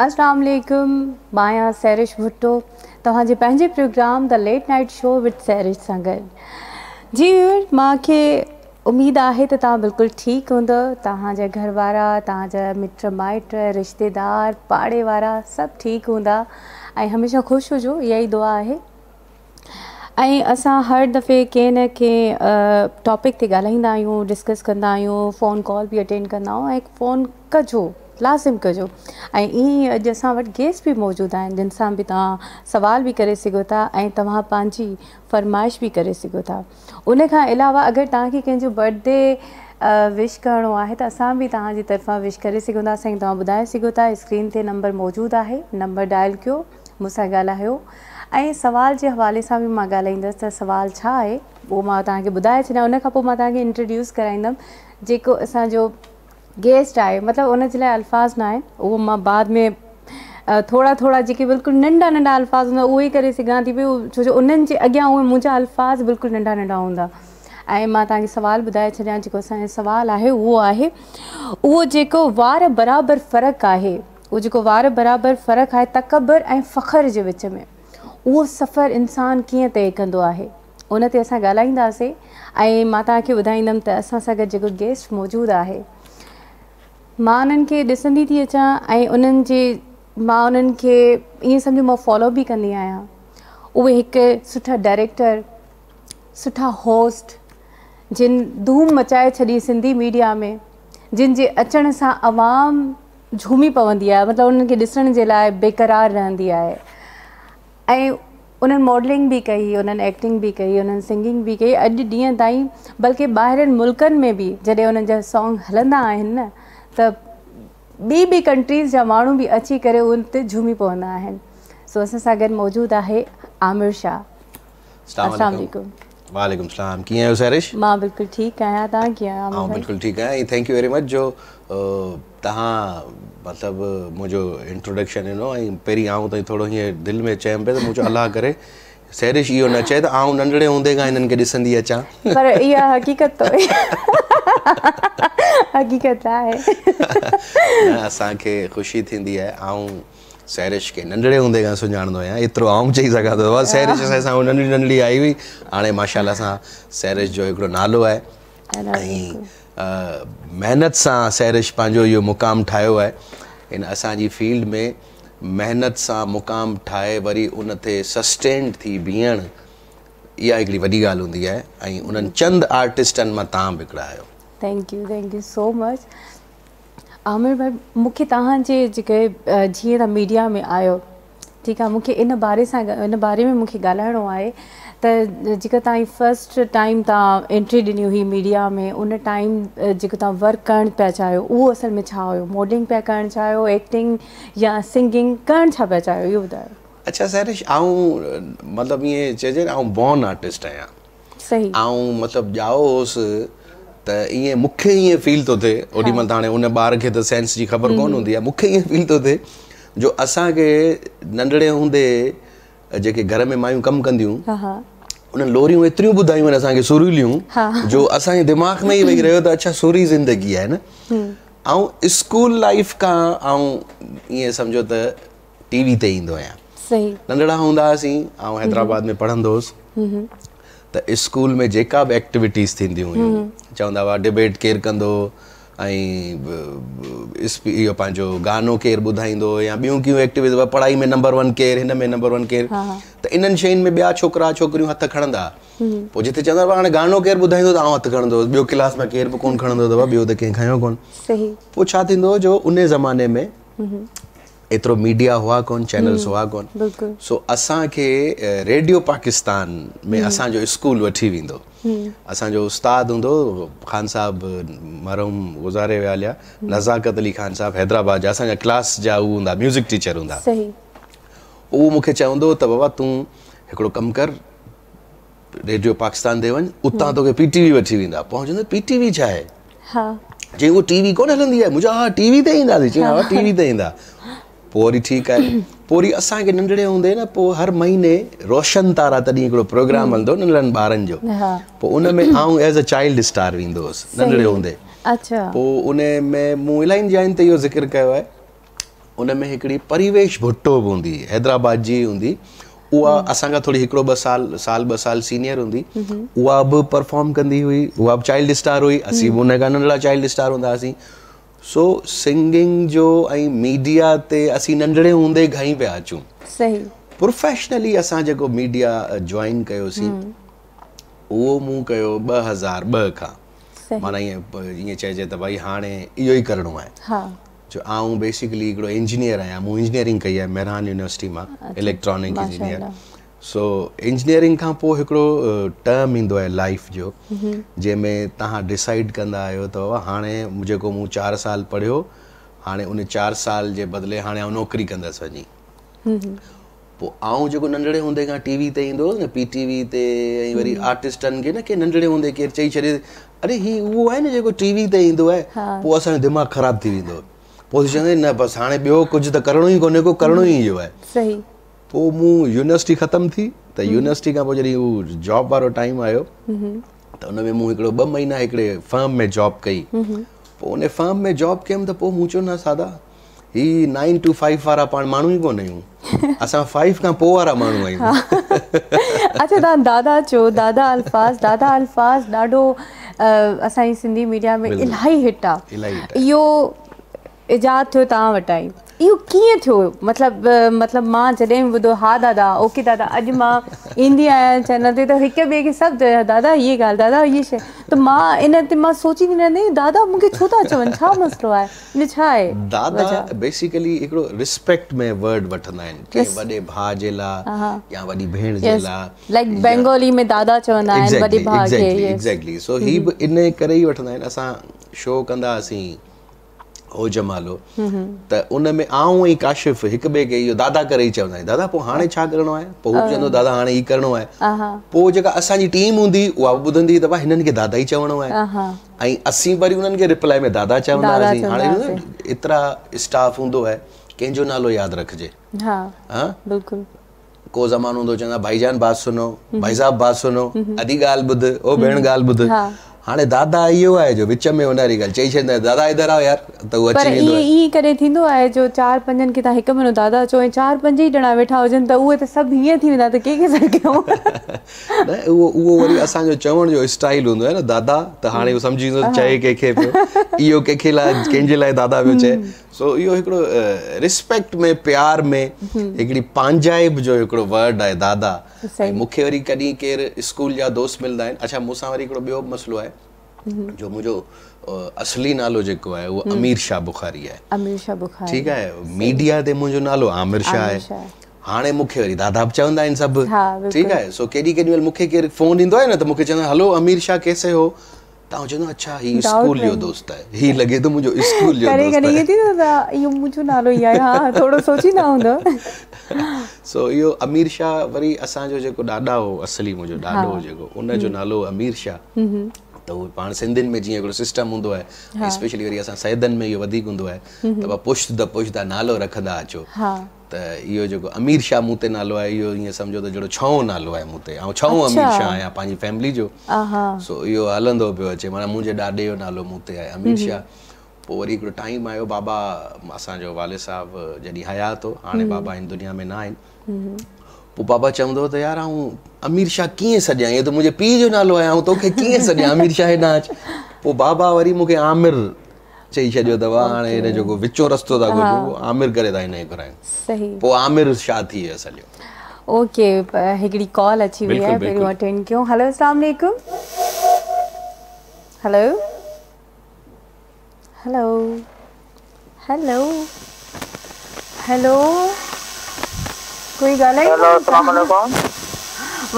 अस्सलाम वालेकुम, मां सैरिश भुट्टो तव्हांजे पंहिंजे program the late night show with Sairish सां गॾु। जी मूंखे उमेद आहे त तव्हां बिल्कुलु ठीकु हूंदव, तव्हांजा घर वारा, तव्हांजा मिट माइट, रिश्तेदार, पाड़े वारा सभु ठीकु हूंदा ऐं हमेशह ख़ुशि हुजो, इहा ई दुआ आहे। ऐं असां हर दफ़े कंहिं न कंहिं टॉपिक ते ॻाल्हाईंदा आहियूं, डिस्कस कंदा आहियूं, फ़ोन कॉल बि अटेंड कंदा आहियूं ऐं फ़ोन कजो, लाज़िम कजो। ऐं ईअं ई अॼु असां वटि गेस्ट बि मौजूदु आहिनि जिन सां बि तव्हां सवाल बि करे सघो था ऐं तव्हां पंहिंजी फरमाइश बि करे सघो था। उन खां अलावा अगरि तव्हांखे कंहिंजो बर्थडे विश करिणो आहे त असां बि तव्हांजी तरफ़ां विश करे सघंदासीं। तव्हां ॿुधाए सघो था, स्क्रीन ते नंबर मौजूदु आहे, नंबर डायल कयो, मूंसां ॻाल्हायो ऐं सवाल जे हवाले सां बि मां ॻाल्हाईंदसि त सवाल छा आहे उहो मां तव्हांखे ॿुधाए छॾियां। उन खां पोइ मां तव्हांखे इंट्रोड्यूस कराईंदमि जेको असांजो गेस्ट आहे, मतिलबु उन जे लाइ अल्फाज़ न आहिनि, उहो मां बाद में थोरा थोरा जेके बिल्कुलु नंढा नंढा अल्फाज़ हूंदा उहे ई करे सघां थी पई, छो जो उन्हनि जे अॻियां उहे मुंहिंजा अल्फाज़ बिल्कुलु नंढा नंढा हूंदा। ऐं मां तव्हांखे सवाल ॿुधाए छॾियां, जेको असांजो सवाल आहे उहो जेको वार बराबरि फ़र्क़ु आहे, उहो जेको वार बराबरि फ़र्क़ु आहे तकबर ऐं फ़ख्र जे विच में, उहो सफ़र इंसानु कीअं तइ कंदो आहे, उन ते असां ॻाल्हाईंदासीं। ऐं मां तव्हांखे ॿुधाईंदमि त असां सां गॾु जेको गेस्ट मौजूदु आहे, मां उन्हनि खे ॾिसंदी थी अचां ऐं मां उन्हनि खे ईअं सम्झो मां फॉलो बि कंदी आहियां। उहे हिकु सुठा डायरेक्टर, सुठा होस्ट, जिन धूम मचाए छॾी सिंधी मीडिया में, जिन जे अचण सां आवाम झूमी पवंदी आहे, मतिलबु उन्हनि खे ॾिसण जे लाइ बेक़रार रहंदी आहे। ऐं उन्हनि मॉडलिंग बि कई, उन्हनि एक्टिंग बि कई, उन्हनि सिंगिंग बि कई, अॼु ॾींहं ताईं बल्कि ॿाहिरनि मुल्कनि में बि जॾहिं उन्हनि जा सॉन्ग हलंदा आहिनि न त ॿी कंट्रीज़ जा माण्हू बि अची करे उन ते झूमी पवंदा आहिनि। सो असां सां गॾु मौजूदु आहे आमिर शाह। अस्सलाम वालेकुम। वालेकुम सलाम। कीअं आहियो सैरिश? मां बिल्कुलु ठीकु आहियां, तव्हां कीअं आहियो? मां बिल्कुलु ठीकु आहियां ऐं थैंक यू वेरी मच जो तव्हां मतिलबु मुंहिंजो इंट्रोडक्शन ॾिनो। ऐं पहिरीं ताईं थोरो हीअं दिलि में चयमि पियो त मुंहिंजो अलाह करे सैरिश इहो न चए त नंढड़े हूंदे खां हिननि खे ॾिसंदी अचां, पर इहा हक़ीक़त हक़ीक़त आहे। असांखे ख़ुशी थींदी आहे। सैरिश खे नंढड़े हूंदे खां सुञाणंदो आहियां, एतिरो चई सघां थो। सैरिश असां नंढड़ी नंढड़ी आई हुई, हाणे माशाल्लाह सां सैरिश जो हिकिड़ो नालो आहे ऐं महिनत सां सैरिश पंहिंजो इहो मुक़ाम ठाहियो आहे। इन असांजी फील्ड में महिनत सां मुक़ाम ठाहे वरी उन ते सस्टेन्ड थी बीहण, इहा हिकिड़ी वॾी ॻाल्हि हूंदी आहे। ऐं उन्हनि चंद आर्टिस्टनि मां तव्हां बि हिकिड़ा आहियो। Thank you so much Aamir भाई। मूंखे तव्हांजे जेके जीअं त मीडिया में आयो, ठीकु आहे, मूंखे इन बारे में मूंखे ॻाल्हाइणो आहे त जेका तव्हांजी फस्ट टाइम तव्हां एंट्री ॾिनी हुई मीडिया में, उन टाइम जेको तव्हां वर्क करणु पिया चाहियो उहो असल में छा हुयो? मॉडलिंग पिया करणु चाहियो, एक्टिंग या सिंगिंग करणु छा पिया चाहियो, इहो ॿुधायो। अच्छा सैरिश, मतिलबु ईअं चइजे न, बॉर्न आर्टिस्ट आहियां। सही। मतिलबु ॼाओ होसि त ईअं मूंखे ईअं फील थो थिए, ओॾी महिल त हाणे उन ॿार खे त सेंस जी ख़बर कोन हूंदी आहे, मूंखे ईअं फील थो थिए जो असांखे नंढड़े हूंदे जेके घर में मायूं कमु कंदियूं, उन्हनि लोरियूं एतिरियूं ॿुधायूं आहिनि असांखे, सुरीलियूं, जो असांजे दिमाग़ में ई वेही रहियो त अच्छा सुरी ज़िंदगी आहे न। ऐं स्कूल लाइफ खां ईअं सम्झो त टीवी ते ईंदो आहियां। सही। नंढड़ा हूंदा हुआसीं, हैदराबाद में पढ़ंदो हुउसि, त स्कूल में जेका बि एक्टिविटीज़ थींदियूं हुयूं, चवंदा हुआ डिबेट केरु कंदो ऐं इहो पंहिंजो गानो केरु ॿुधाईंदो या ॿियूं कयूं एक्टिविटीज़, पढ़ाई में नंबर 1 केरु, हिन में नंबर 1 केरु, त इन्हनि शयुनि में ॿिया छोकिरा छोकिरियूं हथु खणंदा। पोइ जिथे चवंदा हुआ हाणे गानो केरु ॿुधाईंदो त हथु खणंदो, ॿियो क्लास में केरु बि कोन खणंदो अथव, ॿियो त कंहिं खयो कोन। पोइ छा थींदो जो उन ज़माने में एतिरो मीडिया हुआ कोन, चैनल्स हुआ कोन, सो असांखे रेडियो पाकिस्तान में असांजो स्कूल वठी वेंदो। असांजो उस्ताद हूंदो ख़ान साहब, मरहूम गुज़ारे विया हलिया, नज़ाकत अली ख़ान साहब हैदराबाद जा, असांजा क्लास जा उहे हूंदा, म्यूज़िक टीचर हूंदा। उहो मूंखे चवंदो त बाबा तूं हिकिड़ो कमु कर, रेडियो पाकिस्तान ते वञ, उतां तोखे PTV वठी वेंदा। पोइ चवंदो PTV छा आहे? चई उहो टीवी कोन हलंदी आहे। मुंहिंजो हा टीवी ते ईंदासीं। चई हा टीवी ते ईंदा। पोइ वरी ठीकु आहे, पोइ वरी असांखे नंढड़े हूंदे न, पोइ हर महीने रोशन तारा तॾहिं हिकिड़ो प्रोग्राम हलंदो नंढड़नि ॿारनि जो, पोइ उन में एज़ अ चाइल्ड स्टार वेंदो हुउसि नंढड़े हूंदे। पोइ उन में मूं इलाही जायुनि ते इहो ज़िक्र कयो आहे। उन में हिकिड़ी परिवेश भुट्टो बि हूंदी हैदराबाद जी हूंदी उहा असां खां थोरी हिकिड़ो ॿ साल सीनियर हूंदी उहा बि परफॉर्म कंदी हुई उहा बि चाइल्ड स्टार हुई असीं बि उन खां नंढड़ा चाइल्ड स्टार हूंदा हुआसीं सो सिंगिंग जो ऐं मीडिया ते असीं नंढड़े हूंदे खां ई पिया अचूं सही प्रोफेशनली असां जेको मीडिया जॉइन कयोसीं उहो मूं कयो 2002 खां माना ईअं चइजे त भई हाणे इहो ई करिणो आहे जो आऊं बेसिकली हिकिड़ो इंजीनियर आहियां मूं इंजीनियरिंग कई आहे मेहरान यूनिवर्सिटी मां इलेक्ट्रॉनिक इंजीनियर सो इंजीनियरिंग खां पोइ हिकिड़ो टर्म ईंदो आहे लाइफ जो जंहिंमें तव्हां डिसाइड कंदा आहियो त हाणे जेको मूं 4 साल पढ़ियो हाणे उन 4 साल जे बदिले हाणे आउं नौकिरी कंदसि वञी पोइ आउं जेको नंढड़े हूंदे खां टीवी ते ईंदो हुओ न PTV ते ऐं वरी आर्टिस्टनि खे न के नंढड़े हूंदे केरु चई छॾे अरे ही उहो आहे न जेको टीवी ते ईंदो आहे पोइ असांजो दिमाग़ु ख़राबु थी वेंदो पोइ चवंदा न बसि हाणे ॿियो कुझु त करिणो ई कोन्हे को करिणो ई इहो आहे सही पोइ मूं यूनिवर्सिटी ख़तमु थी त यूनिवर्सिटी खां पोइ जॾहिं उहो जॉब वारो टाइम आयो त उन में मूं हिकिड़ो 2 महीना हिकिड़े फर्म में जॉब कई पोइ उन फर्म में जॉब कयमि त पोइ मूं चयो न सादा ही 9 to 5 वारा पाण माण्हू ई कोन आहियूं असां 5 खां पोइ वारा माण्हू आहियूं अच्छा तव्हां दादा चयो दादा अल्फाज़ ॾाढो असांजी सिंधी मीडिया में इलाही हिट आहे इहो इजाद थियो तव्हां वटां ई इहो कीअं थियो मतिलबु मां जॾहिं ॿुधो हा दादा ओके दादा अॼु मां ईंदी आहियां चैनल ते त हिक ॿिए खे सभु चयो दादा हीअ ॻाल्हि दादा हीअ शइ त मां इन ते मां सोचींदी रहंदी दादा मूंखे छो था चवनि छा मसइलो आहे इन छा आहे दादा बेसिकली हिकिड़ो रिस्पेक्ट में वर्ड वठंदा आहिनि के वॾे भाउ जे लाइ या वॾी भेण जे लाइ लाइक बेंगोली में दादा चवंदा आहिनि वॾे भाउ खे एग्जैक्टली सो ही बि इन करे ई वठंदा आहिनि असां शो कंदा हुआसीं हो जमालो त उन में आऊं ऐं काशिफ़ हिक ॿिए खे इहो दादा करे ई चवंदा आहियूं दादा पोइ हाणे छा करिणो आहे पोइ हू चवंदो दादा हाणे ई करिणो आहे पोइ जेका असांजी टीम हूंदी उहा बि ॿुधंदी त भाई हिननि खे दादा ई चवणो आहे ऐं असीं वरी उन्हनि खे रिप्लाई में दादा चवंदा हुआसीं हाणे एतिरा स्टाफ हूंदो आहे कंहिंजो नालो यादि रखिजे बिल्कुलु को ज़मानो हूंदो चवंदा भाईजान बात सुनो भाई साहब बात सुनो अधी ॻाल्हि ॿुध ओ भेण ॻाल्हि ॿुध हाणे दादा इहो आहे जो विच में उन वारी ॻाल्हि चई छॾींदा दादा इधर आओ यार त उहो अची वेंदो आहे ईअं कॾहिं थींदो आहे जो 4-5 खे तव्हां हिक महिनो दादा चओ ऐं 4-5 ई ॼणा वेठा हुजनि त उहे त सभु हीअं थी वेंदा त कंहिंखे सॾु कयूं न उहो वरी असांजो चवण जो स्टाइल हूंदो आहे न दादा त हाणे उहो सम्झी वेंदो चए कंहिंखे पियो इहो कंहिंखे लाइ कंहिंजे लाइ दादा पियो चए सो इहो हिकिड़ो रिस्पेक्ट में प्यार में हिकिड़ी पंहिंजाइब जो हिकिड़ो वर्ड आहे दादा ऐं मूंखे वरी कॾहिं केरु स्कूल जा दोस्त मिलंदा आहिनि अच्छा मूंसां वरी हिकिड़ो ॿियो मसइलो आहे जो मुंहिंजो असली नालो जेको आहे उहो अमीर शाह बुखारी आहे ठीकु आहे मीडिया ते मुंहिंजो नालो आमिर शाह आहे हाणे मूंखे वरी दादा बि चवंदा आहिनि सभु ठीकु आहे सो केॾी महिल मूंखे केरु फोन ईंदो आहे न त मूंखे चवंदा हलो अमीर शाह कैसे हो तव्हां चवंदो अच्छा ही स्कूल जो दोस्त आहे ही लॻे थो मुंहिंजो स्कूल जो दोस्त आहे इहो मुंहिंजो नालो ई आहे हा थोरो सोचींदा हूंदो सो इहो अमीर शाह वरी असांजो जेको ॾाॾा हो असली मुंहिंजो ॾाॾो जेको उनजो नालो अमीर शाह त उहो पाण सिंधियुनि में जीअं हिकिड़ो सिस्टम हूंदो आहे स्पेशली वरी असां सैदनि में इहो वधीक हूंदो आहे त पुछदा नालो रखंदा अचो त इहो जेको अमीर शाह मूं ते नालो आहे इहो ईअं सम्झो त जहिड़ो छहों नालो आहे मूं ते ऐं छहों अमीर शाह आहियां पंहिंजी फैमिली जो सो इहो हलंदो पियो अचे माना मुंहिंजे ॾाॾे जो नालो मूं ते आहे अमीर शाह पोइ वरी हिकिड़ो टाइम आयो बाबा असांजो वालिद साहिबु जॾहिं हयात हो हाणे बाबा हिन दुनिया में न आहिनि पोइ बाबा चवंदो त यार आऊं अमीर शाह कीअं सॾियां इहो त मुंहिंजे पीउ जो नालो आहे ऐं तोखे कीअं सॾियां अमीर शाह हेॾां अच पोइ बाबा वरी मूंखे आमिर चई छॾियो अथव हाणे हिन जेको विचो रस्तो था ॻोल्हियो आमिर करे था हिन खे करायूं पोइ आमिर शाह थी वियो सॼो ओके हिकिड़ी कॉल अची वई आहे पहिरियों अटेंड कयूं हेलो अस्सलाम वालेकुम हेलो हेलो हेलो हेलो कोई ॻाल्हाए हेलो अस्सलाम वालेकुम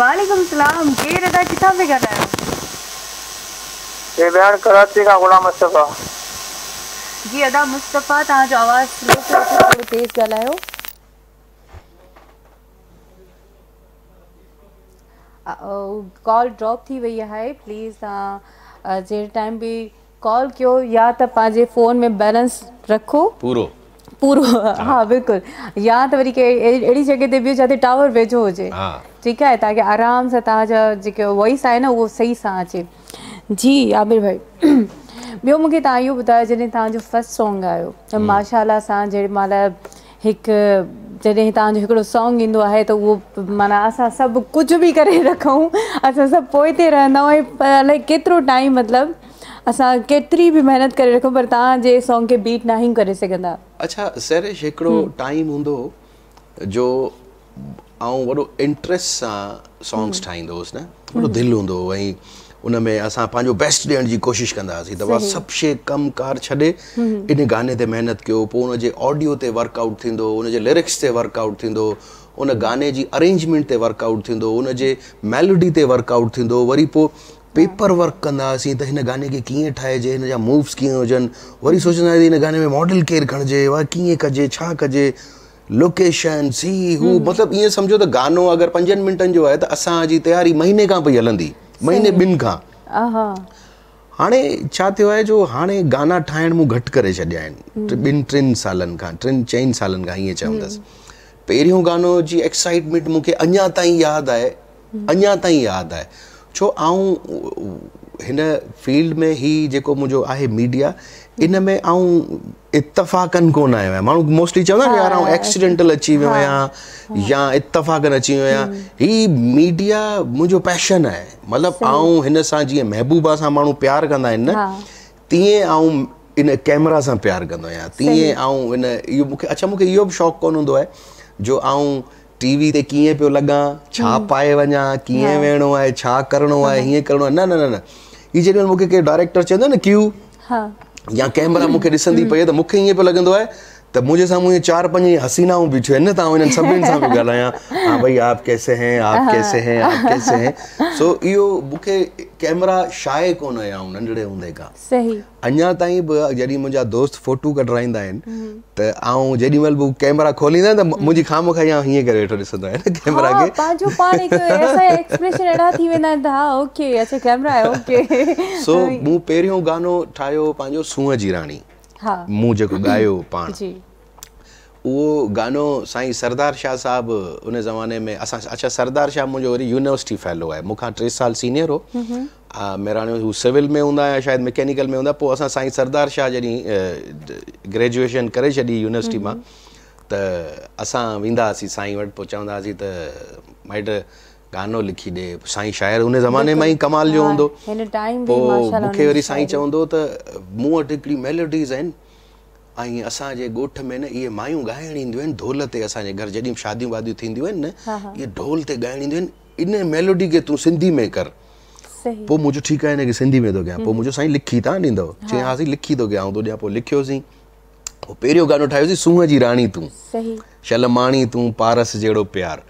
वालेकुम सलाम केरु अदा किथां पिया ॻाल्हायो ये भेण कराची खां गुलाम मुस्तफ़ा जी अदा मुस्तफ़ा तव्हांजो आवाज़ स्लो थो अचे थोरो तेज़ ॻाल्हायो कॉल ड्रॉप थी वई आहे प्लीज़ तव्हां जहिड़े टाइम बि कॉल कयो या त पंहिंजे फ़ोन में बैलेंस रखो पूरो हाँ बिल्कुलु या त वरी अहिड़ी जॻह ते बिहो जिते टावर वेझो हुजे ठीकु आहे ताकि आराम सां तव्हांजा जेके वॉइस आहे न उहो सही सां अचे जी आबिर भाई ॿियो मूंखे तव्हां इहो ॿुधायो जॾहिं तव्हांजो फस्ट सॉन्ग आयो त माशाअल्लाह सां जेॾी महिल हिकु जॾहिं तव्हांजो हिकिड़ो सॉन्ग ईंदो आहे त उहो माना असां सभु कुझु बि करे रखूं असां सभु पोइ ते रहंदा आहियूं पर अलाए केतिरो टाइम मतिलबु असां केतिरी बि महिनत करे रखूं पर तव्हांजे सॉन्ग खे बीट न ई करे सघंदा। अच्छा सैरिश हिकिड़ो टाइम हूंदो जो आउं वॾो इंट्रस्ट सां सॉन्ग्स ठाहींदो हुउसि न, वॾो दिलि हूंदो हो ऐं उन में असां पंहिंजो बेस्ट ॾियण जी कोशिशि कंदा हुआसीं त उहा सभु शइ कमकार छॾे इन गाने ते महिनत कयो, पोइ उनजे ऑडियो ते वर्कआउट थींदो, उनजे लिरिक्स ते वर्कआउट थींदो, उन गाने जी अरेंजमेंट ते वर्कआउट थींदो, उनजे मेलोडी ते वर्कआउट थींदो, वरी पोइ पेपर वर्क कंदा हुआसीं त हिन गाने खे कीअं ठाहिजे, हिन जा मूव्स कीअं हुजनि, वरी सोचंदा हुआसीं हिन गाने में मॉडल केरु खणिजे, वा कीअं कजे, छा कजे, लोकेशन सी हू मतिलबु ईअं सम्झो त गानो अगरि 5 मिंटनि जो आहे त असांजी तयारी महीने खां पई हलंदी, महीने ॿिनि खां। हाणे छा थियो आहे जो हाणे गाना ठाहिण मूं घटि करे छॾिया आहिनि 2-3 सालनि खां, 3-4 सालनि खां ईअं चवंदसि। पहिरियों गानो जी एक्साइटमेंट मूंखे अञा ताईं यादि आहे, छो आऊं हिन फील्ड में ही जेको मुंहिंजो आहे मीडिया इन में आऊं इत्तफ़ाक़न कोन आयो आहियां। माण्हू मोस्टली चवंदा आहिनि यार आऊं एक्सीडेंटल अची वियो आहियां या इत्तफ़ाक़न अची वियो आहियां। ही मीडिया मुंहिंजो पैशन आहे, मतिलबु आऊं हिन सां जीअं महबूबा सां माण्हू प्यारु कंदा आहिनि न तीअं आऊं इन कैमरा सां प्यारु कंदो आहियां, तीअं आऊं इन इहो मूंखे इहो बि शौक़ु कोन हूंदो आहे जो आऊं टीवी ते कीअं पियो लॻां, छा पाए वञा, कीअं वेहणो आहे, छा करिणो आहे, हीअं करिणो आहे, न हीअ जेॾी महिल मूंखे के डायरेक्टर चवंदो न क्यू या कैमरा मूंखे ॾिसंदी पई त मूंखे ईअं पियो लॻंदो आहे त मुंहिंजे साम्हूं इहे 4-5 हसीनाऊं बीठियूं आहिनि न, तव्हां हिननि सभिनीनि सां बि ॻाल्हायां, हाँ भई आप कैसे हैं, आप कैसे हैं, आप कैसे हैं। सो इहो मूंखे कैमरा शाये कोन आहियां नंढड़े हूंदे खां, सही अञा ताईं बि जॾहिं मुंहिंजा दोस्त फोटू कढाईंदा आहिनि त आऊं जेॾी महिल बि कैमरा खोलींदा आहिनि त मुंहिंजी खामोखा या हीअं करे वेठो ॾिसंदो आहियां न कैमरा खे, पंहिंजो पाण एक्सप्रेशन अहिड़ा थी वेंदा आहिनि त हा ओके अच्छा कैमरा आहे ओके। सो मूं पहिरियों गानो ठाहियो पंहिंजो सूंहं जी राणी, मूं जेको ॻायो पाण, उहो गानो साईं सरदार शाह साहिबु उन ज़माने में असां, अच्छा सरदार शाह मुंहिंजो वरी यूनिवर्सिटी फेलो आहे, मूंखां 3 साल सीनियर हो, मेराणियो हू सिविल में हूंदा या शायदि मैकेनिकल में हूंदा। पोइ असां साईं सरदार शाह जॾहिं ग्रेजुएशन करे छॾी यूनिवर्सिटी मां त असां वेंदा हुआसीं साईं वटि, पोइ चवंदा हुआसीं त माइट गानो लिखी ॾे, साईं शाइर उन ज़माने में ई कमाल जो हूंदो। पोइ मूंखे वरी साईं चवंदो त मूं वटि हिकिड़ी मेलोडीज़ आहिनि ऐं असांजे ॻोठ में न इहे मायूं ॻाइण ईंदियूं आहिनि ढोल ते, असांजे घर जॾहिं शादियूं वादियूं थींदियूं आहिनि न इहे ढोल ते ॻाइण ईंदियूं आहिनि, इन मेलोडी खे तूं सिंधी में कर। पोइ मुंहिंजो ठीकु आहे हिनखे सिंधी में थो कयां, पोइ मुंहिंजो साईं लिखी तव्हां ॾींदव, चयासीं लिखी थो कयां, तो ॾियां, पोइ लिखियोसीं। पोइ पहिरियों गानो ठाहियोसीं सूंहं जी राणी तूं, शलमाणी तूं पारस जहिड़ो प्यार।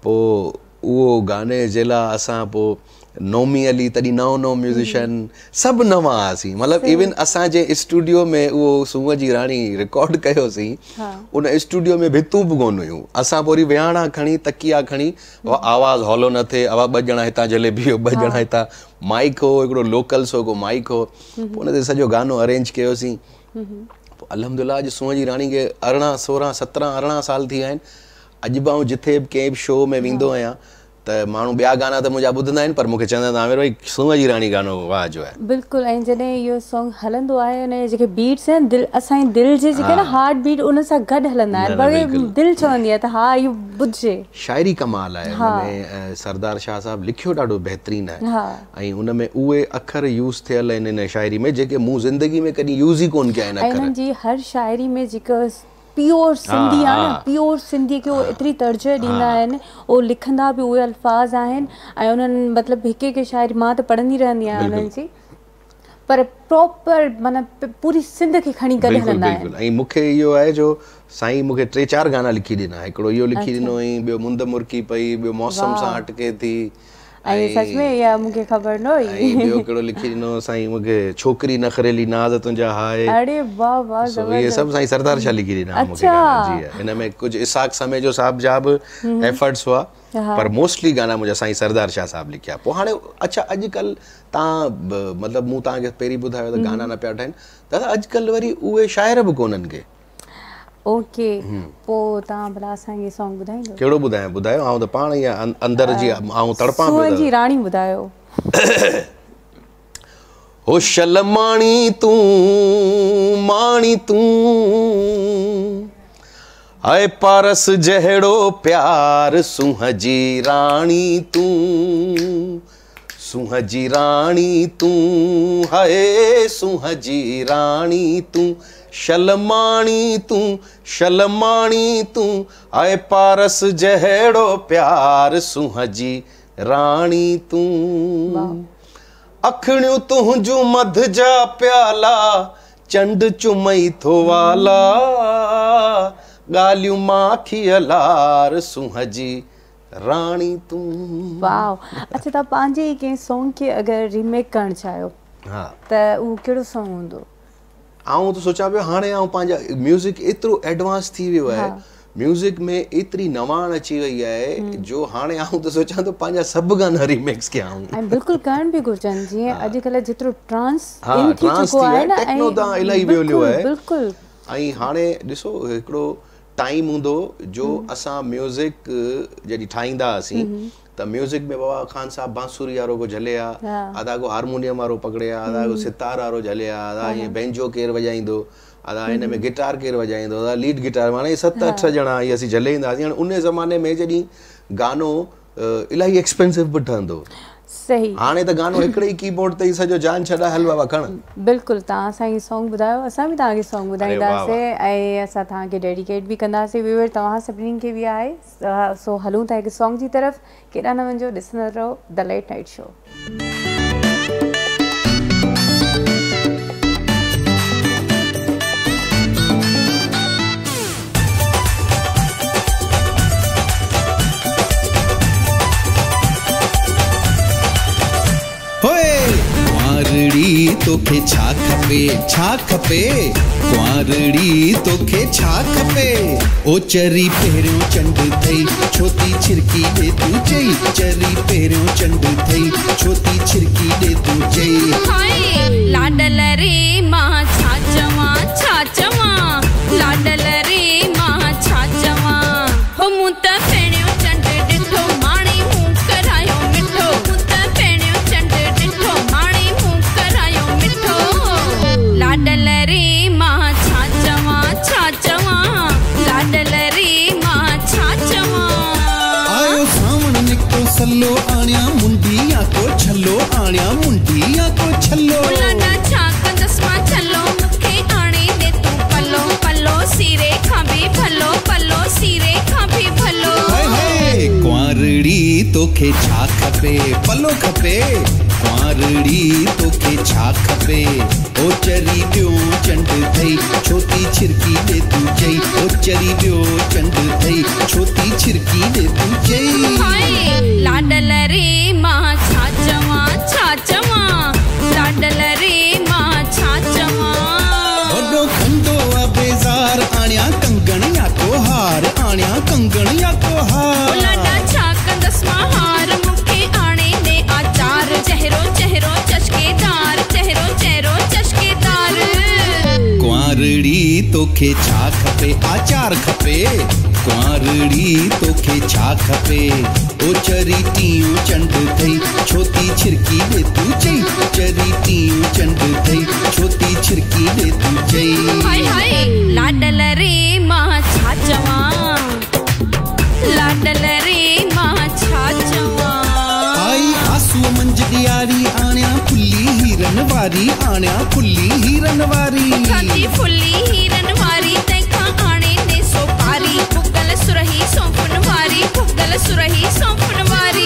पोइ उहो गाने जे लाइ असां पोइ नोमी अली तॾहिं नओं म्यूज़िशियन सभु नवां हुआसीं, मतिलबु इवन असांजे स्टूडियो में उहो सूंहं जी राणी रिकॉर्ड कयोसीं, उन स्टूडियो में भितूं बि कोन हुयूं, असां पोइ वरी विहाणा खणी तकिया खणी आवाज़ु हौलो न थिए, 2 ॼणा हितां जलेबी हो, 2 ॼणा हितां माइक हो, हिकिड़ो लोकल सो को माइक हो, पोइ उन ते सॼो गानो अरेंज कयोसीं। पोइ अल्हम्दुलिल्लाह अॼु सूंहं जी राणी खे 18, 16, 17, 18 साल थी विया आहिनि। अॼु बि आउं जिथे बि कंहिं बि शो में वेंदो आहियां त माण्हू ॿिया गाना त मुंहिंजा ॿुधंदा आहिनि पर मूंखे चवंदा आहिनि आमिर भाई सूंहं जी राणी गानो वाह जो आहे। बिल्कुलु, ऐं जॾहिं इहो सॉन्ग हलंदो आहे उन जेके बीट्स आहिनि दिलि असांजी दिलि जे जेके न हार्ट बीट उन सां गॾु हलंदा आहिनि, पर दिलि चवंदी आहे त हा इहो ॿुधिजे। शाइरी कमाल आहे, हुनमें सरदार शाह साहिबु लिखियो ॾाढो बहितरीनु आहे ऐं हुन में उहे अखर यूज़ थियल आहिनि इन शाइरी में जेके मूं ज़िंदगी में कॾहिं यूज़ ई कोन कया आहिनि। हिननि जी हर शाइरी में जेका प्योर सिंधी आहे न, प्योर सिंधी खे उहो एतिरी तर्जह ॾींदा आहिनि, उहो लिखंदा बि उहे अल्फाज़ आहिनि ऐं उन्हनि मतिलबु हिकु हिकु शाइरी मां त पढ़ंदी रहंदी आहियां उन्हनि जी, पर प्रॉपर माना पूरी सिंध खे खणी करे हलंदा आहिनि। ऐं मूंखे इहो आहे जो साईं मूंखे 3-4 गाना लिखी ॾिना, हिकिड़ो इहो लिखी ॾिनो हुई, ॿियो मुंद मुर्की पई, ॿियो मौसम सां हटके थी, ऐं सच में इहा मूंखे ख़बर न हुई। ॿियो कहिड़ो लिखी ॾिनो साईं मूंखे छोकिरी नखरेली नाज़ तुंहिंजा हाय, अरे वाह वाह, इहे सभु साईं सरदार शाह लिखी ॾिना मूंखे गाना। जी हिन में कुझु इसाक़ समय जो साहब जा बि एफर्ट्स हुआ पर मोस्टली गाना मुंहिंजा साईं सरदार शाह साहिबु लिखिया। पोइ हाणे अच्छा अॼुकल्ह तव्हां मतिलबु मूं तव्हांखे पहिरीं ॿुधायो त गाना न पिया ठाहिनि, दादा अॼुकल्ह वरी उहे शाइर बि कोन्हनि के। ओके, पोइ तव्हां भला असांखे सॉन्ग ॿुधाईंदो? कहिड़ो ॿुधायां? ॿुधायो, आउं त पाण ई अंदरि जी आउं तड़पां सूंहं जी राणी ॿुधायो। ओ शलमाणी तू माणी तू आए पारस जहड़ो प्यार सुह जी रानी तू सुह जी रानी तू हाय सुह जी रानी तू शलमाणी तू आए पारस जहड़ो प्यार सुह जी रानी तू अखणियूं तुंहिंजूं मध जा प्याला चंड चुमई थो वाला ॻाल्हियूं माखी अलार सुह जी रानी तू। वाओ, अच्छा तव्हां पंहिंजे कंहिं सॉन्ग खे अगरि रीमेक करणु चाहियो हा त उहो कहिड़ो सॉन्ग हूंदो? आऊं त सोचां पियो हाणे आऊं पंहिंजा म्यूज़िक एतिरो एडवांस थी वियो आहे, म्यूज़िक में एतिरी नवाण अची वई आहे जो हाणे आऊं त सोचां थो पंहिंजा सभु गाना रीमिक्स कयां ऐं बिल्कुलु करण बि घुरिजनि जीअं अॼुकल्ह जेतिरो ट्रांस ट्रांस थी आहे टेक्नो तां इलाही वियो आहे बिल्कुलु। ऐं हाणे ॾिसो हिकिड़ो टाइम हूंदो जो असां म्यूज़िक जॾहिं ठाहींदा हुआसीं त म्यूज़िक में बाबा खान साहब बांसुरी वारो को झले आ, आधा को हारमोनियम वारो पकड़े आ, आधा को सितार वारो झले आ, आधा ईअं बैंजो केरु वॼाईंदो, आधा हिन में गिटार केरु वॼाईंदो, आधा लीड गिटार, माने 7-8 ॼणा इहे असीं झले ईंदा हुआसीं। हाणे उन ज़माने में जॾहिं गानो इलाही एक्सपेंसिव बि ठहंदो, सही हाणे त गानो हिकिड़े ई कीबोर्ड ते ई सॼो जान छॾा हल बाबा खण। बिल्कुलु, तव्हां असांखे सॉन्ग ॿुधायो, असां बि तव्हांखे सॉन्ग ॿुधाईंदासीं ऐं असां तव्हांखे डेडिकेट बि कंदासीं। व्यूअर तव्हां सभिनीनि खे बि आहे, सो हलूं था हिकु सॉन्ग जी तरफ़। केॾा न वञो, ॾिसंदा रहो द लेट नाइट शो। कुंवारड़ी तोखे छा खपे, छा खपे, कुंवारड़ी तोखे छा खपे, ओ चरी पहिरियों चंड थई छोती छिरकी ॾे तूं चई, चरी पहिरियों चंड थई छोती छिरकी ॾे तूं चई। हाय लाडल रे मां छा चवां, लाडल रे मां छा चवां, हो मूं त पहिरियों चंड ॾिठो माणी मूं करायो मिठो, मूं त पहिरियों चंड ॾिठो माणी मूं करायो मिठो, लाडल रे मां छा चवां, लाडल रे मां छा चवां। आयो सावण निकतो सल्लो आण्या मुंडी या को छल्लो, आण्या मुंडी या को छल्लो, लाडा छा कंदस मां छल्लो मूंखे आणे दे तूं पल्लो, पल्लो सीरे खां बि भलो, पल्लो सीरे खां बि भलो। कुंवारड़ी तोखे छा खपे, पल्लो खपे, कुंवारड़ी तोखे छा खपे, ओ चरी ॿियो चंड थई छोती छिरकी ॾे तूं चई, ओ चरी ॿियो चंड थई छोती छिरकी ॾे तूं चई। हाय लाडल रे मां छा चवां, लाडल रे मां छा चवां। वॾो खंडो आ बेज़ार आण्या कंगण या को हार, आण्या कंगण या को हार, लाडा छा कंदस मां हार मूंखे आणे दे आचार, चेहरो चेहरो चशकेदार, चेहरो चेहरो चशकेदार। कुंवारड़ी तोखे छा खपे, आचार खपे, कुंवारड़ी तोखे छा खपे, ओ चरी टीयों चंड थई छोती छिरकी ॾे तूं चई, चरी टीयों चंड थई छोती छिरकी ॾे तूं चई। हाय हाय लाडल रे मां छा चवां, लाडल रे मां छा चवां। आई आंसू मंझ ॾियारी आण्या फुल्ली हीरन वारी, आण्या फुल्ली हीरन वारी, खाती फुल्ली हीरन वारी तंहिंखां आणे ने सोपारी, भुगल सुरही सौंफन वारी, भुगल सुरही सौंफन वारी।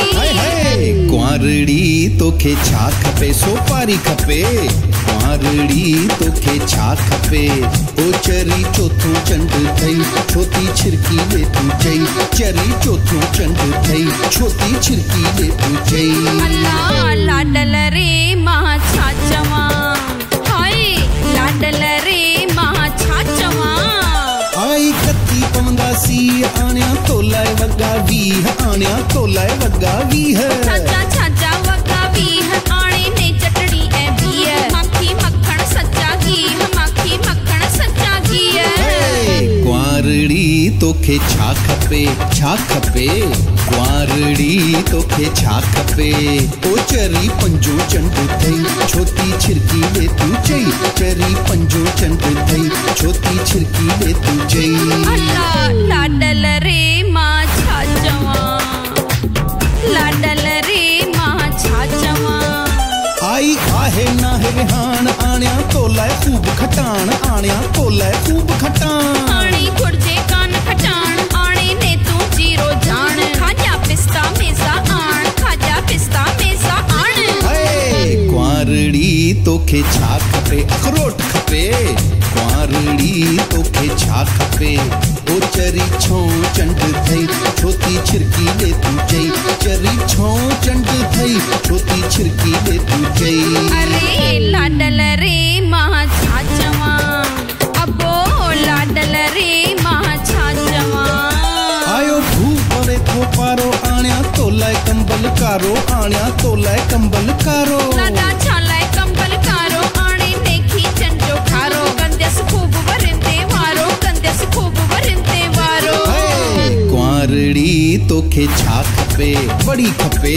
कुंवारड़ी तोखे छा खपे, सोपारी खपे, कुंवारड़ी तोखे छा खपे, ओ चरी चोथों चंड थई छोती छिरकी ॾे तूं चई, चरी चोथों चंड थई छोती छिरकी ॾे तूं चई। अल्लाह लाडल रे मां छा चवां, हाय लाडल रे मां छा चवां। आई कत्ती पवंदासी आण्या तोलाए वॻा 20, आण्या तोलाए वॻा 20, छाजा वॻा 20 आणे ने चटणी ऐं बीह, माखी मक्खण सचा घी, माखी मक्खण सचा घी। कुंवारड़ी तोखे छा खपे कुंवारड़ी तोखे छा खपे ओ चरी पंजो चंड थई छोती छिरकी ले तू चई चरी पंजो चंड थई छोती छिरकी ले तू चई लाडल रे मां छा चवां लाडल रे मां छा चवां आई आहे ना रिहान आण्या तो लाए खूब खटान आण्या तो लाए खूब खटान आणी खुरजे कान खटान आणे ने तू जीरो जान खाजा पिस्ता मेसा आण खाजा पिस्ता मेसा आण कुंवारड़ी तोखे छा खपे अखरोट खपे कुंवारड़ी तोखे छा खपे ओ चरी छो चंड थई छोती छिरकी ले तू चई चरी छो चंड थई छोती छिरकी ले तू चई अरे लाडल रे मां छा चवां अबो लाडल रे मां छा चवां आयो भू पवे थो पारो आण्या तो लाए कंबल कारो आण्या तो लाए कंबल कारो लाडा छा लाए कंबल कारो आणे देखी चंडो खारो कंदस खूब वरिंदे वारो कंदस खूब वरिंदे वारो कुंवारड़ी तोखे छा खपे बड़ी खपे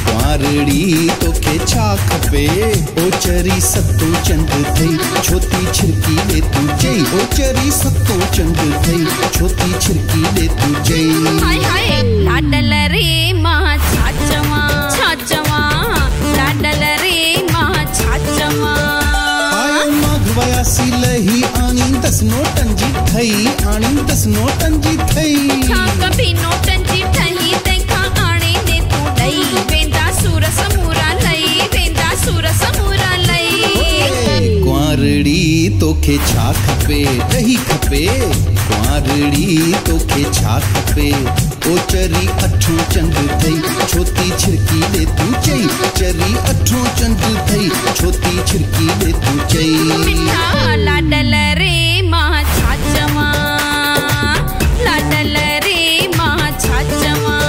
कुंवारड़ी तोखे छा खपे ओ चरी सतो चंड थई छोती छिरकी ले तू चई ओ चरी सतो चंड थई छोती छिरकी ले तू चई हाय हाय लाडल रे मां छा चवां लाडल रे मां छा चवां आयो माघवयासी लही आणी 10 नोटन जी थई आणी 10 नोटन जी थई छा कभी नोटन जी ठही तंहिंखां आणे ने तू ॾई वेंदा सूर समूरा लई वेंदा सूर समूरा लई कुंवारड़ी तोखे छा खपे ॾही खपे कुंवारड़ी तोखे छा खपे ओ चरी अठो चंड थई छोती छिरकी ले तू चई चरी अठो चंड थई छोती छिरकी ले तू चई मिठा लाडल रे मां छा चवां लाडल रे मां छा चवां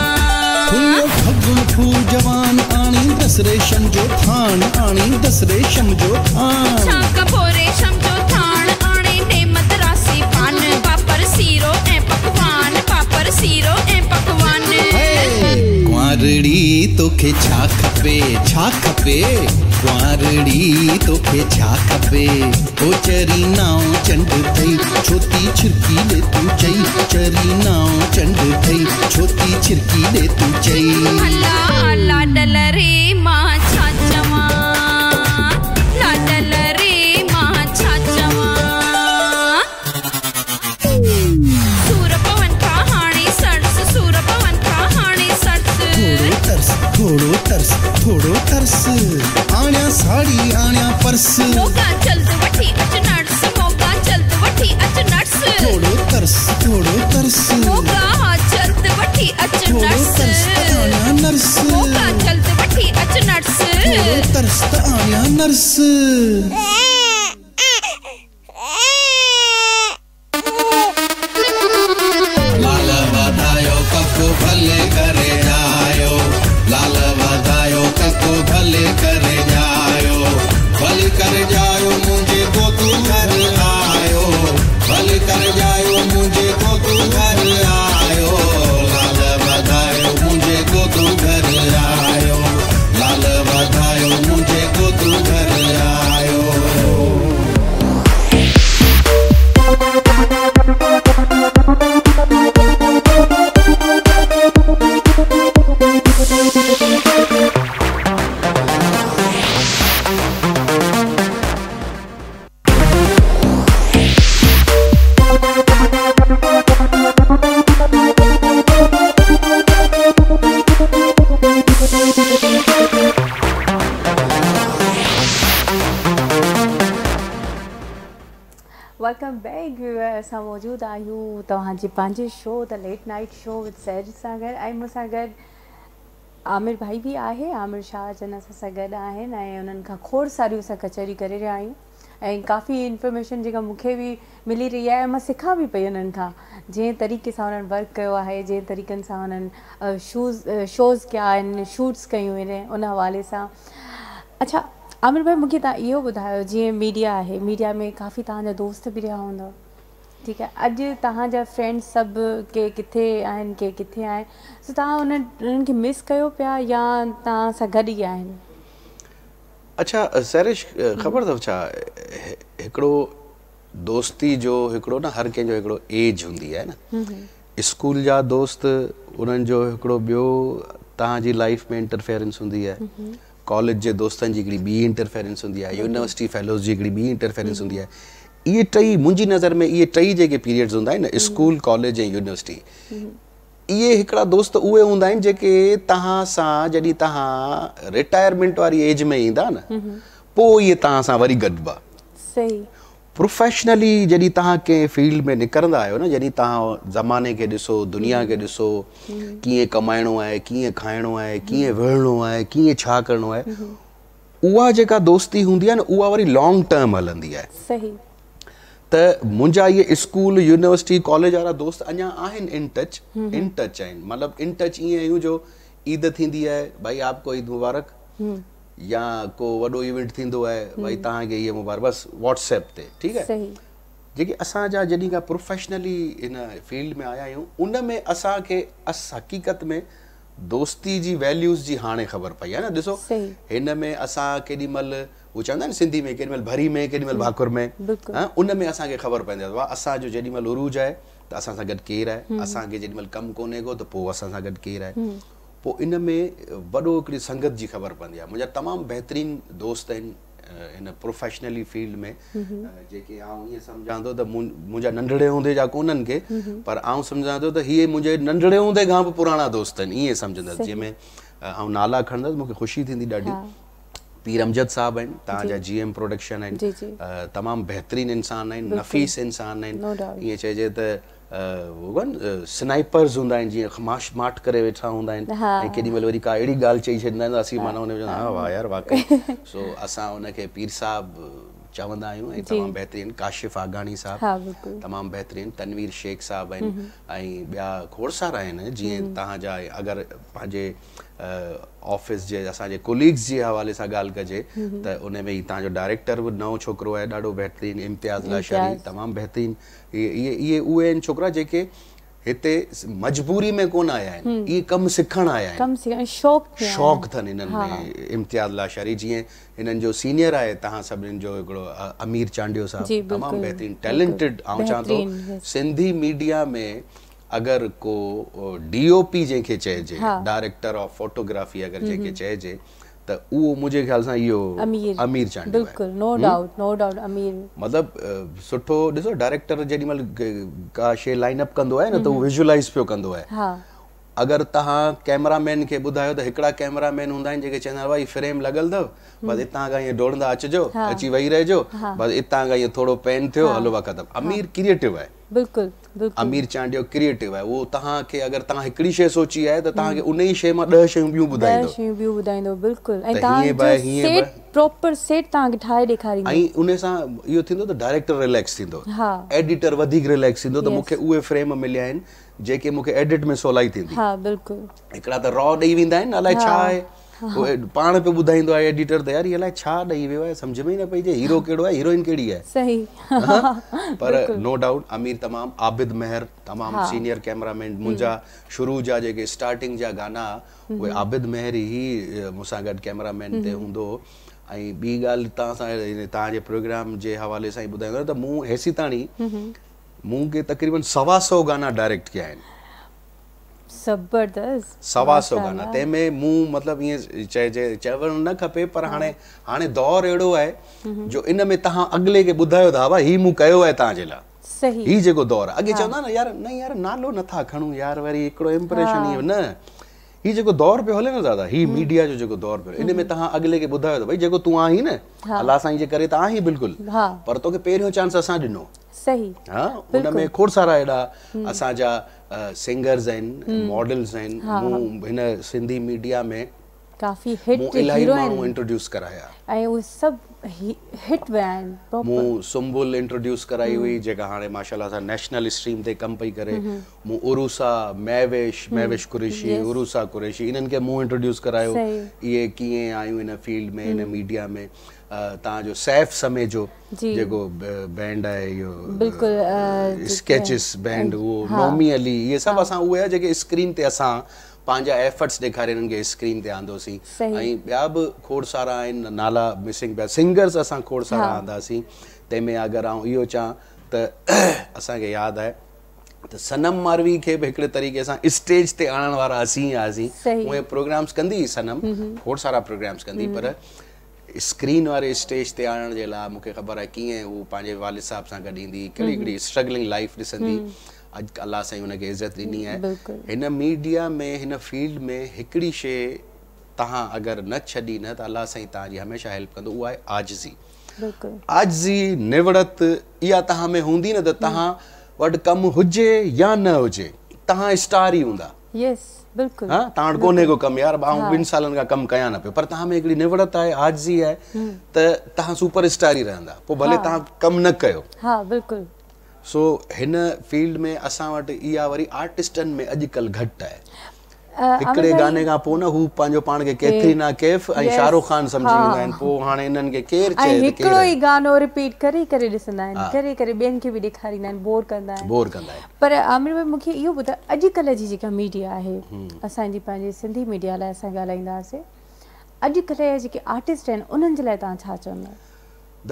फुल्लो फगुन फूल जवान आणी 10 रेशम जो थान आणी 10 रेशम जो थान छा कबो रेशम जो थान आणे ने मदरासी पान पापर सीरो ऐं पकवान पापर सीरो ऐं पकवान कुंवारड़ी तोखे छा खपे कुंवारड़ी तोखे छा खपे ओ चरी नाव चंड थई छोती छिरकी ले तू चई चरी नाव चंड थई छोती छिरकी ले तू चई अल्ला लाडल रे मां छा चवां लाडल रे मां छा चवां सूर पवन का हाणे सरस सूर पवन का हाणे सरस थोड़ो तरस आण्या साड़ी आण्या पर्स मोगा जल्द वठी अच नर्स मोगा जल्द वठी अच नर्स थोड़ो तरस मोगा जल्द वठी अच थोड़ो नर्स तरस आण्या नर्स मोगा जल्द वठी अच नर्स थोड़ो तरस आण्या नर्स लाल वाधायो कको भले करे जायो लाल वाधायो कको भले करे जायो भले करे जायो मुझे को तू घर आयो भले करे जायो मुझे को तू घर आयो लाल वाधायो मुझे को तू घर आयो लाल वाधायो मुझे को तू घर आयो वेलकम बैक व्यूअर असां मौजूदु आहियूं तव्हांजे पंहिंजे show the late night show with Sairish सां गॾु ऐं मूंसां गॾु आमिर भाई भी आहे आमिर शाह जन असां सां गॾु आहिनि ऐं उन्हनि खां खोड़ सारियूं असां कचहरी करे रहिया आहियूं ऐं काफ़ी इन्फॉर्मेशन जेका मूंखे बि मिली रही आहे मां सिखां बि पई उन्हनि खां जंहिं तरीक़े सां उन्हनि वर्क कयो आहे जंहिं तरीक़नि सां उन्हनि शोज़ कया आहिनि शूट्स कयूं आहिनि उन हवाले सां। अच्छा आमिर भाई मूंखे तव्हां इहो ॿुधायो जीअं मीडिया आहे मीडिया में काफ़ी तव्हांजा दोस्त बि रहिया हूंदव ठीकु आहे, अॼु तव्हांजा फ्रेंड्स सभु के किथे आहिनि, के किथे आहिनि, सो तव्हां उन्हनि खे मिस कयो पिया या तव्हां सां गॾु ई आहिनि? अच्छा सैरिश, ख़बर अथव छा, हिकिड़ो दोस्ती जो हिकिड़ो न हर कंहिंजो हिकिड़ो एज हूंदी आहे न। स्कूल जा दोस्त उन्हनि जो हिकिड़ो ॿियो तव्हांजी लाइफ में इंटरफेरेंस हूंदी आहे, कॉलेज जे दोस्तनि जी हिकिड़ी ॿी इंटरफेरेंस हूंदी आहे, यूनिवर्सिटी फेलोज़ जी हिकिड़ी ॿी इंटरफेरेंस हूंदी आहे। इहे टई मुंहिंजी नज़र में इहे टई जेके पीरियड्स हूंदा आहिनि न, स्कूल कॉलेज ऐं यूनिवर्सिटी, इहे हिकिड़ा दोस्त उहे हूंदा आहिनि जेके तव्हां सां जॾहिं तव्हां रिटायरमेंट वारी एज में ईंदा न, पोइ इहे तव्हां सां वरी गॾिबा। सही। प्रोफेशनली जॾहिं तव्हां कंहिं फील्ड में निकिरंदा आहियो न, जॾहिं तव्हां ज़माने खे ॾिसो, दुनिया खे ॾिसो, कीअं कमाइणो आहे, कीअं खाइणो आहे, कीअं विढ़णो आहे, कीअं छा करिणो आहे, उहा जेका दोस्ती हूंदी आहे न, उहा वरी लॉन्ग टर्म हलंदी आहे। सही। त मुंहिंजा इहे स्कूल यूनिवर्सिटी कॉलेज वारा दोस्त अञा आहिनि इन टच आहिनि, मतिलबु इन टच ईअं आहियूं जो ईद थींदी आहे, भाई आपको ईद मुबारक, या को वॾो इवेंट थींदो आहे, भाई तव्हांखे इहे मुबारक, बसि व्हाट्सएप ते, ठीकु आहे। जेके असांजा जॾहिं खां प्रोफेशनली इन फील्ड में आया आहियूं, उन में असांखे हक़ीक़त में दोस्ती जी वैल्यूज़ जी हाणे ख़बर पई आहे न। ॾिसो हिन में असां केॾी महिल उहो चवंदा आहिनि सिंधी में, केॾी महिल भरी में, केॾी महिल भाकुर में, उन में असांखे ख़बर पवंदी आहे असांजो जेॾी महिल उरूज आहे त असां सां गॾु केरु आहे, असांखे जेॾी महिल कमु कोन्हे को त पोइ असां सां गॾु केरु आहे, पोइ इन में वॾो हिकिड़ी संगत जी ख़बर पवंदी आहे। मुंहिंजा तमामु बहितरीनु दोस्त आहिनि हिन प्रोफेशनली फील्ड में, जेके आउं ईअं सम्झां थो त मुंहिंजा नंढड़े हूंदे जा कोन्हनि के, पर आउं सम्झां थो त इहे मुंहिंजे नंढड़े हूंदे खां बि पुराणा दोस्त आहिनि, ईअं सम्झंदसि। जंहिंमें आउं नाला खणंदसि, मूंखे ख़ुशी थींदी ॾाढी। पीर अमजद साहब आहिनि, तव्हांजा GM प्रोडक्शन आहिनि, तमामु बहितरीनु इंसान आहिनि, नफ़ीस इंसान आहिनि, ईअं चइजे त स्नाइपर्स हूंदा आहिनि, जीअं माठ करे वेठा हूंदा आहिनि, ऐं केॾी महिल वरी का अहिड़ी ॻाल्हि चई छॾींदा आहिनि असीं माना हुन में हा वाह यार वाक़ई। सो असां हुनखे पीर साहिबु चवंदा आहियूं, ऐं तमामु बहितरीनु काशिफ़ आगानी साहिबु तमामु बहितरीनु, तनवीर शेख साहिबु आहिनि, ऐं ॿिया खोड़ सारा आहिनि। जीअं तव्हांजा अगरि पंहिंजे ऑफिस जे असांजे कोलीग्स जे हवाले सां ॻाल्हि कजे त उन में ई तव्हांजो डायरेक्टर बि नओं छोकिरो आहे, ॾाढो बहितरीनु, इम्तियाज़ लाशारी, तमामु बहितरीनु। इहे उहे आहिनि छोकिरा जेके हिते मजबूरी में कोन आया आहिनि, इहे कमु सिखणु आया आहिनि, शौक़ु अथनि हिननि में। इम्तियाज़ लाशारी जीअं हिननि जो सीनियर आहे तव्हां सभिनीनि जो हिकिड़ो अमीर चांडियो साहिबु, तमामु बहितरीनु टैलेंटेड। आउं चवां थो सिंधी मीडिया में अगरि को DOP जंहिंखे चइजे, डायरेक्टर ऑफ फोटोग्राफी अगरि जंहिंखे चइजे, त उहो मुंहिंजे ख़्याल सां इहो अमीर चांडियो आहे। नो डाउट अमीर। मतिलबु सुठो ॾिसो, डायरेक्टर जेॾी महिल का शइ लाइन अप कंदो आहे न, त उहो विजुअलाइज़ पियो कंदो आहे। अगरि तव्हां कैमरामैन खे ॿुधायो त हिकिड़ा कैमरामैन हूंदा आहिनि जेके चवंदा भाई फ्रेम लॻल अथव, बसि हितां खां ईअं दौड़ंदा अचिजो, अची वेही रहिजो, बसि हितां खां ईअं थोरो पेन थियो, हलो वक़्तु ख़तमु। अमीर क्रिएटिव आहे, अमीर चांडियो क्रिएटिव आहे। उहो तव्हांखे अगरि तव्हां हिकिड़ी शइ सोची आहे त तव्हांखे उन ई शइ मां 10 शयूं ॿियूं ॿुधाईंदो, बिल्कुलु। ऐं उन सां इहो थींदो त डायरेक्टर रिलैक्स थींदो, एडिटर वधीक रिलैक्स थींदो, त मूंखे उहे फ्रेम मिलिया आहिनि जेके मूंखे एडिट में सवलाई थींदी। हिकिड़ा त रॉ ॾेई वेंदा आहिनि, अलाए छा आहे, पाण पे ॿुधाईंदो आहे एडिटर त यार ये अलाए छा ॾेई वियो आहे, सम्झ में ई न पई अचे हीरो कहिड़ो आहे, हीरोइन कहिड़ी आहे। सही। पर नो डाउट अमीर तमामु, आबिद महर तमामु सीनियर कैमरामैन, मुंहिंजा शुरू जा जेके स्टार्टिंग जा गाना उहे आबिद महर ई मूंसां गॾु कैमरामैन ते हूंदो। ऐं ॿी ॻाल्हि तव्हां सां तव्हांजे प्रोग्राम जे हवाले सां ई ॿुधाईंदो त मूं हेसी ताणी मूंखे तक़रीबन 125 गाना डायरेक्ट कया आहिनि। ज़बरदस्त। 125 गाना, तंहिंमें मूं मतिलबु ईअं चवणु न खपे, पर हाणे दौर अहिड़ो आहे जो इन में तव्हां अॻिले खे ॿुधायो था भाई हीउ मूं कयो आहे तव्हांजे लाइ, हीउ जेको दौर आहे। अॻे चवंदा न यार नालो नथा खणूं यार, वरी हिकिड़ो इम्प्रेशन इहो न, हीउ जेको दौर पियो हले न दादा, हीउ मीडिया जो जेको दौर पियो, इन में तव्हां अॻिले खे ॿुधायो त भई जेको तूं आहीं न, अलाह साईं जे करे त आहीं बिल्कुलु, पर तोखे पहिरियों चांस असां ॾिनो। सही। उन में खोड़ सारा अहिड़ा असांजा सिंगर्स आहिनि, मॉडल्स आहिनि। मूं हिन सिंधी मीडिया में काफ़ी हिट इलाही हीरो माण्हू आहिनि इंट्रोड्यूस कराया ऐं उहे सभु हिट विया आहिनि proper। मूं सुम्बुल इंट्रोड्यूस कराई हुई जेका हाणे माशाल्लाह सां नेशनल स्ट्रीम ते कमु पई करे मूं उरुसा महवेश कुरैशी उरुसा कुरैशी इन्हनि खे मूं इंट्रोड्यूस करायो इहे कीअं आयूं हिन फील्ड में हिन मीडिया में तव्हांजो सैफ समेजो जेको बैंड आहे इहो बिल्कुलु स्केचिस बैंड उहो नोमी अली इहे सभु असां उहे आहे जेके स्क्रीन ते असां पंहिंजा एफर्ट्स ॾेखारे हिननि खे स्क्रीन ते आंदोसीं ऐं ॿिया बि खोड़ सारा आहिनि नाला मिसिंग पिया सिंगर्स असां खोड़ सारा आंदासीं तंहिंमें अगरि आउं इहो चवां त असांखे यादि आहे त सनम मारवी खे बि हिकिड़े तरीक़े सां स्टेज ते आणण वारा असीं हुआसीं उहे प्रोग्राम्स कंदी सनम खोड़ सारा प्रोग्राम्स कंदी पर स्क्रीन वारे स्टेज ते आणण जे लाइ मूंखे ख़बर आहे कीअं हू पंहिंजे वालिद साहब सां गॾु ईंदी कहिड़ी हिकिड़ी स्ट्रगलिंग लाइफ ॾिसंदी अॼु अलाह साईं हुनखे इज़त ॾिनी आहे हिन मीडिया में हिन फील्ड में हिकिड़ी शइ तव्हां अगरि न छॾी न त अलाह साईं तव्हांजी हमेशह हेल्प कंदो उहा आहे आजिज़ी आजिज़ी निवड़त इहा तव्हां में हूंदी न त तव्हां वटि कमु हुजे या न हुजे तव्हां स्टार ई हूंदा बिल्कुलु तव्हां वटि कोन्हे को कमु यार आउं 2 सालनि खां कमु कयां न पियो पर तव्हां में हिकिड़ी निवड़त आहे आजिज़ी आहे त तव्हां सुपर स्टार ई रहंदा पोइ भले तव्हां कमु न कयो बिल्कुलु सो हिन फील्ड में असां वटि इहा वरी आर्टिस्टनि में अॼुकल्ह घटि आहे हिकिड़े गाने खां पोइ न हू पंहिंजो पाण खे कैटरीना कैफ ऐं शाहरुख खान सम्झी वेंदा आहिनि पोइ हाणे हिननि खे केरु चए हिकिड़ो ई गानो रिपीट करे करे ॾिसंदा आहिनि करे ॿियनि खे बि ॾेखारींदा आहिनि बोर कंदा आहिनि पर आमिर भाई मूंखे इहो ॿुधायो अॼुकल्ह जी जेका मीडिया आहे असांजी पंहिंजी सिंधी मीडिया लाइ असां ॻाल्हाईंदासीं अॼुकल्ह जा जेके आर्टिस्ट आहिनि उन्हनि जे लाइ तव्हां छा चवंदा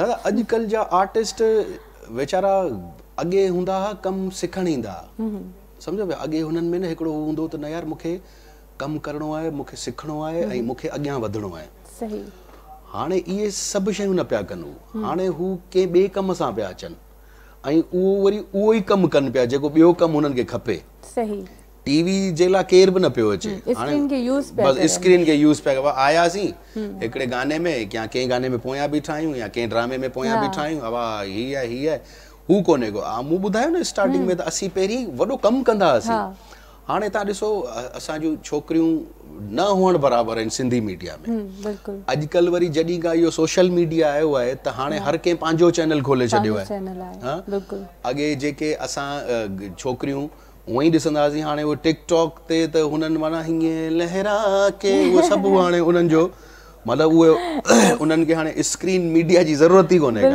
दादा अॼुकल्ह जा आर्टिस्ट वीचारा अॻे हूंदा हुआ कमु सिखणु ईंदा सम्झो पिया अॻे हुननि में न हिकिड़ो हूंदो त न यार मूंखे कमु करिणो आहे मूंखे सिखणो आहे ऐं मूंखे अॻियां वधिणो आहे हाणे इहे सभु शयूं न पिया कनि हाणे हू कंहिं ॿिए कम सां पिया अचनि ऐं उहो वरी उहो ई कमु कनि पिया जेको ॿियो कमु हुननि खे खपे टीवी जे लाइ केर बि न पियो अचे बसि स्क्रीन खे यूज़ पिया कयो आयासीं हिकिड़े गाने में या कंहिं गाने में पोयां बीठा आहियूं या कंहिं ड्रामे में पोयां बीठा आहियूं वाह हीअ आहे हीअ आहे हू कोन्हे को मूं ॿुधायो न स्टार्टिंग में त असीं पहिरीं वॾो कमु कंदा हुआसीं हाणे तव्हां ॾिसो असांजूं छोकिरियूं न हुअण बराबरि आहिनि सिंधी मीडिया में अॼुकल्ह वरी जॾहिं खां इहो सोशल मीडिया आयो आहे त हाणे हर कंहिं पंहिंजो चैनल खोले छॾियो आहे अॻे जेके असां छोकिरियूं उहो ई ॾिसंदा हुआसीं हाणे उहो टिकटॉक ते त हुननि माना हीअं लहरा के उहो सभु हाणे उन्हनि जो मतिलबु उहे उन्हनि खे हाणे स्क्रीन मीडिया जी ज़रूरत ई कोन्हे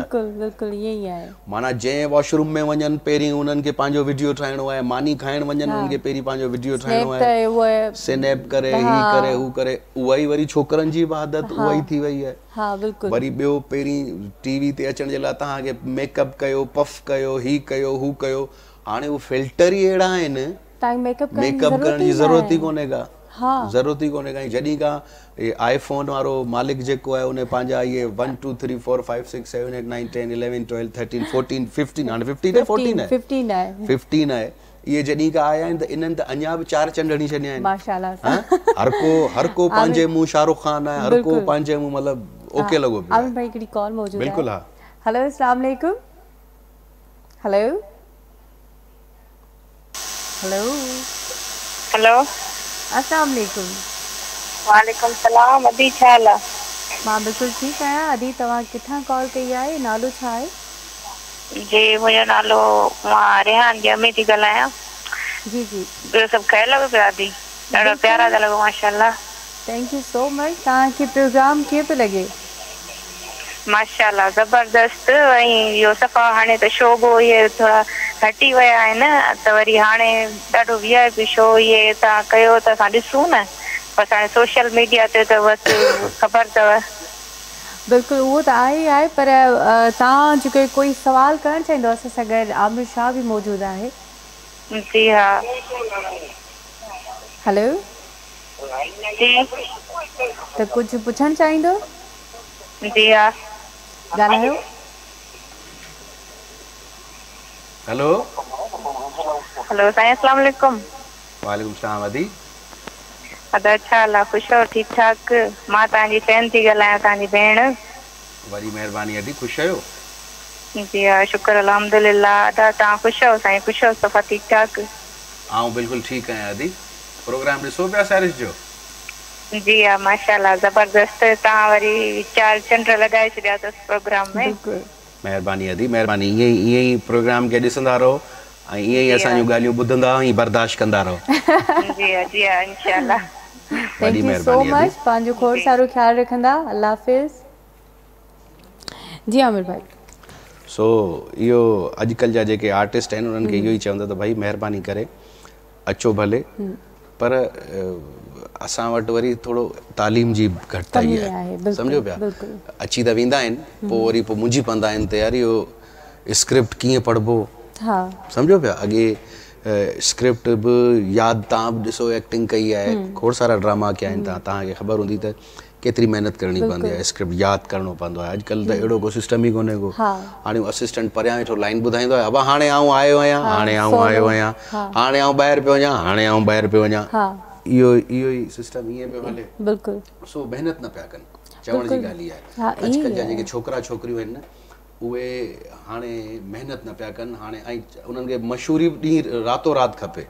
माना जंहिं वॉशरूम में वञनि पहिरीं उन्हनि खे पंहिंजो वीडियो ठाहिणो आहे मानी खाइण वञनि उन्हनि खे पहिरीं पंहिंजो वीडियो ठाहिणो आहे स्नैप करे ही करे हू करे उहा ई वरी छोकिरनि जी बि आदत उहा ई थी वई आहे वरी ॿियो पहिरीं टीवी ते अचण जे लाइ तव्हांखे मेकअप कयो पफ कयो ही कयो हू कयो हाणे उहे फिल्टर ई अहिड़ा आहिनि मेकअप करण जी ज़रूरत ई कोन्हे का ज़रूरत ई कोन्हे का जॾहिं खां आईफोन वारो मालिक जेको आहे उन पंहिंजा इहे 1 2 3 4 5 6 7 8 9 10 11 12 13 14 15 हाणे 15 आहे 15 आहे इहे जॾहिं खां आया आहिनि त इन्हनि त अञा बि 4 चंड हणी छॾिया आहिनि हर को पंहिंजे मुंहुं शाहरुख खान आहे हर को पंहिंजे मुंहुं मतिलबु ओके लॻो पियो बिल्कुलु हा हेलो अस्सलाम वालेकुम हेलो हेलो हेलो अस्सलाम वालेकुम वालेकुम सलाम अदी छा हाल आहे मां बिल्कुलु ठीकु आहियां अदी तव्हां किथां कॉल कई आहे नालो छा आहे जी मुंहिंजो नालो मां रेहान जी अम्मी थी ॻाल्हायां जी जी ॿियो सभु ख़ैरु लॻो पियो अदी ॾाढो प्यारा था लॻो माशाल्लाह थैंक यू सो मच तव्हांखे प्रोग्राम कीअं पियो लॻे माशाल्लाह ज़बरदस्त ऐं इहो सफ़ा हाणे त शो बो इहे थोरा हटी विया आहिनि त वरी हाणे ॾाढो VIP शो इहे तव्हां कयो त असां ॾिसूं न बसि हाणे सोशल मीडिया ते त बसि ख़बर अथव बिल्कुलु उहो त आहे पर तव्हां जेको कोई सवाल करणु चाहींदो असां सां गॾु आमिर शाह बि मौजूदु आहे जी हा हेलो जी त कुझु पुछणु चाहींदो जी हा ॻाल्हायो हेलो हेलो साईं अस्सलाम वालेकुम वालेकुम सलाम अदी अदा छा हाल आहे ख़ुशि आहियो ठीकु ठाक मां तव्हांजी फैन थी ॻाल्हायां तव्हांजी भेण वरी महिरबानी अदी ख़ुशि आहियो जी हा शुक्र अल्हम्दुलिल्लाह अदा तव्हां ख़ुशि आहियो साईं ख़ुशि आहियो सफ़ा ठीकु ठाक आउं बिल्कुलु ठीकु आहियां अदी प्रोग्राम ॾिसो पिया सैरिश जो जी हाँ माशाल्लाह जबरदस्त तव्हां वरी 4 चंड लगाए छॾिया अथसि प्रोग्राम में। बिल्कुलु महिरबानी अदी महिरबानी ईअं ई प्रोग्राम खे ॾिसंदा रहो ऐं ईअं ई असांजूं ॻाल्हियूं ॿुधंदा ऐं बर्दाश्त कंदा रहो। जी हाँ इंशाल्लाह। थैंक यू सो मच पंहिंजो खोड़ सारो ख्याल रखंदा। अल्लाह हाफ़िज़। जी आमिर भाई सो इहो अॼुकल्ह जा जेके आर्टिस्ट आहिनि उन्हनि खे इहो ई चवंदा त भाई महिरबानी करे अचो भले पर असां वटि वरी थोरो तालीम जी घटिताई आहे सम्झो पिया। अची त वेंदा आहिनि पोइ वरी पोइ मुंझी पवंदा आहिनि त यार इहो स्क्रिप्ट कीअं पढ़िबो सम्झो पिया। अॻे स्क्रिप्ट बि यादि तव्हां बि ॾिसो एक्टिंग कई आहे खोड़ सारा ड्रामा कया आहिनि तव्हांखे ख़बर हूंदी त केतिरी महिनत करणी पवंदी आहे स्क्रिप्ट यादि करिणो पवंदो आहे। अॼुकल्ह त अहिड़ो को सिस्टम ई कोन्हे को। हाणे असिस्टेंट परियां वेठो लाइन ॿुधाईंदो आहे अब हाणे आउं आयो आहियां हाणे आउं आयो आहियां हाणे आउं ॿाहिरि पियो वञा हाणे आउं ॿाहिरि पियो वञा इहो ई सिस्टम ईअं पियो हले। बिल्कुलु सो महिनत न पिया कनि चवण जी ॻाल्हि इहा आहे। अॼुकल्ह जा जेके छोकिरा छोकिरियूं आहिनि न उहे हाणे महिनत न पिया कनि हाणे ऐं उन्हनि खे मशहूरी ॾींहुं रातो राति खपे।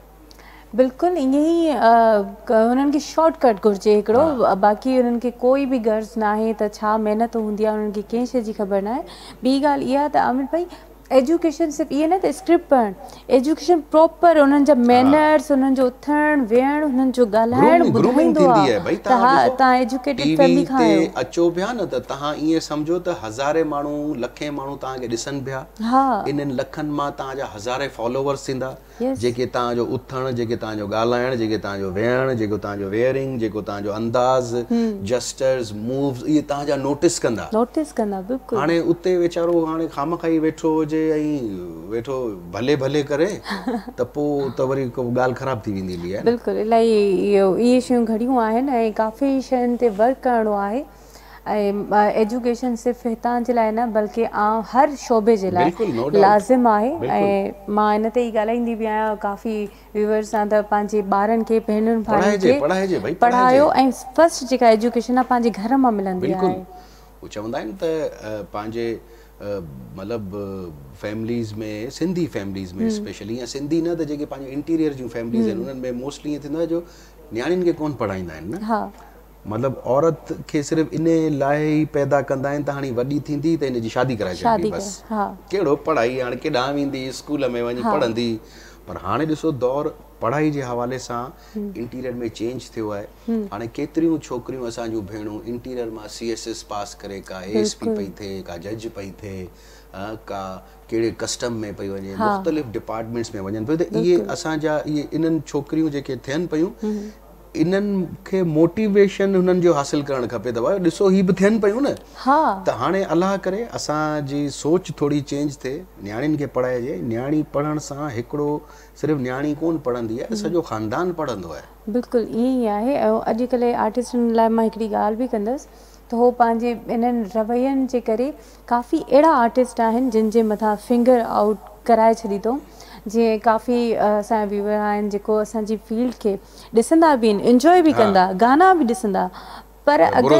बिल्कुलु ईअं ई उन्हनि खे शॉर्टकट घुरिजे हिकिड़ो बाक़ी उन्हनि खे कोई बि गर्ज़ न आहे त छा महिनत हूंदी आहे उन्हनि खे कंहिं शइ जी ख़बर न आहे। ॿी ॻाल्हि इहा त आमिर भाई एजुकेशन सिर्फ़ु इहे न त स्क्रिप्ट पढ़णु एजुकेशन प्रॉपर उन्हनि जा मैनर्स उन्हनि जो उथणु वेहणु उन्हनि जो ॻाल्हाइणु ॿुधाईंदो आहे। तव्हां एजुकेटेड फैमिली खां आहियो अचो पिया न त तव्हां ईअं सम्झो त हज़ारे माण्हू लखे माण्हू तव्हांखे ॾिसनि पिया इन्हनि लखनि मां तव्हांजा हज़ारे फॉलोवर्स थींदा जेके तव्हांजो उथणु जेके तव्हांजो ॻाल्हाइणु जेके तव्हांजो वेहणु जेको तव्हांजो वेयरिंग जेको तव्हांजो अंदाज़ जस्टर्स मूव्स इहे तव्हांजा नोटिस कंदा बिल्कुलु। हाणे उते वीचारो हाणे खामखाई वेठो हुजे ऐं वेठो भले भले करे त पोइ त वरी को ॻाल्हि ख़राबु थी वेंदी आहे। बिल्कुलु इलाही इहे शयूं घणियूं आहिनि ऐं काफ़ी शयुनि ते वर्क करिणो आहे ऐं एजुकेशन सिर्फ़ु हितां जे लाइ न बल्कि हर शोबे जे लाइ लाज़िम आहे। ऐं मां इन ते ई ॻाल्हाईंदी बि आहियां काफ़ी व्यूअर्स सां त पंहिंजे ॿारनि खे भेनरुनि भाइयुनि खे पढ़ायो ऐं फस्ट जेका एजुकेशन आहे पंहिंजे घर मां मिलंदी आहे। उहो चवंदा आहिनि त पंहिंजे मतिलबु फैमिलीज़ में सिंधी फैमिलीज़ में स्पेशली या सिंधी न त जेके पंहिंजो इंटीरियर जूं फैमिलीज़ आहिनि उन्हनि में मोस्टली ईअं थींदो आहे जो नियाणियुनि खे कोन पढ़ाईंदा आहिनि न मतलब औरत के सिर्फ इन लाइ ही पैदा कंदा आहिनि त हाणे वॾी थींदी त इन जी शादी कराए छॾंदी बस कहिड़ो पढ़ाई हाणे केॾांहुं वेंदी स्कूल में वञी पढ़ंदी पर हाणे ॾिसो दौर पढ़ाई जे हवाले सां इंटीरियर में चेंज थियो आहे। हाणे केतिरियूं छोकिरियूं असांजूं भेणूं इंटीरियर मां CSS पास करे का ASP पई थिए का जज पई थिए का कहिड़े कस्टम में पई वञे मुख़्तलिफ़ डिपार्टमेंट्स में वञनि पियूं त इहे असांजा इहे इन्हनि छोकिरियूं जेके थियनि पियूं इन्हनि खे मोटिवेशन हुननि जो हासिल करणु खपे त भाई ॾिसो ही बि थियनि पियूं न त हाणे अलाह करे असांजी सोच थोरी चेंज थिए नियाणियुनि खे पढ़ाइजे। नियाणी पढ़ण सां हिकिड़ो सिर्फ़ु नियाणी कोन पढ़ंदी आहे सॼो ख़ानदान पढ़ंदो आहे। बिल्कुलु ईअं ई आहे। ऐं अॼुकल्ह आर्टिस्टनि लाइ मां हिकिड़ी ॻाल्हि बि कंदसि त उहो पंहिंजे इन्हनि रवैयनि जे करे काफ़ी अहिड़ा आर्टिस्ट आहिनि जिन जे मथां फिंगर आउट कराए छॾी अथऊं जीअं काफ़ी असांजा व्यूअर आहिनि जेको असांजी फील्ड खे ॾिसंदा बि आहिनि इंजॉय बि कंदा गाना बि ॾिसंदा पर अगरि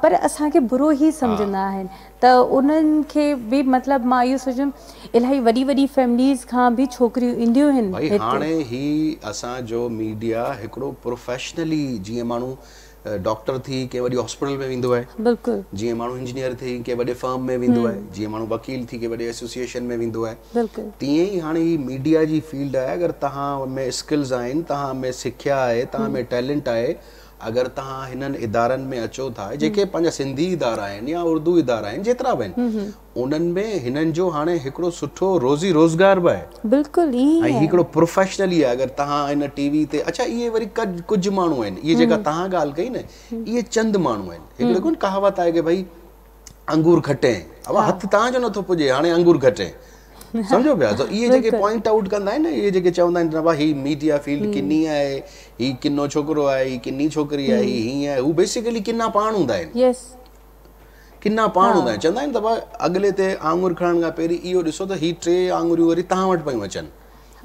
पर असांखे बुरो ई सम्झंदा आहिनि त उन्हनि खे बि मतिलबु मां इहो सोचंदमि इलाही वॾी वॾी फैमिलीज़ खां बि छोकिरियूं ईंदियूं आहिनि। हाणे ही असांजो मीडिया हिकिड़ो प्रोफेशनली जीअं माण्हू डॉक्टर थी कंहिं वॾी हॉस्पिटल में वेंदो आहे बिल्कुलु जीअं माण्हू इंजीनियर थी कंहिं वॾे फर्म में वेंदो आहे जीअं माण्हू वकील थी कंहिं वॾे एसोसिएशन में वेंदो आहे बिल्कुलु तीअं ई हाणे ही मीडिया जी फील्ड आहे। अगरि तव्हां में स्किल्स आहिनि तव्हां में सिखिया आहे तव्हां में टैलेंट आहे अगर तव्हां हिननि इदारनि में अचो था जेके पंहिंजा सिंधी इदारा आहिनि या उर्दू इदारा आहिनि जेतिरा बि आहिनि उन्हनि में हिननि जो हाणे हिकिड़ो सुठो रोज़ी रोज़गार बि आहे बिल्कुलु ऐं हिकिड़ो प्रोफेशनली आहे। अगरि तव्हां हिन टीवी ते अच्छा इहे वरी कुझु माण्हू आहिनि इहे जेका तव्हां ॻाल्हि कई न इहे चंद माण्हू आहिनि हिकिड़े कोन कहावत आहे की भई अंगूर खटे अब हथु तव्हांजो नथो पुॼे हाणे अंगूर खटे समझो पिया त इहे जेके पॉइंट आउट कंदा आहिनि न इहे जेके चवंदा आहिनि न ही मीडिया फील्ड किनी आहे ही किनो छोकिरो आहे ही किनी छोकिरी आहे ही हीअं आहे हू बेसिकली किना पाण हूंदा आहिनि किना पाण हूंदा आहिनि चवंदा आहिनि त भाई अॻिले ते आङुर खणण खां पहिरीं इहो ॾिसो त ही 3 आङुरियूं वरी तव्हां वटि पियूं अचनि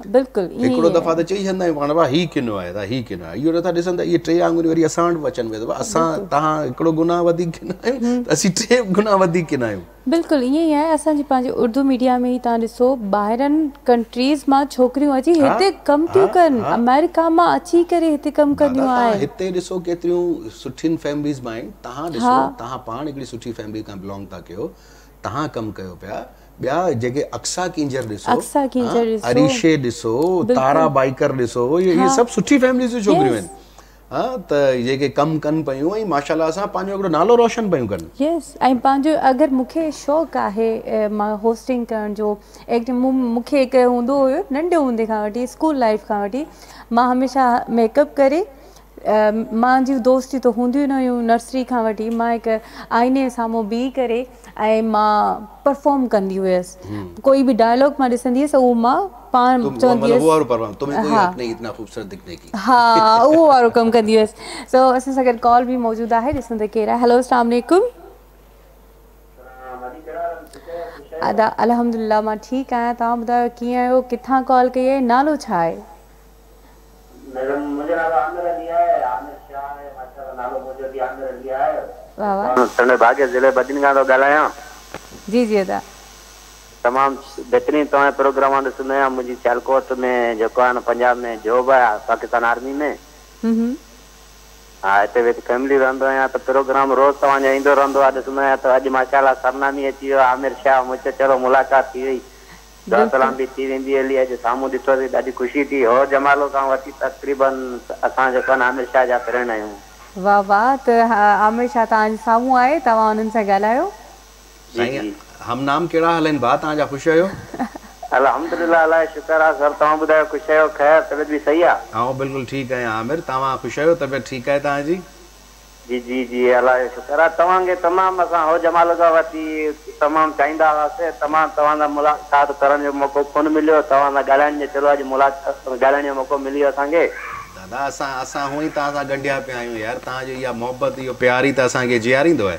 बिल्कुल हिकिड़ो दफ़ा त चई छॾंदा आहियूं पाण भाउ ही किनो आहे ही किनो आहे इहो नथा ॾिसनि त इहे 3 आङुरियूं वरी असां वटि अचनि पियो असां तव्हां हिकिड़ो गुनाह वधीक किना आहियूं त असीं 3 गुनाह वधीक किना आहियूं बिल्कुल ईअं ई आहे असांजी पंहिंजे उर्दू मीडिया में ई तव्हां ॾिसो ॿाहिरनि कंट्रीज़ मां छोकिरियूं अची हिते कमु थियूं कनि अमेरिका मां अची करे हिते कमु कंदियूं आहिनि हिते ॾिसो केतिरियूं सुठियुनि फैमिलीज़ मां आहिनि तव्हां ॾिसो तव्हां पाण हिकिड़ी सुठी फैमिली खां बिलोंग था कयो तव्हां कमु कयो पिया ॿिया जेके अक्सा किंजर ॾिसो अरीशे ॾिसो तारा बाइकर ॾिसो इहे सभु सुठी फैमिलीज़ जूं छोकिरियूं आहिनि त जेके कमु कनि पियूं ऐं माशाल्लाह सां पंहिंजो हिकिड़ो नालो रोशन पियूं कनि यस ऐं पंहिंजो अगरि मूंखे शौक़ु आहे मां होस्टिंग करण जो एक्टिंग मूंखे हिकु हूंदो हुयो नंढे हूंदे खां वठी स्कूल लाइफ खां वठी मां हमेशह मेकअप करे मुंहिंजियूं दोस्तियूं त हूंदियूं न हुयूं नर्सरी खां वठी मां हिकु आईने साम्हूं बीही करे ऐं मां परफॉर्म कंदी हुयसि कोई बि डायलॉग मां ॾिसंदी हुयसि उहो मां पाण चवंदी हुयसि हा उहो वारो कमु कंदी हुयसि सो असां सां गॾु कॉल बि मौजूदु आहे ॾिसूं त केरु आहे हेलो अस्सलाम वालेकुम अदा अल्हम्दुलिल्लाह मां ठीकु आहियां तव्हां ॿुधायो कीअं आहियो किथां कॉल कई आहे नालो छा आहे जी जी अदा तमामु बहितरीन तव्हां प्रोग्राम ॾिसंदो आहियां मुंहिंजी सियालकोट में जेको आहे न पंजाब में जॉब आहे पाकिस्तान आर्मी में हा हिते वेठी फैमिली रहंदो आहियां त प्रोग्राम रोज़ तव्हांजो ईंदो रहंदो आहे ॾिसंदो आहियां त अॼु माशाल्लाह सरनामी अची वियो आमिर शाह मूंखे चलो मुलाक़ात थी वई दुआ सलाम बि थी वेंदी हली अॼु साम्हूं ॾिठोसीं ॾाढी ख़ुशी थी हो जमालो खां वठी तक़रीबन असां जेको आहे आमिर शाह जा फ्रेंड आहियूं वाह वाह त आमिर शाह तव्हांजे साम्हूं आहे तव्हां उन्हनि सां ॻाल्हायो हम नाम कहिड़ा हलनि भाउ तव्हांजा ख़ुशि आहियो अल्हम्दुलिल्लाह अलाह शुक्र आहे सर तव्हां ॿुधायो ख़ुशि आहियो ख़ैर तबियत बि सही आहे हा बिल्कुलु ठीकु आहियां आमिर तव्हां ख़ुशि आहियो तबियत ठीकु आहे तव्हांजी जी जी जी अलाह शुक्र आहे तव्हांखे तमामु असां हो जमाल खां वठी तमामु चाहींदा हुआसीं तमामु तव्हां मुलाक़ात करण जो मौक़ो कोन मिलियो तव्हां सां ॻाल्हाइण जो चलो अॼु मुलाक़ात ॻाल्हाइण जो मौक़ो मिलियो असांखे दादा असां हूअं ई तव्हां सां गंढिया पिया आहियूं यार तव्हांजो इहा मोहबत इहो प्यार ई त असांखे जीआरींदो आहे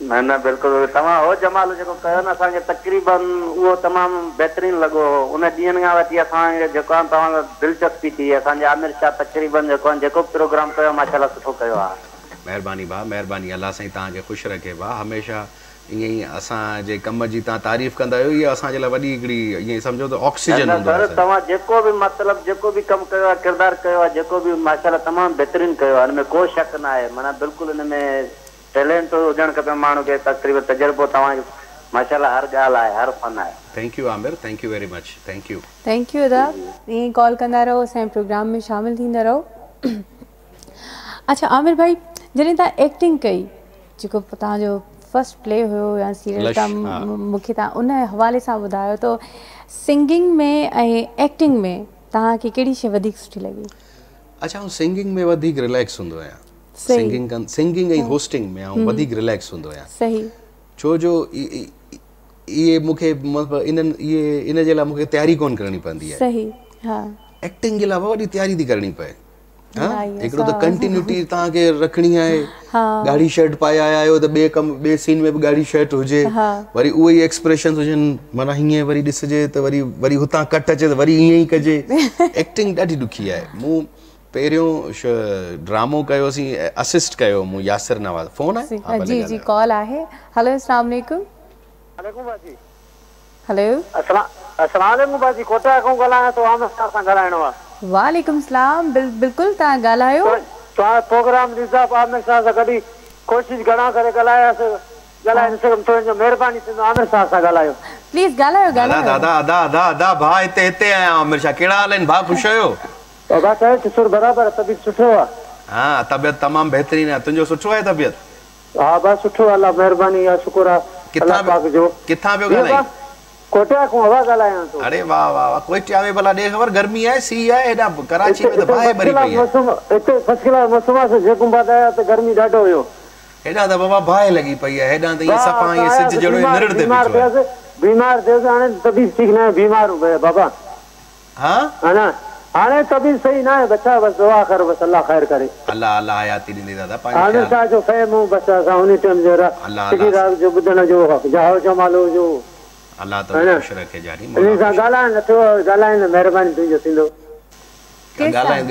न न बिल्कुलु तव्हां हो जमाल जेको कयो न असांखे तक़रीबन उहो तमामु बहितरीन लॻो उन ॾींहंनि खां वठी असांखे जेको आहे तव्हांखां दिलचस्पी थी असांजे आमिर शाह तक़रीबन जेको आहे जेको प्रोग्राम कयो माशाल्लाह सुठो कयो आहे महिरबानी भाउ महिरबानी अलाह साईं तव्हांखे ख़ुशि रखे भाउ हमेशह ईअं ई असांजे कम जी तव्हां तारीफ़ कंदा आहियो इहा असांजे लाइ वॾी हिकिड़ी ईअं सम्झो त ऑक्सीजन हूंदो आहे तव्हां जेको बि मतिलबु जेको बि कमु कयो आहे किरदारु कयो आहे जेको बि माशाल्लाह तमामु बहितरीन कयो आहे हिन में को शक न आहे माना बिल्कुलु हिन में टैलेंट हुजणु खपे माण्हू खे तक़रीबन तजुर्बो तव्हांजो माशाल्लाह हर ॻाल्हि आहे हर फन आहे thank U Aamir thank U very much thank U अदा ईअं कॉल कंदा रहो असांजे प्रोग्राम में शामिलु थींदा रहो अच्छा आमिर भाई जॾहिं तव्हां एक्टिंग कई जेको तव्हांजो फर्स्ट प्ले हुयो या सीरियल तव्हां मूंखे तव्हां उन हवाले सां ॿुधायो त सिंगिंग में ऐं एक्टिंग में तव्हांखे कहिड़ी शइ वधीक सुठी लॻी अच्छा आउं सिंगिंग में वधीक रिलैक्स हूंदो आहियां सिंगिंग ऐं होस्टिंग में आउं वधीक रिलैक्स हूंदो आहियां सही छो जो इहे मूंखे इन जे लाइ मूंखे तयारी कोन करणी पवंदी आहे सही हा एक्टिंग जे लाइ वॾी तयारी थी करणी पए हिकिड़ो त कंटिन्यूटी तव्हांखे रखणी आहे ॻाढ़ी शर्ट पाए आया आहियो त ॿिए सीन में बि ॻाढ़ी शर्ट हुजे वरी उहे ई एक्सप्रेशन हुजनि माना हीअं वरी ॾिसजे त वरी हुतां कट अचे त वरी ईअं ई कजे एक्टिंग ॾाढी ॾुखी आहे मूं पहिरियों ड्रामो कयोसीं असिस्ट कयो मूं यासिर नवाज़ फोन आहे जी जी कॉल आहे हेलो अस्सलाम वालेकुम वालेकुम बाजी हेलो अस्सलाम वालेकुम बाजी कोटा खां ॻाल्हायां तो आमिर शाह सां ॻाल्हाइणो आहे वालेकुम सलाम बिल्कुलु तव्हां ॻाल्हायो तव्हां प्रोग्राम ॾिसां आमिर शाह सां गॾु कोशिशि घणा करे ॻाल्हायासीं ॻाल्हाए न सघियमि थोरो महिरबानी थींदो आमिर शाह सां ॻाल्हायो प्लीज़ ॻाल्हायो दादा अदा भाउ हिते आहियां आमिर शाह कहिड़ा हाल आहिनि भाउ ख़ुशि आहियो बाबा साहिब सुर बराबरि तबियत सुठो आहे हा तबियत तमामु बहितरीन आहे तुंहिंजो सुठो आहे तबियत हा बस सुठो अल्लाह महिरबानी आहे शुक्र आहे किथां पियो ॻाल्हाई कोटिया खां हवा ॻाल्हायां थो अरे वाह वाह कोटिया में भला ॾे ख़बर गर्मी आहे सी आहे हेॾा कराची में त बाहि भरी पई आहे हिते फर्स्ट क्लास मौसम आहे जेकुंबाद आया त गर्मी ॾाढो हुयो हेॾा त बाबा बाहि लॻी पई आहे हेॾा त ईअं सफ़ा ईअं सिज जहिड़ो निरड़ ते बीमार थियसि हाणे तबीयत ठीक न आहे बीमार हो गया बाबा हा हा हाणे तबीयत सही न आहे बच्चा बस दुआ कर बस अल्लाह खैर करे अल्लाह हयाती ॾींदी दादा आमिर शाह जो फ़हम बस असां उन टाइम जरा सिगी राग जो ॿुधण जो जाओ जमालो जो अल्लाह तो खुश रखे जारी इन सां ॻाल्हाइण नथो ॻाल्हाइण महिरबानी तुंहिंजो थींदो ॻाल्हाए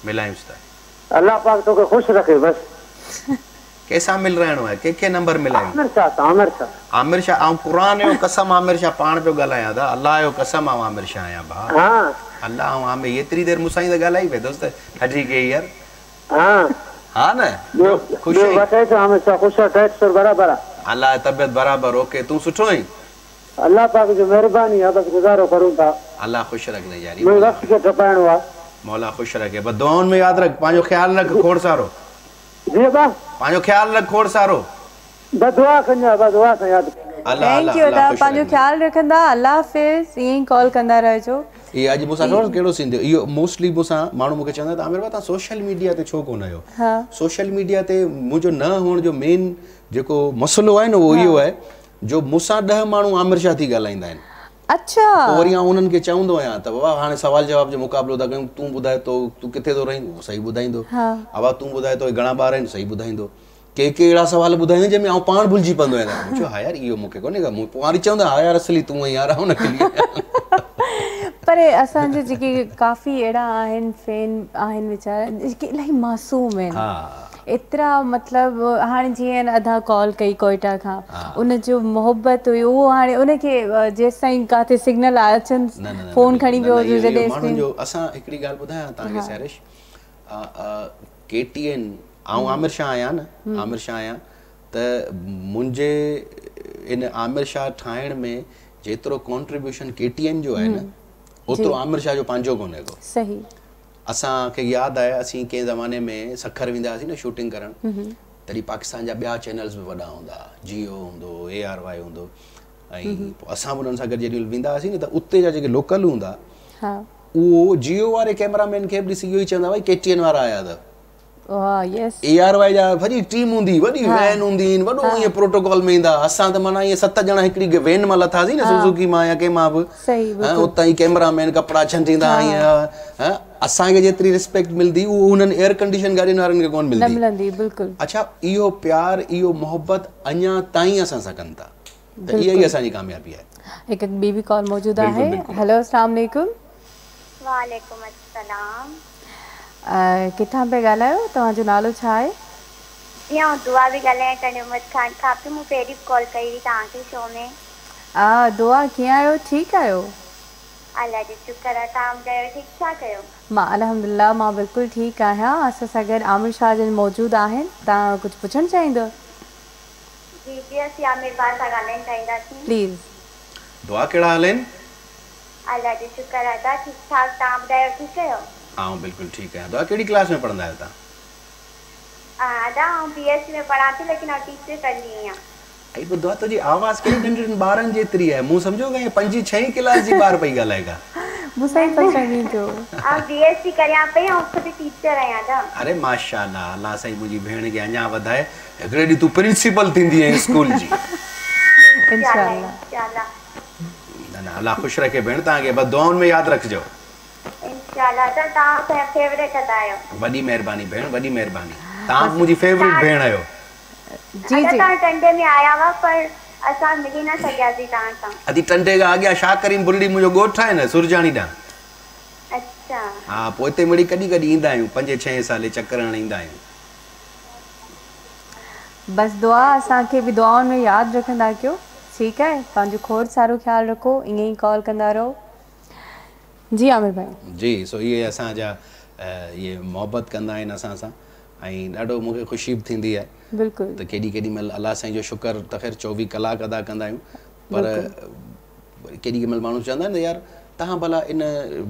मिलायूंसि था अल्लाह पाक तोखे ख़ुशि रखे बस कैसा मिल रहणो है के नंबर मिलायूं आमिर शाह ऐं क़ुरान जो कसम आमिर शाह पाण पियो ॻाल्हायां था अल्लाह जो कसम आमिर शाह आहियां भाउ हाँ अल्लाह ऐं आमिर एतिरी देरि मूंसां ई त ॻाल्हाई पिए दोस्त हटी के यार हाँ हा न ख़ुशि बराबर अल्लाह तबियत बराबर ओके तूं सुठो आहीं अल्लाह पाक जो मेहरबानी है बस गुजारो करूं था अल्लाह खुश रखे यारी वक्त के टपाइणो है मौला खुश रखे बस दुआउनि में याद रख पांजो ख्याल रख खोड़ सारो जी बा पांजो ख्याल रख खोड़ सारो दुआ कन्या बस दुआ से याद थैंक यू दा पांजो ख्याल रखंदा अल्लाह हाफिज़ यही कॉल कंदा रहजो ये आज मूंसां कहिड़ो सीन थियो इहो मोस्टली मूंसां माण्हू मूंखे चवंदा त आमिर भाउ तव्हां सोशल मीडिया ते छो कोन आहियो सोशल मीडिया ते मुंहिंजो न हुअण जो मेन जेको मसइलो आहे न उहो इहो आहे जो मूंसां 10 माण्हू आमिर शाह थी ॻाल्हाईंदा आहिनि अच्छा वरी आउं उन्हनि खे चवंदो आहियां त बाबा हाणे सवाल जवाब जो मुक़ाबिलो था कयूं तूं ॿुधाए तो तूं किथे थो रहीं सही ॿुधाईंदो बाबा तूं ॿुधाए तो घणा ॿार आहिनि सही ॿुधाईंदो के अहिड़ा सवाल ॿुधाईंदो जंहिंमें आउं पाण भुलिजी पवंदो आहियां चयो हा यार इहो मूंखे कोन्हे का पोइ वरी चवंदा हा यार असली तूं यार आउं न पर असांजे जेके काफ़ी अहिड़ा आहिनि फैन आहिनि वीचारा जेके इलाही मासूम आहिनि एतिरा मतिलबु हाणे जीअं अधा कॉल कई कोयटा खां उनजो मोहबत हुई उहो हाणे उनखे जेसि ताईं किथे सिग्नल अचनि फोन खणी पियो माण्हुनि जो असां हिकिड़ी ॻाल्हि ॿुधायां तव्हांखे सैरिश KTN आउं आमिर शाह आहियां न आमिर शाह आहियां त मुंहिंजे इन आमिर शाह ठाहिण में जेतिरो कॉन्ट्रीब्यूशन KTN जो आहे न ओतिरो आमिर शाह जो पंहिंजो कोन्हे को सही असांखे यादि आहे असीं कंहिं ज़माने में सखर वेंदा हुआसीं न शूटिंग करणु तॾहिं पाकिस्तान जा ॿिया चैनल्स बि वॾा हूंदा जियो हूंदो ARY हूंदो ऐं पोइ असां बि उन्हनि सां गॾु जॾहिं वेंदा हुआसीं न त उते जा जेके लोकल हूंदा उहो जियो वारे कैमरामैन खे बि ॾिसी इहो ई चवंदा भई KTN वारा आया अथव ARY जा वॾी टीम हूंदी वॾी वैन हूंदी वॾो ईअं प्रोटोकॉल में ईंदा असां त माना ईअं 7 ॼणा हिकिड़ी वैन मां लथासीं न सुज़ुकी मां या कंहिं मां बि उतां ई कैमरामैन कपिड़ा छंटींदा ईअं असांखे जेतिरी रिस्पेक्ट मिलंदी उहो हुननि एयर कंडीशन गाॾियुनि वारनि खे कोन मिलंदी अच्छा इहो प्यार इहो मोहबत अञा ताईं असां सां कनि था त इहा ई असांजी कामयाबी आहे हिकु ॿी बि कॉल मौजूदु आहे हेलो अस्सलाम वालेकुम वालेकुम अस्सलाम किथां पिया ॻाल्हायो तव्हांजो नालो छा आहे या दुआ बि ॻाल्हायां तनुमत खान खां मूं पहिरीं कॉल कई हुई तव्हांखे शो में दुआ कीअं आहियो ठीकु आहियो अल्लाह जो शुक्र आहे तव्हां ॿुधायो ठीकु छा कयो मां अल्हम्दुलिल्लाह मां बिल्कुलु ठीकु आहियां असां सां गॾु आमिर शाह जन मौजूदु आहिनि तव्हां कुझु पुछणु चाहींदव जी जी असीं आमिर भाउ सां ॻाल्हाइणु चाहींदासीं प्लीज़ दुआ कहिड़ा हाल आहिनि अल्लाह जो शुक्र आहे ठीकु ठाक तव्हां ॿुधायो ठीकु आहियो आउं बिल्कुलु ठीकु आहियां दुआ कहिड़ी क्लास में पढ़ंदा आहियो तव्हां आउं BSc में पढ़ां थी लेकिन टीचर कंदी आहियां ऐं ॿुधो तुंहिंजी आवाज़ कहिड़ी नंढड़नि ॿारनि जेतिरी आहे मूं सम्झो का 5-6 क्लास जी ॿार पई ॻाल्हाएगा मूंसां ई पछाणी थियो BSc करियां पई ऐं ख़ुदि टीचर आहियां त अरे माशाअल्लाह अल्लाह साईं मुंहिंजी भेण खे अञा वधाए हिकिड़े ॾींहुं तूं प्रिंसिपल थींदी आहीं स्कूल जी इंशाअल्लाह न अल्लाह ख़ुशि रखे भेण तव्हांखे बस दुआउनि में यादि रखिजो इंशाअल्लाह त तव्हां फेवरेट आहियो वॾी महिरबानी भेण वॾी महिरबानी तव्हां मुंहिंजी फेवरेट भेण आहियो जी जी तव्हां टंडे में आया हुआ पर असां मिली न सघियासीं तव्हां सां अदी टंडे खां अॻियां छा करीम बुल्ली मुंहिंजो ॻोठु आहे न सुरजाणी ॾांहुं अच्छा हा पोइ हिते मिड़ी कॾहिं कॾहिं ईंदा आहियूं 5-6 साल चकर हणण ईंदा आहियूं बस दुआ असांखे बि दुआउनि में यादि रखंदा कयो ठीकु आहे पंहिंजो खोड़ सारो ख्यालु रखो ईअं ई कॉल कंदा रहो जी आमिर भाई जी सो इहे असांजा इहे मोहबत कंदा आहिनि असां सां ऐं ॾाढो मूंखे ख़ुशी बि थींदी आहे बिल्कुलु त केॾी महिल अलाह साईं जो शुक्र त ख़ैर 24 कलाक अदा कंदा आहियूं पर केॾी महिल माण्हू चवंदा आहिनि यार तव्हां भला इन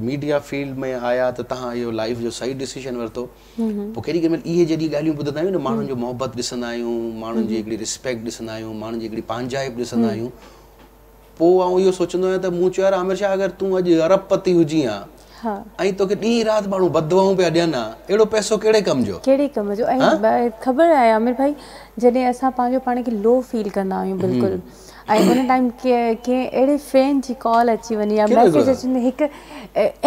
मीडिया फील्ड में आया त तव्हां इहो लाइफ जो सही डिसीजन वरितो पोइ केॾी महिल इहे जॾहिं ॻाल्हियूं ॿुधंदा आहियूं न माण्हुनि जो मोहबत ॾिसंदा आहियूं माण्हुनि जी हिकिड़ी रिस्पेक्ट ॾिसंदा आहियूं माण्हुनि जी हिकिड़ी पंहिंजाइप ॾिसंदा आहियूं पोइ आउं इहो सोचंदो आहियां त मूं चयो यार आमिर शाह अगरि तूं अॼु अरबपति हुजी हा ऐं तोखे ॾींहुं राति माण्हू बदवाऊं पिया ॾियनि हा अहिड़ो पैसो कहिड़े कम जो ऐं ख़बर आहे आमिर भाई जॾहिं असां पंहिंजो पाण खे लो फील कंदा आहियूं बिल्कुलु ऐं उन टाइम कंहिं अहिड़े फैन जी कॉल अची वञे या मैसेज अची वञे हिकु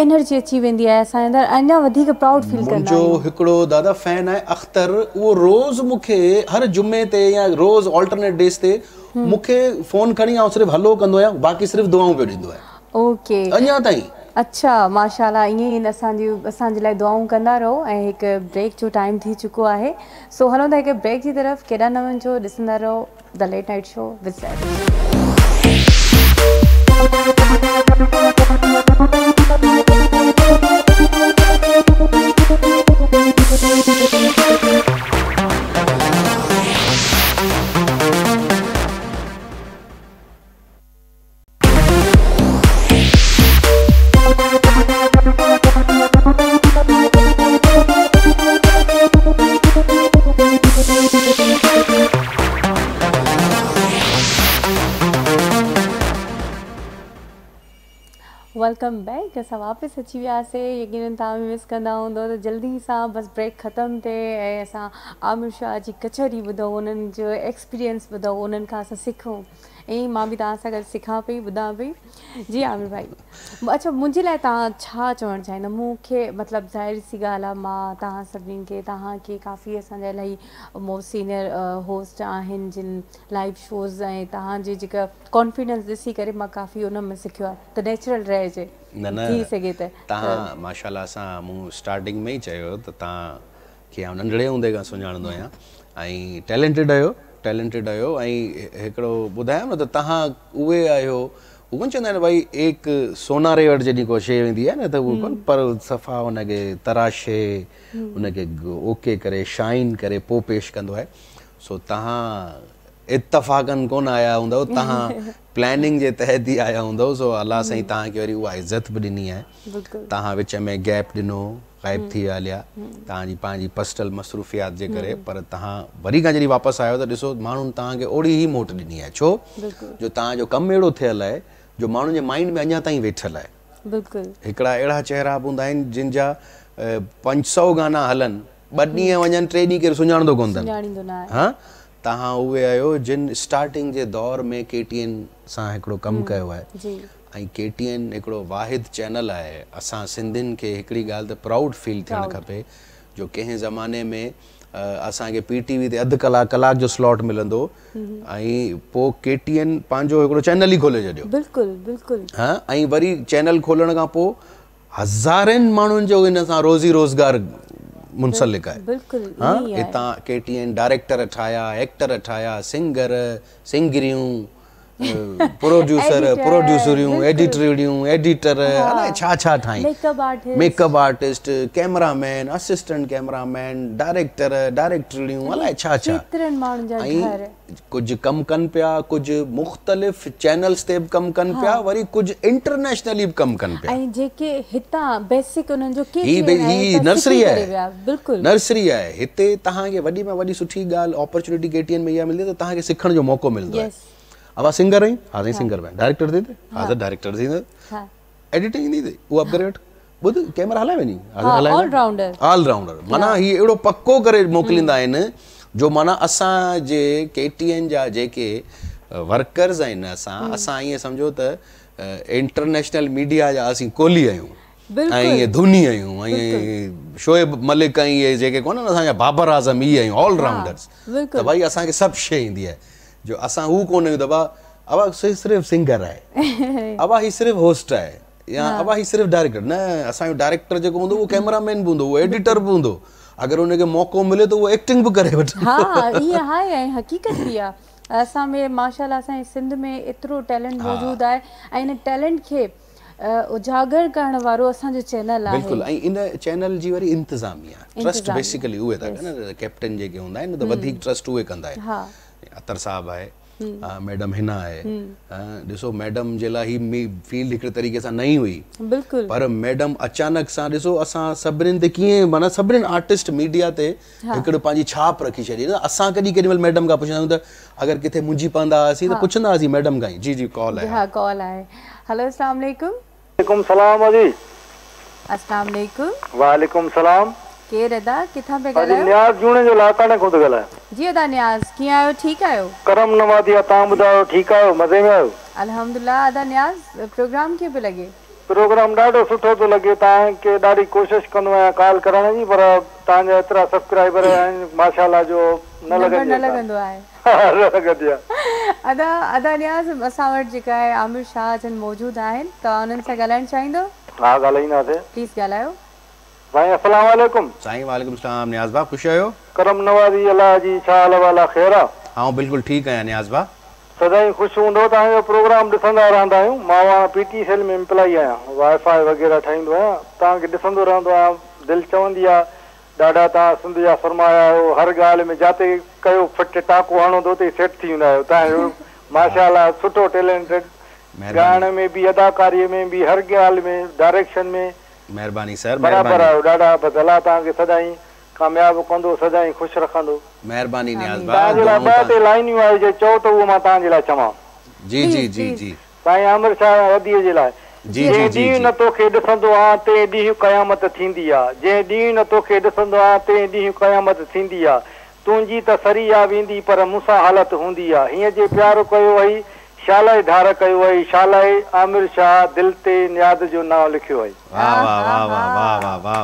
एनर्जी अची वेंदी आहे असांजे अंदरि अञा वधीक प्राउड फील कंदा आहियूं। मुंहिंजो हिकिड़ो दादा फैन आहे अख्तर, उहो रोज़ मूंखे हर जुमे ते या रोज़ ऑल्टरनेट डेज़ ते मूंखे फ़ोन खणी ऐं सिर्फ़ु हलो कंदो आहियां, बाक़ी सिर्फ़ु दुआऊं पियो ॾींदो आहे ओके अञा ताईं। अच्छा माशाल्लाह, ईअं ई असांजे लाइ दुआऊं कंदा रहो। ऐं हिकु ब्रेक जो टाइम थी चुको आहे, सो हलो था हिकु ब्रेक जी तरफ़। केॾा न वञो, ॾिसंदा रहो the late night show with Sairish. Welcome back. असां वापसि अची वियासीं। यकीनन तव्हां बि मिस कंदा हूंदो त जल्दी सां बसि ब्रेक ख़तमु थिए ऐं असां आमिर शाह जी कचहरी ॿुधूं, उन्हनि जो एक्सपीरियंस ॿुधूं, उन्हनि खां असां सिखूं। ऐं मां बि तव्हां सां गॾु सिखां पई, ॿुधां पई। जी आमिर भाई, अच्छा मुंहिंजे लाइ तव्हां छा चवणु चाहींदा? मूंखे मतिलबु ज़ाहिर सी ॻाल्हि आहे, मां तव्हां सभिनीनि खे, तव्हांखे काफ़ी असांजा इलाही मोस्ट सीनियर होस्ट आहिनि जिन लाइव शोज़, ऐं तव्हांजी जेका कॉन्फिडेंस ॾिसी करे मां काफ़ी उन में सिखियो आहे त नेचुरल रहिजे थी सघे त। तव्हां माशाल्लाह सां मूं स्टार्टिंग में ई चयो त तव्हांखे आउं नंढड़े हूंदे खां सुञाणंदो आहियां ऐं टैलेंटेड आहियो ऐं हिकिड़ो ॿुधायो न त तव्हां उहे आहियो, उहो चवंदा आहिनि भई एक सोनारे वटि जॾहिं को शइ वेंदी आहे न त उहो कोन पर सफ़ा हुनखे तराशे हुनखे ओके करे शाइन करे पोइ पेश कंदो आहे। सो तव्हां इत्तफ़ाक़न कोन आया हूंदव, तव्हां प्लैनिंग जे तहत ई आया हूंदव। सो अलाह साईं तव्हांखे वरी उहा इज़त बि ॾिनी आहे। तव्हां विच में गैप ॾिनो, ग़ाइब थी हलिया तव्हांजी पंहिंजी पर्सनल मसरूफ़ियात जे करे, पर तव्हां वरी खां जॾहिं वापसि आयो त ॾिसो माण्हुनि तव्हांखे ओड़ी ई मोट ॾिनी आहे। छो जो तव्हांजो कमु अहिड़ो थियल आहे जो माण्हुनि जे माइंड में अञा ताईं वेठल आहे। हिकिड़ा अहिड़ा चहिरा बि हूंदा आहिनि जिन जा 500 गाना हलनि, 2 ॾींहं वञनि, 3 ॾींहं केरु सुञाणंदो कोन अथनि। हा, तव्हां उहे आहियो जिन स्टार्टिंग जे दौर में KTN सां हिकिड़ो कमु कयो आहे ऐं KTN हिकिड़ो वाहिद चैनल आहे। असां सिंधियुनि खे हिकिड़ी ॻाल्हि त प्राउड फील थियणु खपे जो कंहिं ज़माने में असांखे PTV ते अधु कलाक जो स्लॉट मिलंदो ऐं पोइ KTN पंहिंजो हिकिड़ो चैनल ई खोले छॾियो। हा, ऐं वरी चैनल खोलण खां पोइ हज़ारनि माण्हुनि जो हिन सां रोज़ी रोज़गार मुंसलिक आहे। हाँ, हितां KTN डायरेक्टर ठाहिया, एक्टर ठाहिया, सिंगर, सिंगरियूं, प्रोड्यूसरियूं, एडिटर, अलाए छा छा ठाही, makeup artist, cameraman, assistant cameraman, डायरेक्टरियूं, अलाए छा छा। ऐं कुझु कमु कनि पिया, कुझु मुख़्तलिफ़ चैनल्स ते बि कमु कनि पिया, वरी कुझु इंटरनेशनली बि कमु कनि पिया। ऐं जेके हितां बेसिक उन्हनि जो ही नर्सरी आहे। हिते तव्हांखे वॾी में वॾी सुठी ॻाल्हि अपॉर्चुनिटी KTN में इहा मिलंदी त तव्हांखे सिखण जो मौक़ो मिलंदो आहे। अब सिंगर आहीं, हा साईं सिंगर में डायरेक्टर थी हा डायरेक्टर थी एडिटिंग ईंदी थी उहा बि करे वठि, ॿुध कैमरा हलाए वञी ऑलराउंडर। माना हीउ अहिड़ो पको करे मोकिलींदा आहिनि जो माना असांजे KTN जा जेके वर्कर्स आहिनि, असां ईअं सम्झो त इंटरनेशनल मीडिया जा असीं कोहली आहियूं ऐं इहे धोनी आहियूं ऐं शोएब मलिक ऐं इहे जेके कोन असांजा बाबर आज़म इहे आहियूं ऑलराउंडर्स। त भई असांखे सभु शइ ईंदी आहे जो असां हू कोन आहियूं त अबा सिर्फ़ु सिंगर आहे, अबा ही सिर्फ़ु होस्ट आहे या अबा ही सिर्फ़ु डायरेक्टर न। असांजो डायरेक्टर जेको हूंदो उहो कैमरामैन बि हूंदो, उहो एडिटर बि हूंदो, अगरि हुनखे मौक़ो मिले त उहो एक्टिंग बि करे वठे। हा, इहा आहे ऐं हक़ीक़त बि आहे। असां में माशाल्लाह असांजे सिंध में एतिरो टैलेंट मौजूदु आहे ऐं इन टैलेंट खे उजागर करण वारो असांजो चैनल आहे। बिल्कुलु, ऐं इन चैनल जी वरी इंतिज़ामिया ट्रस्ट बेसिकली उहे था कनि, कैप्टन जेके हूंदा आहिनि त वधीक ट्रस्ट उहे कंदा आहिनि। अतर साहब आहे, मैडम हिना आहे, ॾिसो मैडम जे लाइ ही फील्ड हिकिड़े तरीक़े सां नई हुई, पर मैडम अचानक सां ॾिसो असां सभिनीनि ते कीअं माना सभिनीनि आर्टिस्ट मीडिया ते हिकिड़ो पंहिंजी छाप रखी छॾी। असां कॾहिं केॾी महिल मैडम खां पुछंदा आहियूं त अगरि किथे मुंझी पवंदा हुआसीं त पुछंदा हुआसीं मैडम खां ई। जी कॉल आहे। हा कॉल आहे। हेलो अस्सलाम वालेकुम। वालेकुम सलाम जी। अस्सलाम वालेकुम। वालेकुम सलाम। केर अदा किथां पे ॻाल्हायो? नियाज़ जूणे जो लाकाने को तो ॻाल्हायो। जी अदा न्याज़ कीअं आहियो ठीकु आहियो करम नवाज़ी तव्हां ॿुधायो ठीकु आहियो मज़े में आहियो अल्हम्दुलिल्लाह अदा न्याज़ प्रोग्राम कीअं पियो लॻे प्रोग्राम ॾाढो सुठो थो लॻे तव्हांखे ॾाढी कोशिशि कंदो आहियां कॉल करण जी पर तव्हांजा एतिरा सब्सक्राइबर आहिनि माशाल्लाह जो न लॻंदो आहे लॻंदी आहे अदा न्याज़ असां वटि जेका आहे आमिर शाह जन मौजूदु आहिनि तव्हां उन्हनि सां ॻाल्हाइणु चाहींदो हा ॻाल्हाईंदासीं प्लीज़ ॻाल्हायो साईं अस्सलाम वालेकुम साईं वालेकुम सलाम नियाज़ भाउ ख़ुशि आहियो करम नवाज़ी अलाह जी छा हाल वाला ख़ैर आहे आऊं बिल्कुलु ठीकु आहियां नियाज़ भाउ सदाईं ख़ुशि हूंदो तव्हांजो प्रोग्राम ॾिसंदा रहंदा आहियूं मां PTCL में एम्प्लॉई आहियां वाईफाई वग़ैरह ठाहींदो आहियां तव्हांखे ॾिसंदो रहंदो आहियां दिलि चवंदी आहे ॾाढा तव्हां सिंध जा फरमाया आहियो हर ॻाल्हि में जिते कयो फिट टाको हणो त उते सेट थी वेंदा आहियो तव्हांजो माशाल्लाह सुठो टैलेंटेड ॻाइण में बि अदाकारीअ में बि हर ॻाल्हि में डायरेक्शन में महिरबानी सर बराबरि आहियो ॾाढा बसि अलाह तव्हांखे सदाईं कामयाबु कंदो सदाईं ख़ुशि रखंदो महिरबानी नियाज़ तव्हांजे लाइ भाउ 2 टे लाइनियूं आहे जे चओ त उहो मां तव्हांजे लाइ चवां जी जी जी जी साईं आमिर शाह वदीअ जे लाइ जंहिं ॾींहुं न तोखे ॾिसंदो आहे ते ॾींहुं क़यामत थींदी आहे जंहिं ॾींहुं न तोखे ॾिसंदो आहे ते ॾींहुं क़यामत थींदी आहे तुंहिंजी त सरी आहे वेंदी पर मूंसां हालत हूंदी आहे हीअं जे प्यारु कयो वई शालाए धार कयो वई शालाए आमिर शाह दिलि ते नियाज़ जो नालो लिखियो वई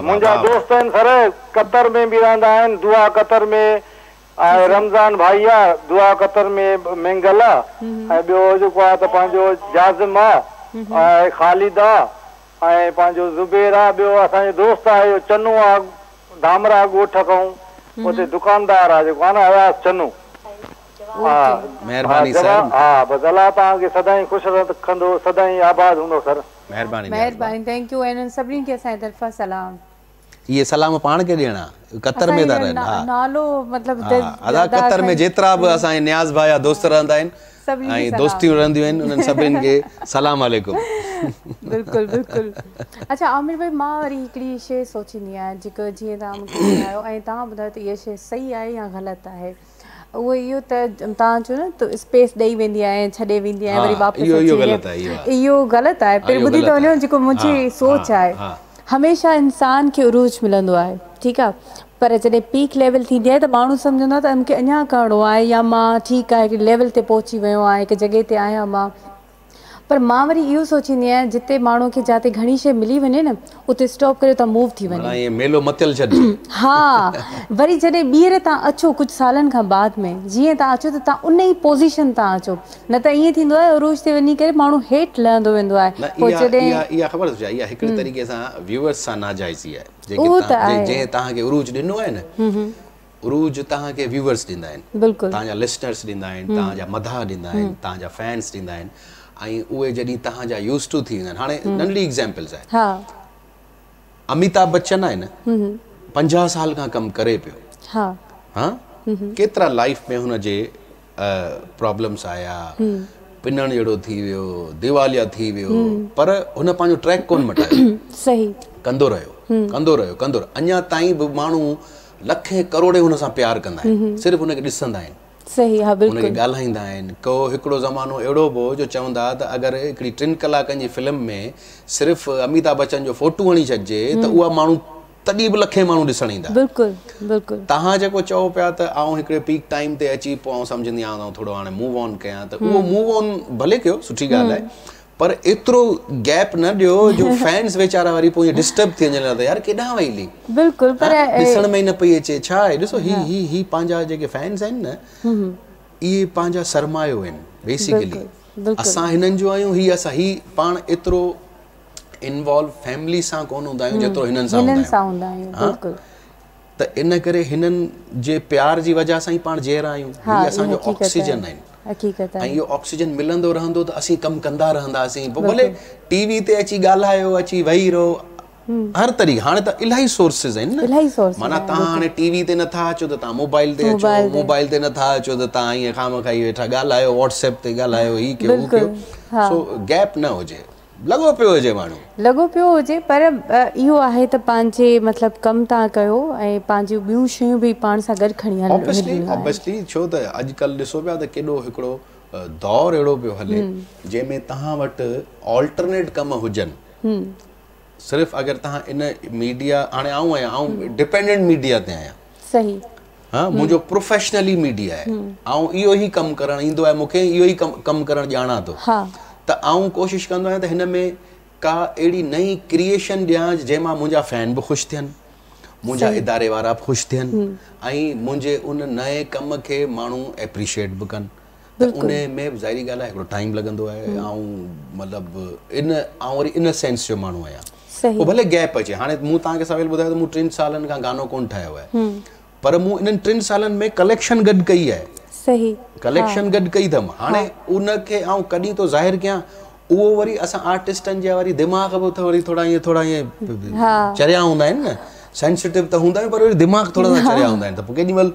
मुंहिंजा दोस्त आहिनि सर कतर में बि रहंदा आहिनि दुआ कतर में रमज़ान भाई आहे दुआ कतर में मेंगल आहे ऐं ॿियो जेको आहे त पंहिंजो जाज़िम आहे ऐं ख़ालिद आहे ऐं पंहिंजो ज़ुबैर आहे ॿियो असांजो दोस्त आहे चन्नू आहे धामरा ॻोठ खां उते दुकानदार आहे जेको आहे न अयाज़ चन्नू महिरबानी सर हा बसि अलाह तव्हांखे सदाईं ख़ुशि रखंदो सदाईं आबाद हूंदो सर महिरबानी थैंक यू ऐं सभिनी खे असांजी तरफ़ां सलाम ये सलाम पाण के ॾियणा कतर में था रहनि नालो मतलब अदा कतर में जेतिरा बि असांजे नियाज़ भाई दोस्त रहंदा आहिनि ऐं दोस्तियूं रहंदियूं आहिनि उन्हनि सभिनी खे सलाम वालेकुम बिल्कुलु बिल्कुलु अच्छा आमिर भाई मां वरी हिकिड़ी शइ सोचींदी आहियां जेको जीअं तव्हां मूंखे ॿुधायो ऐं तव्हां ॿुधायो त इहा शइ सही आहे या ग़लति आहे उहो इहो त तव्हां चयो न त स्पेस ॾेई वेंदी आहे छॾे वेंदी आहे वरी वापसि इहो ग़लति आहे पहिरीं ॿुधी त वञो जेको मुंहिंजी सोच आहे हमेशह इंसान खे उरूज मिलंदो आहे ठीकु आहे पर जॾहिं पीक लेवल थींदी आहे त माण्हू सम्झंदो आहे त मूंखे अञा करिणो आहे या मां ठीकु आहे हिकु लेवल ते पहुची वियो आहियां हिकु जॻह ते आहियां मां पर मां वरी इहो सोचींदी आहियां जिते माण्हू खे जिते घणी शइ मिली वञे न उते स्टॉप करे तव्हां मूव थी वञे मेलो मतियल छॾ हा वरी जॾहिं ॿीहर तव्हां अचो कुझु सालनि खां बाद में जीअं तव्हां अचो त तव्हां उन ई पोज़ीशन तां अचो न त ईअं थींदो आहे उरूज ते वञी करे माण्हू हेठि लहंदो वेंदो आहे पोइ जॾहिं इहा ख़बर छा इहा हिकिड़े तरीक़े सां व्यूअर्स सां नाजाइज़ी आहे जंहिं तव्हांखे उरूज ॾिनो आहे न उरूज तव्हांखे व्यूअर्स ॾींदा आहिनि बिल्कुलु तव्हांजा लिस्नर्स ॾींदा आहिनि तव्हांजा मदाह ॾींदा आहिनि तव्हांजा फैंस ॾींदा आहिनि ऐं उहे जॾहिं तव्हांजा यूज़ टू थी वेंदा आहिनि हाणे नंढड़ी एग्ज़ाम्पल्स आहे अमिताभ बच्चन आहे न 50 साल खां कमु करे पियो हा केतिरा लाइफ में हुनजे प्रॉब्लम्स आया पिनण जहिड़ो थी वियो दिवालिया थी वियो पर हुन पंहिंजो ट्रैक कोन मटायो सही कंदो रहियो अञा ताईं बि माण्हू लखे करोड़े हुन सां प्यारु कंदा आहिनि सिर्फ़ु हुनखे ॾिसंदा आहिनि सही हा बिल्कुलु हुनखे ॻाल्हाईंदा आहिनि को हिकिड़ो ज़मानो अहिड़ो हो जो चवंदा त अगरि हिकिड़ी 3 कलाकनि जी फिल्म में सिर्फ़ु अमिताभ बच्चन जो फोटो हणी छॾिजे त उहा माण्हू तॾहिं बि लखे माण्हू ॾिसण ईंदा बिल्कुलु बिल्कुलु तव्हां जेको चओ पिया त आउं हिकिड़े पीक टाइम ते अची पोइ आउं सम्झंदी आहियां थोरो हाणे मूव ऑन कयां त उहो मूव ऑन भले कयो सुठी ॻाल्हि आहे पर एतिरो गैप न ॾियो जो फैंस वेचारा वरी पोइ डिस्टर्ब थी वञनि त यार केॾांहुं वई हली बिल्कुलु पर ॾिसण में ई न पई अचे छा आहे ॾिसो ही पंहिंजा जेके फैंस आहिनि न इहे पंहिंजा सरमायो आहिनि बेसिकली असां हिननि जो आहियूं ही पाण एतिरो इन्वॉल्व फैमिली सां कोन हूंदा आहियूं जेतिरो हिननि सां हूंदा आहियूं त इन करे हिननि जे प्यार जी वजह सां ई पाण जहिड़ा आहियूं ही असांजो ऑक्सीजन आहिनि ऐं इहो ऑक्सीजन मिलंदो रहंदो त असीं कमु कंदा रहंदासीं पोइ भले टीवी ते अची ॻाल्हायो अची वेही रहो हर तरीक़े हाणे त इलाही सोर्सिस आहिनि न माना तव्हां हाणे टीवी ते नथा अचो त तव्हां मोबाइल ते अचो मोबाइल ते नथा अचो त तव्हां ईअं खामखाई वेठा ॻाल्हायो व्हाट्सएप ते ॻाल्हायो ही कयो हू कयो सो गैप न हुजे लॻो पियो हुजे माण्हू लॻो पियो हुजे पर इहो आहे त पंहिंजे मतिलबु कमु तव्हां कयो ऐं पंहिंजियूं ॿियूं शयूं बि पाण सां गॾु खणी ऑब्वियसली छो त अॼुकल्ह ॾिसो पिया त केॾो हिकिड़ो दौर अहिड़ो पियो हले जंहिंमें तव्हां वटि ऑल्टरनेट कम हुजनि सिर्फ़ु अगरि तव्हां इन मीडिया हाणे आउं डिपेंडेंट मीडिया ते आहियां सही हाँ मुझे प्रोफेशनली मीडिया है आऊं इहो ही कम करण इंदो है मुखे इहो ही कम करण जाना तो त आऊं कोशिश कंदो आहियां त हिन में का एड़ी नई क्रिएशन दियां जेमा मुझा फैन भी खुश थियन मुझा इदारे वाला खुश थियन आई मुझे उन नए कम के मानू एप्रिशिएट भी कन त उन्हें में जाहिरी गाल है टाइम लगंदो है आऊं मतलब इन आऊं वरी इन सेंस जो मानू आया वो भले गैप अचे हाने मु ता के सवाल बुधायो तो मु 3 सालन का गानो कोन ठायो है पर मु इन 3 सालन में कलेक्शन गड कई है सही कलेक्शन गड कई दम हाने उन के आऊं कदी तो जाहिर किया वो वरी असा आर्टिस्टन जे वरी दिमाग बो थोड़ी थोड़ा ये चरिया हुंदा है ना सेंसिटिव तो हुंदा है पर वरी दिमाग थोड़ा सा चरिया हुंदा है तो केडी मल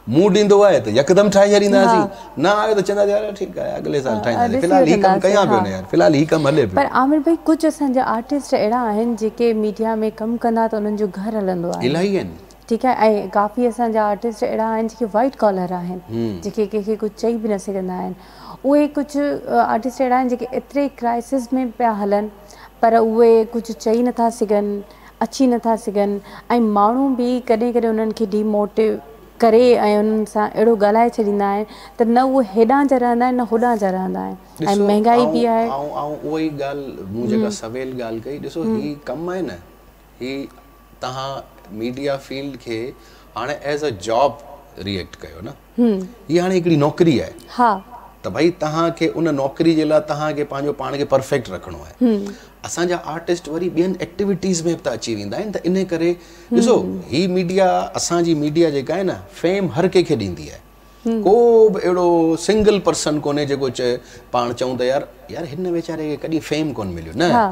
मूड इंदो है तो एकदम ठाई छड़ींदासी ना आयो तो चंदा यार ठीक है अगले साल ठाईंदा फिलहाल ही कम कया पे यार फिलहाल ही कम हले पर आमिर भाई कुछ असन जा आर्टिस्ट एड़ा हन जेके मीडिया में कम कंदा तो उनन जो घर हलंदो है इलाही हन ठीक है ए काफी असन जा आर्टिस्ट एड़ा हन जेके वाइट कॉलर हन जेके के कुछ चई भी न सगंदा हन उहे कुछ आर्टिस्ट एड़ा हन जेके इतरे क्राइसिस में पे हलन पर उहे कुछ चई न था सगन अच्छी न था सगन ए मानू भी कदे कदे उनन के डिमोटिव करे उन सा एड़ो गलाए छड़ींदा है त न वो हेडा जा रहंदा है न होडा जा रहंदा है ए महंगाई भी है आऊं वही गाल मुझे का सवेल गाल कई दिसो ही कम है ना ही तहा मीडिया फील्ड के हाने एज अ जॉब रिएक्ट कयो ना ये हाने एकड़ी नौकरी है हां त भाई तहा के उन नौकरी जे ला तहा के पांजो पाण के परफेक्ट रखणो है असा जा आर्टिस्ट वरी बियन एक्टिविटीज में त अची विंदा इन त इने करे दिसो ही मीडिया असा जी मीडिया जे का है ना फेम हर के खे दींदी है को एड़ो सिंगल पर्सन कोने जेको पाण चऊं त यार हिन बेचारे के कदी फेम कोन मिलियो ना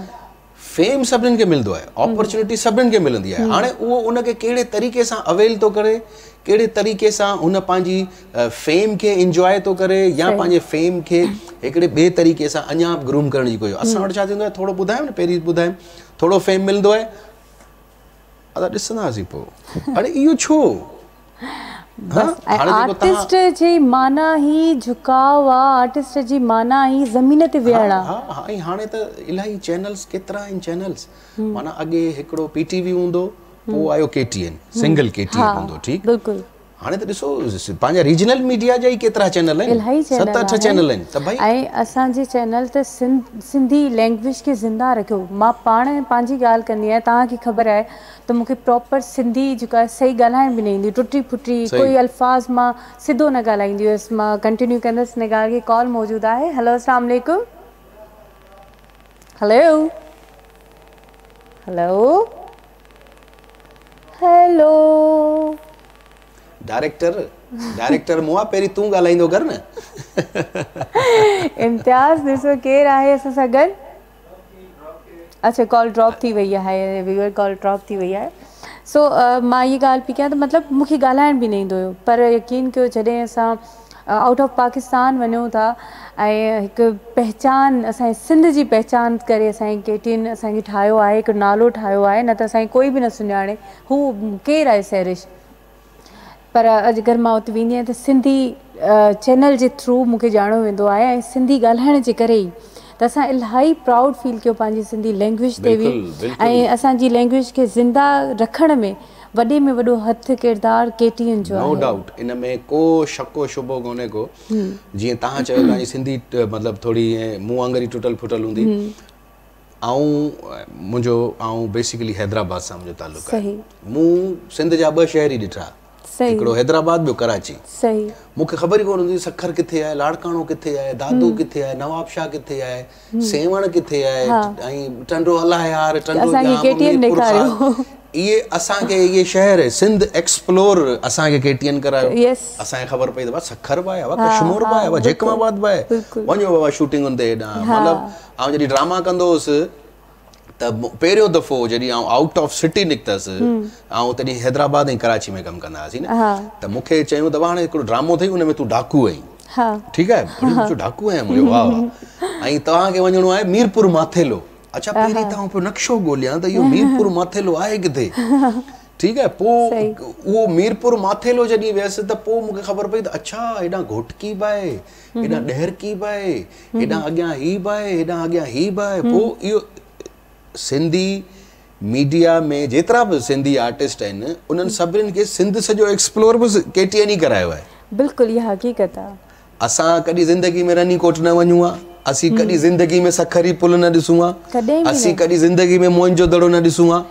फेम सबन के मिलदो है अपॉर्चुनिटी सबन के मिलंदी है हाने वो उन के केड़े तरीके से अवेल तो करे केड़े तरीके से उन पांजी फेम के एंजॉय तो करे या पांजे फेम के एकड़े बे तरीके से अन्या ग्रूम करनी कोई असा वट छा थिंदो है थोड़ो बुधाय न पेरी बुधाय थोड़ो फेम मिलदो है अदा दिसनासी पो अरे इयो छो आर्टिस्ट जी माना ही झुकाव आर्टिस्ट जी माना ही जमीन ते वेहणा हां हाने त इलाही चैनल्स केतरा इन चैनल्स माना अगे एकड़ो पीटीवी हुंदो वो आयो केटीएन सिंगल केटीएन हुंदो ठीक बिल्कुल हाने त दिसो पांजा रीजनल मीडिया जाई केतरा चैनल है 7-8 चैनल है त भाई आई असा जी चैनल त सिंधी लैंग्वेज के जिंदा रखो मा पाण पांजी गाल करनी है ता की खबर है तो मुके प्रॉपर सिंधी जुका सही गालाइन भी नहीं दी टुटी फुटी कोई अल्फाज मा सिद्धो न गालाइंदी इस मा कंटिन्यू कंदस ने गाल के कॉल मौजूद है हेलो अस्सलाम वालेकुम हेलो हेलो हेलो डायरेक्टर मुआ पेरी तू गालाइंदो कर न इम्तियाज दिसो केर आहे असा सगन अच्छा कॉल ड्रॉप थी वही है व्यूअर कॉल ड्रॉप थी वही है सो मां ये गाल पी क्या तो मतलब मुखे गालाइन भी नहीं दो पर यकीन कयो जडे असा आउट ऑफ पाकिस्तान वनो था एक पहचान असा सिंध जी पहचान करे असा केटीन असा की ठायो आहे एक नालो ठायो आहे न त असा कोई भी न सुनाणे हु केर आहे सैरिश पर अगर मां उत वेंदी आहियां त सिंधी चैनल जे थ्रू मुखे जाणो वेंदो आहे ऐं सिंधी ॻाल्हाइण जे करे ई त असां इलाही प्राउड फील कयो पंहिंजी सिंधी लैंग्वेज ते बि ऐं असांजी लैंग्वेज खे ज़िंदा रखण में वॾे में वॾो हथ किरदार केटीएन जो नो डाउट इन में को शको शुबो कोने को जीअं तव्हां चयो तव्हांजी सिंधी मतिलबु थोरी मुंहुं वांगुरु टुटल फुटल हूंदी मुंहिंजो बेसिकली हैदराबाद सां मुंहिंजो तालुक़ु आहे मूं सिंध जा 2 शहर ई ॾिठा हिकिड़ो हैदराबाद ॿियो कराची सही मूंखे ख़बर ई कोन हूंदी सखर किथे आहे लाड़काणो किथे आहे दादू किथे आहे नवाब शाह किथे आहे सेवण किथे आहे ऐं टंडो हलाए यार टंडो ये असांखे ये शहर सिंध एक्सप्लोर असांखे केटीएन करायो असांखे ख़बर पई त बस सखर बि आहे कश्मीर बि आहे जैकमाबाद बि आहे वञो बाबा शूटिंग ते हेॾां मतिलबु आउं जॾहिं ड्रामा कंदो हुउसि त पहिरियों दफ़ो जॾहिं आउं आउट ऑफ सिटी निकितसि ऐं तॾहिं हैदराबाद ऐं कराची में कमु कंदा हुआसीं न त मूंखे चयूं त हाणे हिकिड़ो ड्रामो अथई उन में तूं डाकू आहीं ठीकु आहे डाकू आहियां मुंहिंजो वाह वाह ऐं तव्हांखे वञिणो आहे मीरपुर माथेलो अच्छा पहिरीं तव्हां पियो नक्शो ॻोल्हियां त इहो मीरपुर माथेलो आहे किथे ठीकु आहे पोइ उहो मीरपुर माथेलो जॾहिं वियसि त पोइ मूंखे ख़बर पई त अच्छा हेॾां घोटकी बि आहे हेॾां ॾहरकी बि आहे हेॾां अॻियां ही बि आहे हेॾां अॻियां ही बि आहे पोइ इहो सिंधी मीडिया में जेतिरा बि सिंधी आर्टिस्ट आहिनि उन्हनि सभिनीनि खे सिंध सॼो एक्सप्लोर बि KTN ई करायो आहे। बिल्कुलु इहा हक़ीक़त आहे। असां कॾहिं ज़िंदगी में रनीकोट न वञूं आहे, असीं कॾहिं ज़िंदगी में सखरी पुल न ॾिसूं आहे, असीं कॾहिं ज़िंदगी में मोइंजो दड़ो न ॾिसूं आहे।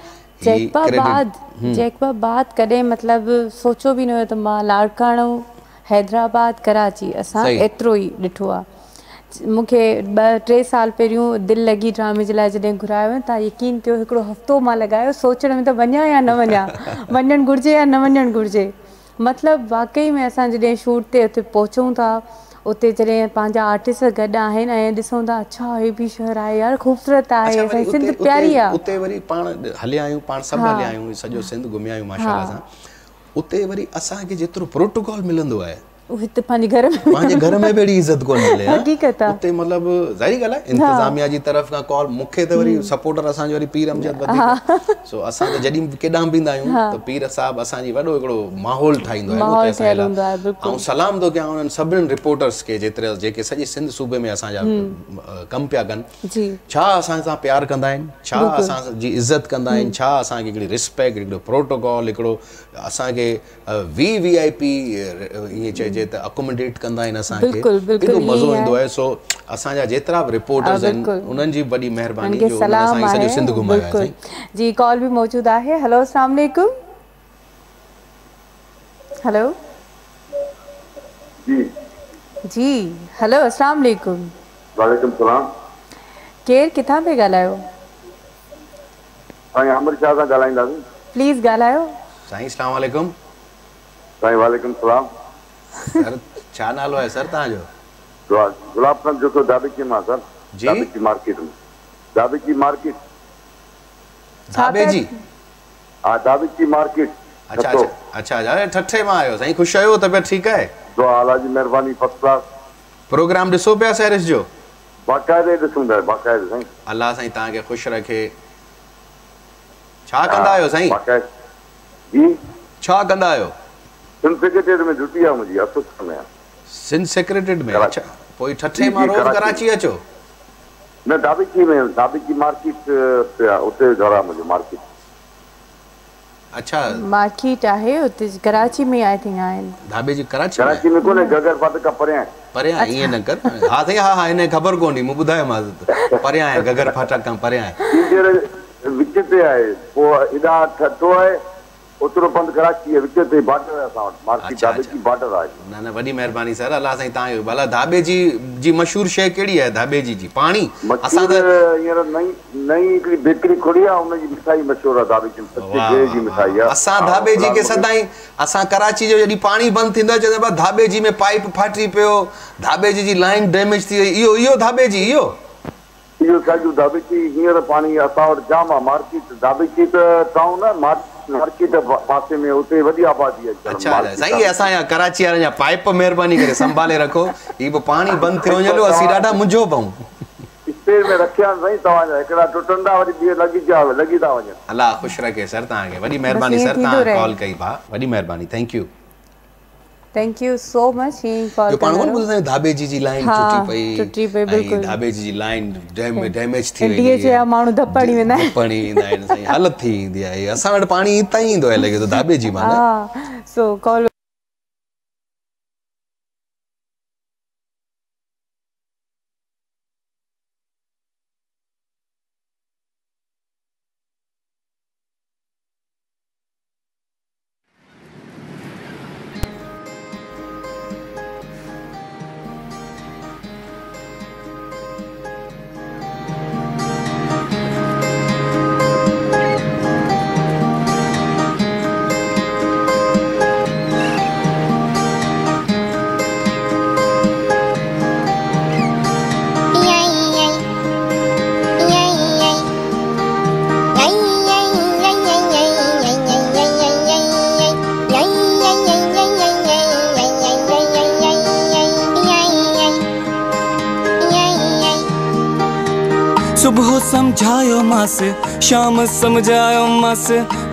जैकबाबाद कॾहिं मतिलबु सोचो बि न हुयो त मां लाड़काणो हैदराबाद कराची असां एतिरो ई ॾिठो आहे। मूंखे 2-3 साल पहिरियों दिलि लॻी ड्रामे जे लाइ जॾहिं घुरायो तव्हां यकीन कयो हिकिड़ो हफ़्तो मां लॻायो सोचण में त वञा या न वञा, वञणु घुरिजे या न वञणु घुरिजे। मतिलबु वाकई में असां जॾहिं शूट ते उते पहुचूं था, उते जॾहिं पंहिंजा आर्टिस्ट गॾु आहिनि ऐं ॾिसूं था अच्छा हे बि शहर आहे यार, ख़ूबसूरत आहे, असांजी सिंध प्यारी आहे। उते वरी पाण हलिया आहियूं, पाण सभु हलिया आहियूं, सॼो सिंध घुमिया आहियूं माशाअल्लाह सां। उते वरी असांखे जेतिरो प्रोटोकॉल मिलंदो आहे हिते पंहिंजे घर में बि अहिड़ी इज़त कोन मिले। हक़ीक़त आहे। उते मतिलबु ज़ाहिरी ॻाल्हि आहे इंतिज़ामिया जी तरफ़ खां कॉल, मूंखे त वरी सपोर्टर असांजो वरी पीर अमजद वधीक, सो असां त जॾहिं केॾां बि ईंदा आहियूं त पीर साहिबु असांजी वॾो हिकिड़ो माहौल ठाहींदो आहे। ऐं सलाम थो कयां उन्हनि सभिनीनि रिपोर्टर्स खे जेके सॼे सिंध सूबे में असांजा कमु पिया कनि, छा असां सां प्यारु कंदा आहिनि, छा असांजी इज़त कंदा आहिनि, छा असांखे हिकिड़ी रिस्पेक्ट, हिकिड़ो प्रोटोकॉल, हिकिड़ो असांखे VIP ईअं चइजे त अकोमोडेट कंदा आहिनि असांखे, केॾो मज़ो ईंदो आहे। सो असांजा जेतिरा बि रिपोर्टर्स आहिनि उन्हनि जी वॾी महिरबानी जो उन्हनि असांखे सॼो सिंध घुमायो आहे। जी कॉल बि मौजूद आहे। हेलो अस्सलाम वालेकुम। हेलो जी हेलो अस्सलाम वालेकुम। वालेकुम सलाम। केरु किथां पिया ॻाल्हायो? साईं आमिर शाह सां ॻाल्हाईंदासीं। प्लीज़ ॻाल्हायो। साईं अस्सलाम वालेकुम। साईं वालेकुम सलाम। सर छा नालो आहे सर तव्हांजो? गुलाब खान जो दाबेची मां सर। जी दाबेची मार्केट में। दाबेची मार्केट। दाबेजी? हां दाबेची मार्केट। अच्छा अच्छा अच्छा ठठे मां आयो साईं, ख़ुशि आहियो, तबियत ठीकु आहे? दुआ अल्लाह जी महिरबानी, फर्स्ट क्लास। प्रोग्राम ॾिसो पिया सैरिस जो? बाक़ाइदे ॾिसूं था, बाक़ाइदे साईं। अल्लाह साईं तव्हांखे ख़ुशि रखे। छा कंदा आहियो साईं? जी छा कंदा आहियो? सिंध सेक्रेटरीट में ड्यूटी आहे मुंहिंजी, अफसर में। सिंध सेक्रेटरीट में? अच्छा, पोइ ठठे मां रोज़ कराची अचो? न दाबेची में, दाबेची मार्केट उते घर आहे मुंहिंजो, मार्केट। अच्छा मार्केट आहे उते कराची में आई थिंक आहिनि। दाबेजी कराची में कोन्हे, गगर फाटक खां परियां आहे। परियां ईअं न कर। हा साईं हा हिन ख़बर कोन्हे, मूं ॿुधायो मां परियां आहे, गगर फाटक खां परियां आहे। विच ते आहे, पोइ हेॾां ठठो आहे, ओतिरो पंधु कराची आहे, विच ते बाटर आहे असां वटि, मार्केट दाबेजी बाटर आहे। न न वॾी महिरबानी सर, अल्लाह साईं तव्हांजो भला। दाबेजी जी मशहूरु शइ कहिड़ी आहे? दाबेजी जी पाणी। असां त हींअर नई हिकिड़ी बेकरी खोली आहे, हुनजी मिठाई मशहूरु आहे, दाबेजी जी मिठाई आहे। असां दाबेजी खे सदाईं, असां कराची जो जॾहिं पाणी बंदि थींदो आहे चवंदा आहिनि दाबेजी में पाइप फाटी पियो, दाबेजी जी लाइन डैमेज थी वई। इहो दाबेजी इहो साॻियो दाबेजी हींअर पाणी असां वटि जाम आहे। मार्केट दाबेजी त टाउन आहे, मार्केट पासे में, उते वॾी आबादी आहे। अच्छा साईं, असांजा कराची वारनि जा पाइप महिरबानी करे संभाले रखो, ही बि पाणी बंदि थियो वञे असीं ॾाढा मुंझो पऊं। स्पेयर में रखिया आहिनि साईं तव्हांजा, हिकिड़ा टुटंदा वरी ॿिए लॻी था वञनि। अल्लाह ख़ुशि रखे सर तव्हांखे, वॾी महिरबानी सर, तव्हां कॉल कई भाउ, वॾी महिरबानी, थैंक यू सो मच। जो पाण कोन ॿुधंदा आहियूं दाबेजी जी लाइन टुटी पई, बिल्कुलु दाबेजी जी लाइन डैमेज थी वई, डीए माण्हू धपड़ी वेंदा आहिनि, धपड़ी ईंदा आहिनि साईं, हालत थी ईंदी आहे। असां वटि पाणी हितां ई ईंदो आहे लॻे थो दाबेजी मां। सो कॉल सुबह समझायो मास, शाम समझायो मास,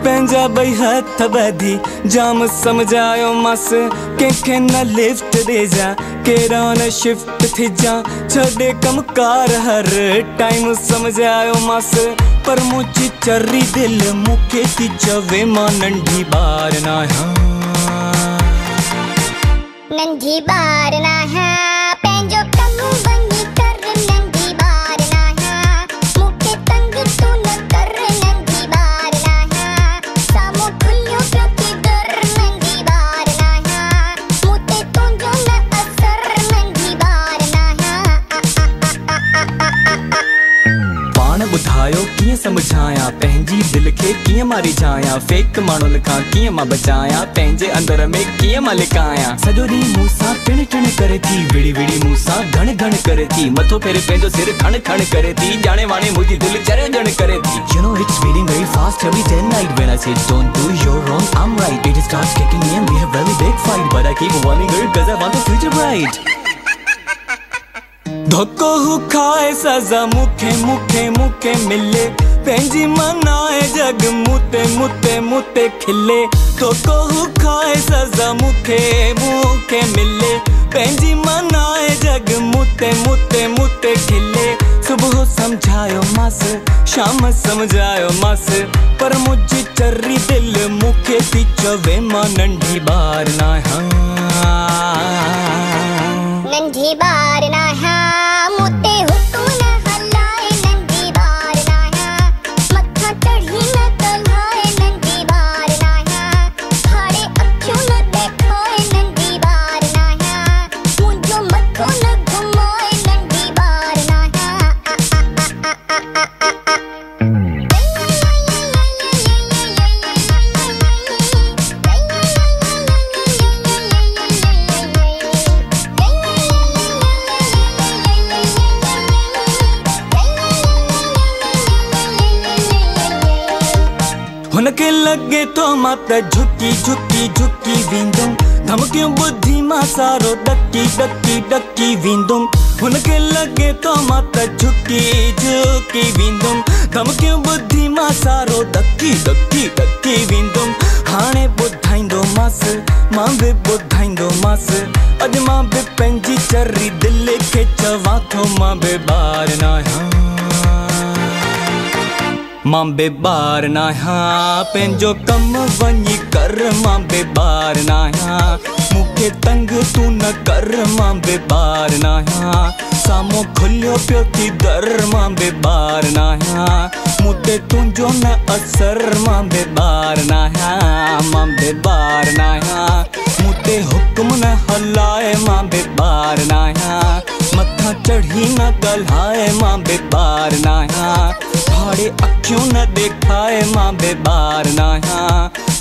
पंहिंजा ॿई हथ ॿधी जाम समझायो मास। कंहिंखे न लिफ्ट ॾिजां, केॾा न शिफ्ट थी जा, छॾे कमकार हर टाइम समझायो मास। पर मुझी चर्री दिल मुखे थी चवे मां नंढी बार ना नंढी बार ना पंहिंजो कमु वञी कर नंढी बार ना मूंखे तंग तूं न कर नंढी बार ना साम्हूं खुलियो पियो थी दर नंढी बार ना मूं ते तुंहिंजो न असर नंढी बार ना पाण ॿुधायो कीअं समझाया पंहिंजी दिल खे कीअं मारी जाया फेक माण्हुनि खां कीअं मां बचाया पंहिंजे अंदर में कीअं मां लिकाया सॼो ॾींहुं मूंसां टिण टिण करे थी विड़ी विड़ी मूंसां घण घण करे थी मथो फेरे पंहिंजो सिर खण खण करे थी ॼाणे वाणे मुंहिंजी दिल चढ़ ॼण करे थी You know it's beating very fast every day night when I say don't do your wrong I'm right it starts kicking in we have really big fight but I keep warning her cause I want the future bright धोको हु खाए सजा मुखे मुखे मुखे मिले पंहिंजी मनाए जग मुते मुते मुते खिले धोको हु खाए सजा मुखे मुखे मिले पंहिंजी मनाए जग मुते मुते मुते खिले सुबह समझायो मास शाम समझायो मास पर मुझी चर्री दिल मुखे थी चवे मां नंढी बार ना नंढी बार ना मूंते हुकुम न हलाए नंढी बार ना मथा चढ़ी न तलाए नंढी बार ना हाणे अखियूं न ॾेखाए नंढी बार ना मुंहिंजो मथो न घुमाए नंढी बार ना हुनखे लगे तो मां त झुकी झुकी झुकी वेंदुम धमकियूं ॿुधी मां सारो ॾकी ॾकी ॾकी वेंदुम हुनखे लगे तो मां त झुकी झुकी वेंदुम धमकियूं ॿुधी मां सारो ॾकी ॾकी ॾकी वेंदुम हाणे ॿुधाईंदोमांसि मां बि ॿुधाईंदोमांसि अॼु मां बि पंहिंजी चर्री दिलि खे चवां थो मां बि ॿार न आहियां मां बि ॿार न आहियां पंहिंजो कमु वञी कर मां बि ॿार न आहियां मूंखे तंग तूं न कर मां बि ॿार न आहियां साम्हूं खुलियो पियो थी दर मां बि ॿार न आहियां मूं ते तुंहिंजो न असर मां बि ॿार न आहियां मां बि ॿार न आहियां मूं ते हुकुम न हलाए मां बि ॿार न आहियां मथां चढ़ी न ॻाल्हाए मां बि ॿार न आहियां हाणे अखियूं न ॾेखाए मां बि ॿार न आहियां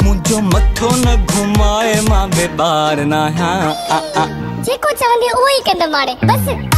मुंहिंजो मथो न घुमाए मां बि ॿार न आहियां जेको चवंदी उहो ई कंदमि हाणे बस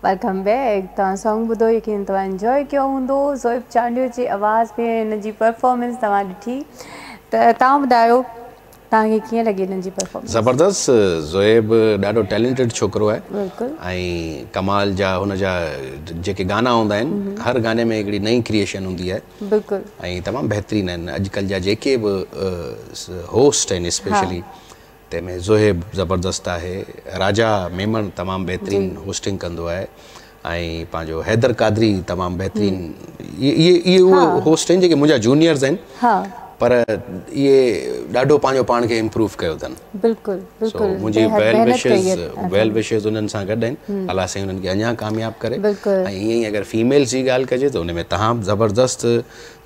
वेलकम बैक तव्हां सॉन्ग ॿुधो यकीन तव्हां एंजॉय कयो हूंदो ज़ोएब चांडियो जी आवाज़ में हिन जी परफॉर्मेंस तव्हां ॾिठी त तव्हां ॿुधायो तव्हांखे कीअं लॻी हिननि जी परफॉर्मेंस ज़बरदस्त ज़ोएब ॾाढो टैलेंटेड छोकिरो आहे बिल्कुलु ऐं कमाल जा हुन जा जेके गाना हूंदा आहिनि हर गाने में हिकिड़ी नई क्रिएशन हूंदी आहे बिल्कुलु ऐं तमामु बहितरीनु आहिनि अॼुकल्ह जा जेके बि होस्ट आहिनि स्पेशली तंहिंमें ज़ोएब ज़बरदस्त आहे राजा मेमन तमामु बहितरीनु होस्टिंग कंदो आहे ऐं पंहिंजो हैदर कादरी तमामु बहितरीनु इहे उहे होस्ट आहिनि जेके मुंहिंजा जूनियर्स आहिनि पर इहे ॾाढो पंहिंजो पाण खे इम्प्रूव कयो अथनि बिल्कुलु बिल्कुलु मुंहिंजी वेल विशेस उन्हनि सां गॾु आहिनि अलाह साईं उन्हनि खे अञा कामयाबु करे ऐं ईअं ई अगरि फीमेल्स जी ॻाल्हि कजे त उन में तव्हां ज़बरदस्त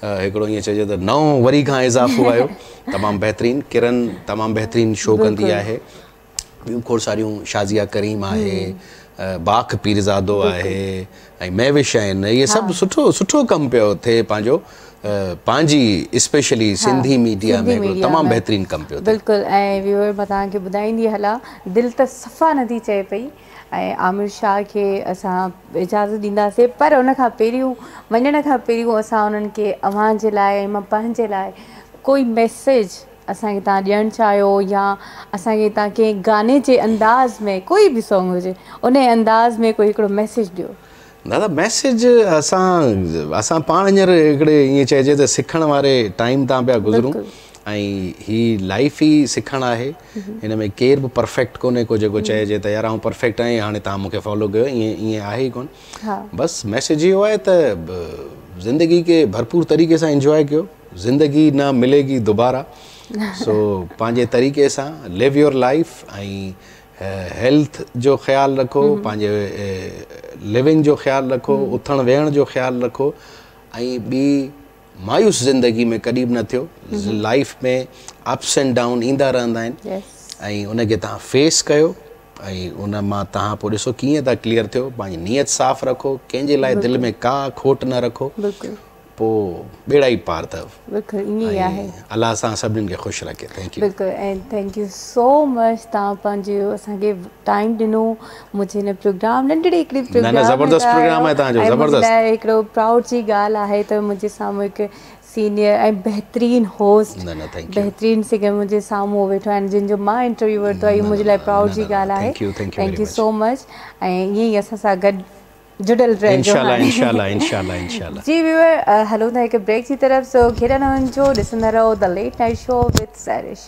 हिकिड़ो ईअं चइजे त नओं वरी खां इज़ाफ़ो आयो तमामु बहितरीनु किरन तमामु बहितरीनु शो कंदी आहे ॿियूं खोड़ सारियूं शाज़िया करीम आहे बाख पीरज़ादो आहे ऐं महविश आहिनि, इहे सभु सुठो कमु पियो थिए पंहिंजो पंहिंजी स्पेशली सिंधी मीडिया में तमामु बहितरीनु कमु पियो थिए। बिल्कुलु। ऐं व्यूअर मां तव्हांखे ॿुधाईंदी हलां, दिलि त सफ़ा नथी चए पई ऐं आमिर शाह खे असां इजाज़त ॾींदासीं, पर उन खां पहिरियों वञण खां पहिरियों असां उन्हनि खे अव्हांजे लाइ मां पंहिंजे लाइ कोई मैसेज असांखे तव्हां ॾियणु चाहियो या असांखे तव्हां कंहिं गाने जे अंदाज़ में कोई बि सॉन्ग हुजे उन अंदाज़ में कोई हिकिड़ो मैसेज ॾियो। दादा मैसेज असां पाण हींअर हिकिड़े ईअं चइजे त सिखण वारे टाइम तां पिया गुज़रूं ऐं ही लाइफ ई सिखणु आहे, हिन में केर बि परफेक्ट कोन्हे को जेको चइजे त यार आउं परफेक्ट आहियां हाणे तव्हां मूंखे फॉलो कयो, ईअं आहे ई कोन। बसि मैसेज इहो आहे त ज़िंदगी खे भरपूर तरीक़े सां इंजॉय कयो, ज़िंदगी न मिलेगी दोबारा, सो पंहिंजे तरीक़े सां लिव योर लाइफ ऐं हेल्थ जो ख़्यालु रखो, पंहिंजे लिविंग जो ख़्यालु रखो, उथण वेहण जो ख़्यालु रखो ऐं ॿी मायूस ज़िंदगी में कॾहिं बि न थियो। लाइफ में अप्स एंड डाउन ईंदा रहंदा आहिनि ऐं उनखे तव्हां फेस कयो ऐं उन मां तव्हां पोइ ॾिसो कीअं था क्लियर थियो। पंहिंजी नियत साफ़ रखो, कंहिंजे लाइ दिलि में का खोट न रखो, पोइ बेड़ा ई पार अथव। बिल्कुलु ईअं ई आहे। अलाह सां सभिनीनि खे ख़ुशि रखे। Thank U. बिल्कुलु। ऐं थैंक यू सो मच, तव्हां पंहिंजो असांखे टाइम ॾिनो मुंहिंजे हिन प्रोग्राम नंढड़ी हिकिड़ी प्रोग्राम ज़बरदस्त प्रोग्राम आहे तव्हांजो, ज़बरदस्त। हिकिड़ो प्राउड जी ॻाल्हि आहे त मुंहिंजे साम्हूं हिकु सीनियर ऐं बहितरीनु होस्ट, बहितरीनु सिंगर मुंहिंजे साम्हूं वेठो आहिनि जिन जो मां इंटरव्यू वरितो आहे, इहो मुंहिंजे लाइ प्राउड जी ॻाल्हि आहे। Thank you so much. ऐं ईअं ई असां सां गॾु जुड़ियल रहिजो। इंशाल्लाह। जी व्यूअर, हलो था हिकु ब्रेक जी तरफ़, सो खेॾण न वञिजो, ॾिसंदा रहो the late night show with Sairish.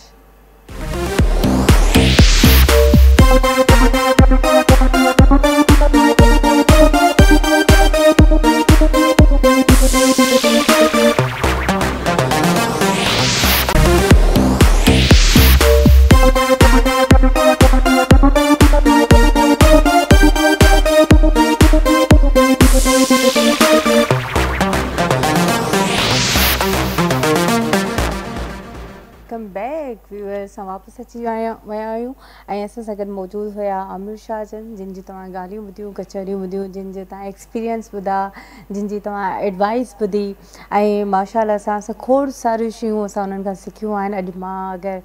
Welcome back viewers, असां वापसि अची विया आहियूं ऐं असां सां गॾु मौजूदु हुया आमिर शाह जन, जिन जी तव्हां ॻाल्हियूं ॿुधियूं, कचहरियूं ॿुधियूं, जिन जे तव्हां एक्सपीरियंस ॿुधा, जिन जी तव्हां एडवाइस ॿुधी ऐं माशाअल्लाह असां खोड़ सारियूं शयूं असां उन्हनि खां सिखियूं आहिनि। अॼु मां अगरि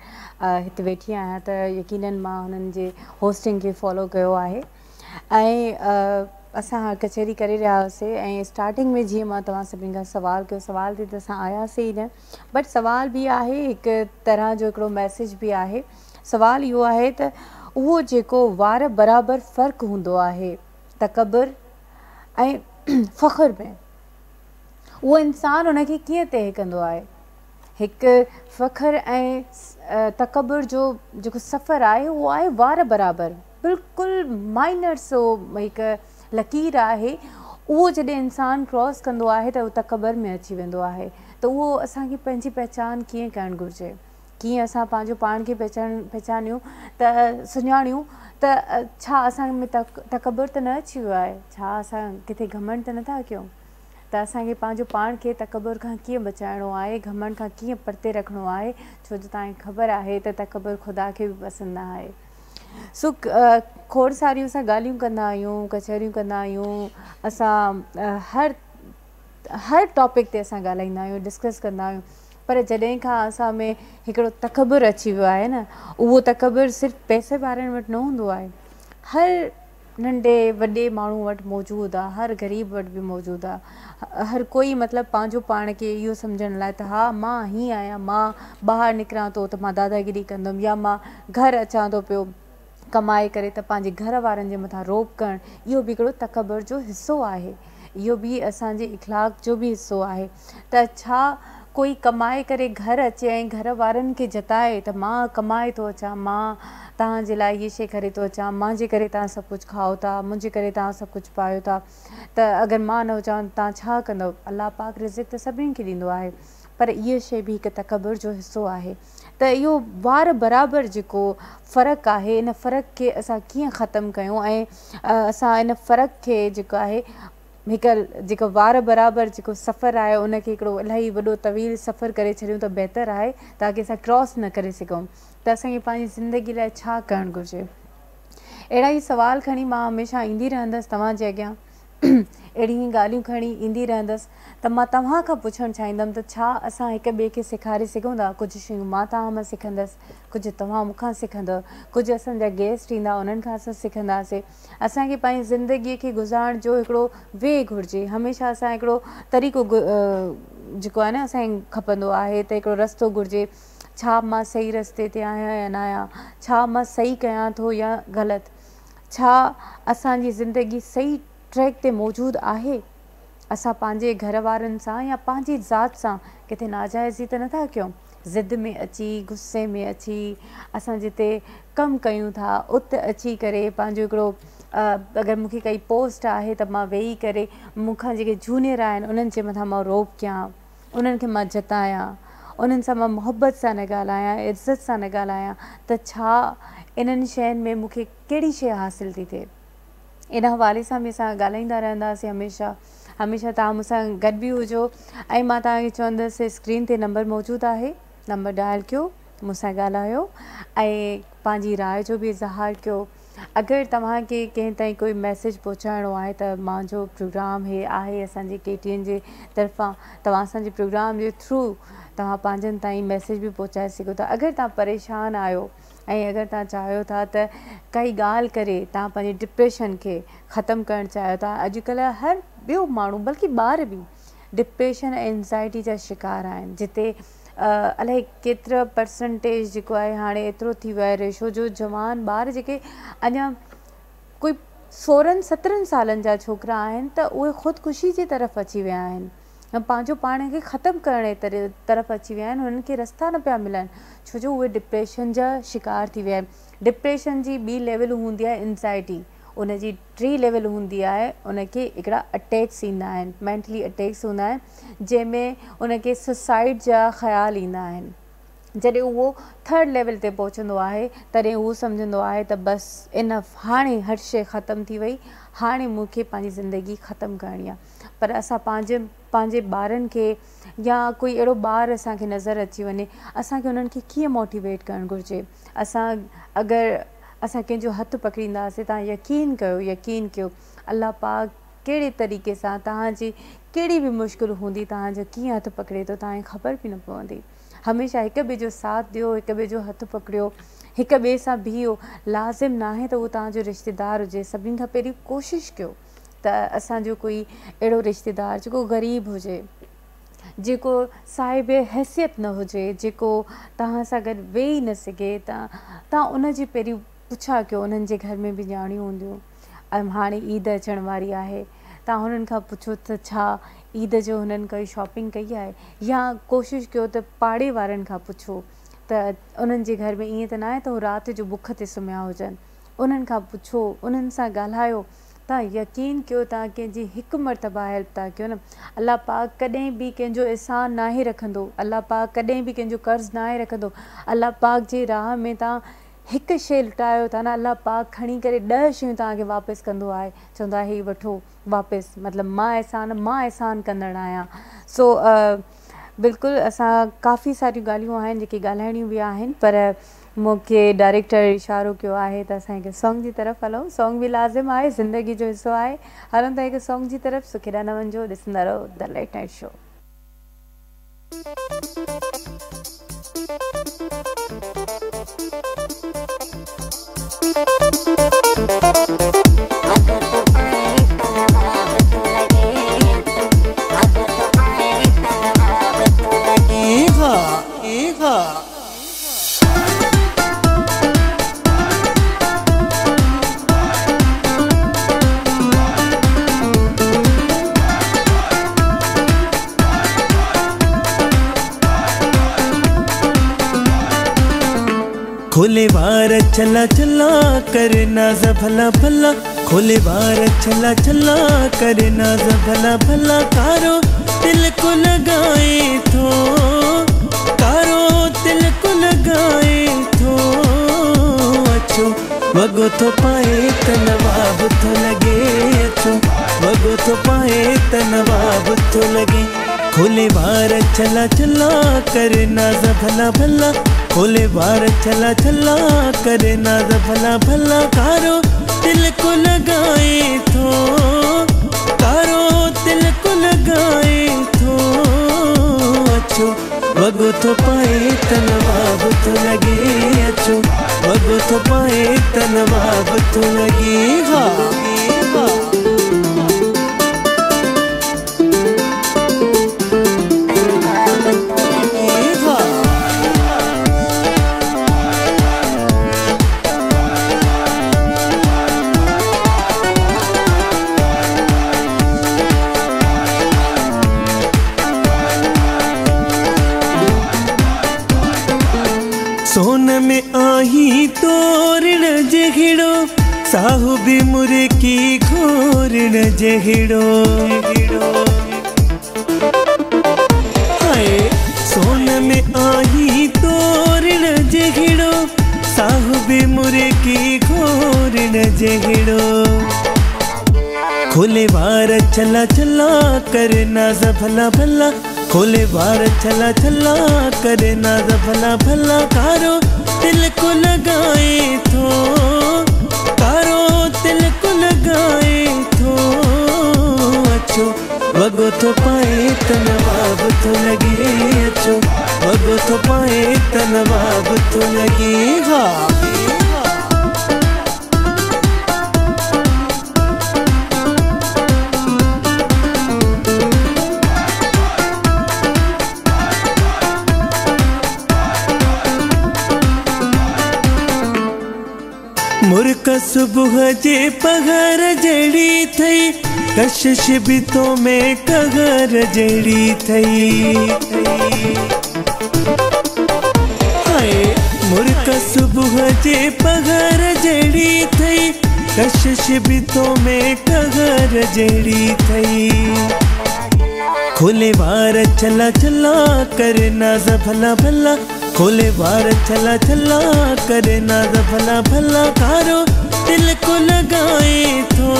हिते वेठी आहियां त यकीनन मां हुननि जे होस्टिंग खे फॉलो कयो आहे ऐं असां कचहरी करे रहिया हुआसीं ऐं स्टार्टिंग में जीअं मां तव्हां सभिनी खां सवाल कयो, सवाल ते त असां आयासीं ई न, बट सवाल बि आहे, हिकु तरह जो हिकिड़ो मैसेज बि आहे। सवाल इहो आहे त उहो जेको वार बराबरि फ़र्क़ु हूंदो आहे तकबर ऐं फ़ख्र में, उहो इंसानु उनखे कीअं तइ कंदो आहे? हिकु फ़ख्र ऐं तकबर जो जेको सफ़र आहे उहो आहे वार बराबरि, बिल्कुलु माइनर सो हिकु लकीर आहे, उहो जॾहिं इंसानु क्रॉस कंदो आहे त उहो तकबर में अची वेंदो आहे। त उहो असांखे पंहिंजी पहचान कीअं करणु घुरिजे, कीअं असां पंहिंजो पाण खे पहचानियूं त सुञाणियूं त छा असां में तकबर त न अची वियो आहे, छा असां किथे घमंड त नथा कयूं? त असांखे पंहिंजो पाण खे तकबर खां कीअं बचाइणो आहे, घमंड खां कीअं परते रखिणो आहे, छो जो तव्हांखे ख़बर आहे त तकबर ख़ुदा खे बि पसंदि न आहे। सो खोड़ सारियूं असां ॻाल्हियूं कंदा आहियूं, कचहरियूं कंदा आहियूं, असां हर टॉपिक ते असां ॻाल्हाईंदा आहियूं, डिस्कस कंदा आहियूं, पर जॾहिं खां असां में हिकिड़ो तकबर अची वियो आहे न, उहो तकबर सिर्फ़ु पैसे वारनि वटि न हूंदो आहे, हर नंढे वॾे माण्हू वटि मौजूदु आहे, हर ग़रीब वटि बि मौजूदु आहे। हर कोई मतिलबु पंहिंजो पाण खे इहो सम्झण लाइ त हा मां हीअं आहियां, मां ॿाहिरि निकिरां थो त मां दादागिरी कंदुमि, या मां घरु अचां थो पियो कमाए करे त पंहिंजे घर वारनि जे मथां रोब करणु, इहो बि हिकिड़ो तकबर जो हिसो आहे, इहो बि असांजे इख़लाक़ जो बि हिसो आहे। त छा कोई कमाए करे घरु अचे ऐं घर वारनि खे जताए त मां कमाए थो अचां, मां तव्हांजे लाइ इहे शइ करे थो अचां, मुंहिंजे करे तव्हां सभु कुझु खाओ था, मुंहिंजे करे तव्हां सभु कुझु पायो था, त अगरि मां न हुजां तव्हां छा कंदव? अलाह पाक रिज़िक़ त सभिनीनि खे ॾींदो आहे, पर इहा शइ बि हिकु तकबर जो हिसो आहे। त इहो वार बराबरि जेको फ़र्क़ु आहे, इन फ़र्क़ु खे असां कीअं ख़तमु कयूं ऐं असां इन फ़र्क़ु खे जेको आहे हिकु जेको वार बराबरि जेको सफ़र आहे उनखे हिकिड़ो इलाही वॾो तवील सफ़र करे छॾियूं त बहितरु आहे, ताकी असां क्रॉस न करे सघूं। त असांखे पंहिंजी ज़िंदगी लाइ छा करणु घुरिजे? अहिड़ा ई सवाल खणी मां हमेशह ईंदी रहंदसि तव्हांजे अॻियां, अहिड़ी ई ॻाल्हियूं खणी ईंदी रहंदसि। त मां तव्हां खां पुछणु चाहींदमि त छा असां हिक ॿिए खे सेखारे सघूं था? कुझु शयूं मां तव्हां मां सिखंदसि, कुझु तव्हां मूंखां सिखंदव, कुझु असांजा गेस्ट ईंदा उन्हनि खां असां सिखंदासीं। असांखे पंहिंजी ज़िंदगीअ खे गुज़ारण जो हिकिड़ो वे घुरिजे, हमेशह असां हिकिड़ो तरीक़ो जेको आहे न असांखे खपंदो आहे त हिकिड़ो रस्तो घुरिजे। छा मां सही रस्ते ते आहियां या न आहियां, छा मां सही कयां थो या ग़लति, छा असांजी ज़िंदगी सही ट्रैक ते मौजूदु आहे, असां पंहिंजे घर वारनि सां या पंहिंजी ज़ात सां किथे नाजाइज़ी त नथा कयूं, ज़िद में अची गुस्से में अची असां जिते कमु कयूं था उते अची करे पंहिंजो हिकिड़ो अगरि मूंखे काई पोस्ट आहे त मां वेही करे मूंखां जेके जूनियर आहिनि उन्हनि जे मथां मां रोब कयां, उन्हनि खे मां जतायां, उन्हनि सां मां मुहबत सां न ॻाल्हायां, इज़त सां न ॻाल्हायां, त छा इन्हनि शयुनि में मूंखे कहिड़ी शइ हासिलु थी थिए। इन हवाले सां बि असां ॻाल्हाईंदा रहंदासीं हमेशह। हमेशह तव्हां मूंसां गॾु बि हुजो ऐं मां तव्हांखे चवंदसि स्क्रीन ते नंबर मौजूदु आहे, नंबर डायल कयो, मूंसां ॻाल्हायो ऐं पंहिंजी राय जो बि इज़हार कयो। अगरि तव्हांखे कंहिं ताईं कोई मैसेज पहुचाइणो आहे त मुंहिंजो प्रोग्राम हे आहे असांजे KTN जे तरफ़ां, तव्हां असांजे प्रोग्राम जे थ्रू तव्हां पंहिंजनि ताईं मैसेज बि पहुचाए सघो था। अगरि तव्हां परेशान आहियो ऐं अगरि तव्हां चाहियो था त काई ॻाल्हि करे तव्हां पंहिंजे डिप्रेशन खे ख़तमु करणु चाहियो था, अॼुकल्ह हर ॿियो माण्हू बल्कि ॿार बि डिप्रेशन ऐं एंज़ाइटी जा शिकार आहिनि, जिते अलाए केतिरा परसेंटेज जेको आहे हाणे एतिरो थी वियो आहे रेशो जो जवान ॿार जेके अञा कोई 16-17 सालनि जा छोकिरा आहिनि त उहे ख़ुदकुशी जी तरफ़ अची विया आहिनि, पंहिंजो पाण खे ख़तमु करण जे तरफ़ अची विया आहिनि। हुननि खे रस्ता न पिया मिलनि छो जो उहे डिप्रेशन जा शिकार थी विया आहिनि। डिप्रेशन जी ॿी लेवल हूंदी आहे एंज़ाइटी, उनजी 3 लेवल हूंदी आहे, उनखे हिकिड़ा अटैक्स ईंदा आहिनि, मैंटली अटैक्स हूंदा आहिनि जंहिंमें उनखे सुसाइड जा ख़्याल ईंदा आहिनि। जॾहिं उहो 3rd लेवल ते पहुचंदो आहे तॾहिं उहो सम्झंदो आहे त बसि इनफ, हाणे हर शइ ख़तमु थी वई, हाणे मूंखे पंहिंजी ज़िंदगी ख़तमु करणी आहे। पर असां पंहिंजे ॿारनि खे या कोई अहिड़ो ॿारु असांखे नज़र अची वञे, असांखे उन्हनि खे कीअं मोटिवेट करणु घुरिजे। अगरि असां कंहिंजो हथु पकड़ींदासीं, तव्हां यकीन कयो अल्लाह पाक कहिड़े तरीक़े सां तव्हांजी कहिड़ी बि मुश्किल हूंदी तव्हांजो कीअं हथु पकड़े थो तव्हांखे ख़बर बि न पवंदी। हमेशह हिक ॿिए जो साथ ॾियो, हिक ॿिए जो हथु पकड़ियो, हिक ॿिए सां बीहो। लाज़िम न आहे त उहो तव्हांजो रिश्तेदार हुजे, सभिनी खां पहिरीं कोशिशि कयो त असांजो कोई अहिड़ो रिश्तेदार जेको ग़रीब हुजे, जेको साहिब हैसियत न हुजे, जेको तव्हां सां गॾु वेही न सघे, तव्हां उनजी पहिरीं पुछा कयो। उन्हनि जे घर में बि ॼाणियूं हूंदियूं, ऐं हाणे ईद अचण वारी आहे, तव्हां हुननि खां पुछो त छा ईद जो हुननि कोई शॉपिंग कई आहे, या कोशिशि कयो त पाड़े वारनि खां पुछो त उन्हनि जे घर में ईअं त न आहे त उहो राति जो बुख ते सुम्हिया हुजनि, उन्हनि खां पुछो, उन्हनि सां ॻाल्हायो। तव्हां यकीन कयो तव्हां कंहिंजी हिकु मरतबा हेल्प था कयो न, अल्लाह पाक कॾहिं बि कंहिंजो एहसान नाहे रखंदो, अल्लाह पाक कॾहिं बि कंहिंजो कर्ज़ु नाहे रखंदो। अल्लाह पाक जे राह में तव्हां हिकु शइ लुटायो था न, अल्लाह पाक खणी करे 10 शयूं तव्हांखे वापसि कंदो आहे, चवंदो आहे हीअ वठो वापसि, मतिलबु मां एहसान कंदड़ आहियां। सो बिल्कुलु असां काफ़ी सारियूं ॻाल्हियूं आहिनि जेके ॻाल्हाइणियूं बि आहिनि, पर मूंखे डायरेक्टर इशारो कयो आहे त असां हिकु सॉन्ग जी तरफ़ हलूं। सॉन्ग बि लाज़िम आहे, ज़िंदगी जो हिसो आहे। हलूं था हिकु सॉन्ग जी तरफ़। सो केॾा न वञिजो, ॾिसंदा रहो द लेट नाइट शो। खोले बार चला चला करे नाज भला भला, खोले बार चला चला करे नाज भला भला, कारो दिल को लगाए तो, कारो दिल को लगाए तो, अच्छो वगो तो पाए तनवाब तो लगे, अच्छो वगो तो पाए तनवाब तो लगे। खोले बार चला चला करे नाज भला भला, खोले बार चला चला करे नाज भला भला, कारो दिल को लगाए तो, कारो दिल को लगाए तो अच्छो वगो तो पाए तनवाब तो लगे अच्छो वगो तो पाए तनवाब तो लगे हाँ सोन में आही तोरण जहिड़ो साहु भी मुरे की घोरण जहिड़ो हाय सोन में आही तोरण जहिड़ो साहु भी मुरे की घोरण जहिड़ो खोले बार चला चला करे नाज भला भला, खोले बार चला चला करे नाज भला भला, कारो दिल को लगाए तो, कारो दिल को लगाए तो अच्छो वगो तो पाए तनवाब तो लगे अच्छो वगो तो पाए तनवाब तो लगे हाँ मुर्क सुबह जे पघर जड़ी थई, कशिश भी तो में कगर जड़ी थई हाय मुर्क सुबह जे पघर जड़ी थई, कशिश भी तो में कगर जड़ी थई खोले बार चला चला करे नाज भला भला, खोले बार चला चला करे नाज भला भला, कारो दिल को लगाए तो,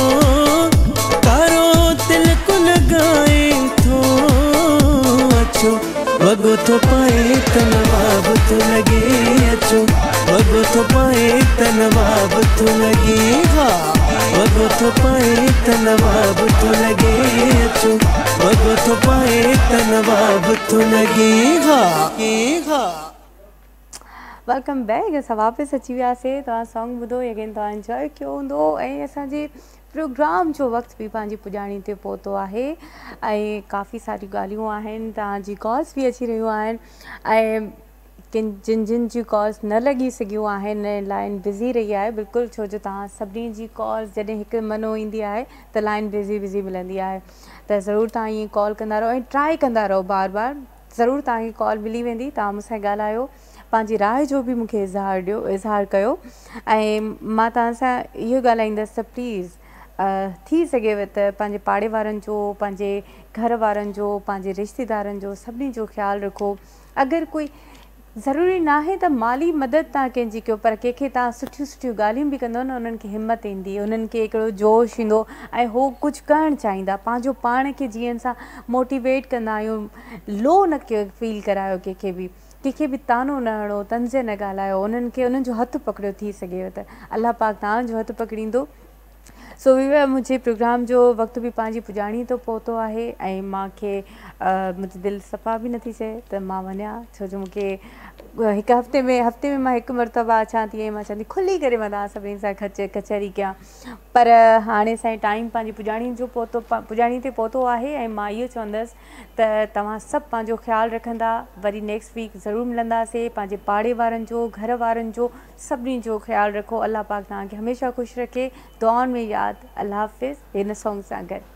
कारो दिल को लगाए तो अच्छो वगो तो पाए तनवाब तो लगे अच्छो वगो तो पाए तनवाब तो लगे हाँ वगो तो पाए तनवाब तो लगे अच्छो वगो तो पाए तनवाब तो लगे हाँ वेलकम बैक। असां वापसि अची वियासीं। तव्हां सॉन्ग ॿुधो यकीन तव्हां इंजॉय कयो हूंदो ऐं असांजे प्रोग्राम जो वक़्तु बि पंहिंजी पुॼाणी ते पहुतो आहे ऐं काफ़ी सारियूं ॻाल्हियूं आहिनि, तव्हांजी कॉल्स बि अची रहियूं आहिनि ऐं जिन जिन जी कॉल्स न लॻी सघियूं आहिनि, लाइन बिज़ी रही आहे बिल्कुलु, छो जो तव्हां सभिनी जी कॉल्स जॾहिं हिकु मनो ईंदी आहे त लाइन बिज़ी मिलंदी आहे, त ज़रूरु तव्हां ईअं कॉल कंदा रहो ऐं ट्राई कंदा रहो बार बार, ज़रूरु तव्हांखे कॉल मिली वेंदी। तव्हां मूंसां ॻाल्हायो, पंहिंजी राय जो बि मूंखे इज़हार कयो ऐं मां तव्हां सां इहो ॻाल्हाईंदसि त प्लीज़ थी सघेव त पंहिंजे पाड़े वारनि जो, पंहिंजे घर वारनि जो, पंहिंजे रिश्तेदारनि जो, सभिनी जो ख़्यालु रखो। अगरि कोई ज़रूरी न आहे त माली मदद तव्हां कंहिंजी कयो, पर कंहिंखे तव्हां सुठियूं सुठियूं ॻाल्हियूं बि कंदो न, उन्हनि खे हिमत ईंदी, उन्हनि खे हिकिड़ो जोश ईंदो ऐं हो कुझु करणु चाहींदा। पंहिंजो पाण खे जीअं असां मोटिवेट कंदा आहियूं, लो न फील करायो कंहिंखे बि तानो न हणो, तंज़ न ॻाल्हायो, उन्हनि खे उन्हनि जो हथु पकड़ियो थी सघेव त अलाह पाक तव्हांजो हथु पकड़ींदो। सो मुंहिंजे प्रोग्राम जो वक़्तु बि पंहिंजी पुॼाणी तो पहुतो आहे ऐं मूंखे मुंहिंजी दिलि सफ़ा बि नथी चए त मां वञा, छो जो मूंखे हिकु हफ़्ते में मां हिकु मरतबा अचां थी ऐं मां चवंदी खुली करे मां तव्हां सभिनी सां कचहरी कयां, पर हाणे असांजो टाइम पंहिंजी पुॼाणी ते पहुतो आहे ऐं मां इहो चवंदसि त तव्हां सभु पंहिंजो ख़्यालु रखंदा, वरी नेक्स्ट वीक ज़रूरु मिलंदासीं। पंहिंजे पाड़े वारनि जो, घर वारनि जो, सभिनी जो ख़्यालु रखो। अलाह पाक तव्हांखे हमेशह ख़ुशि रखे। दुआउनि में यादि। अल्लाह हाफ़िज़ हिन सॉन्ग सां गॾु।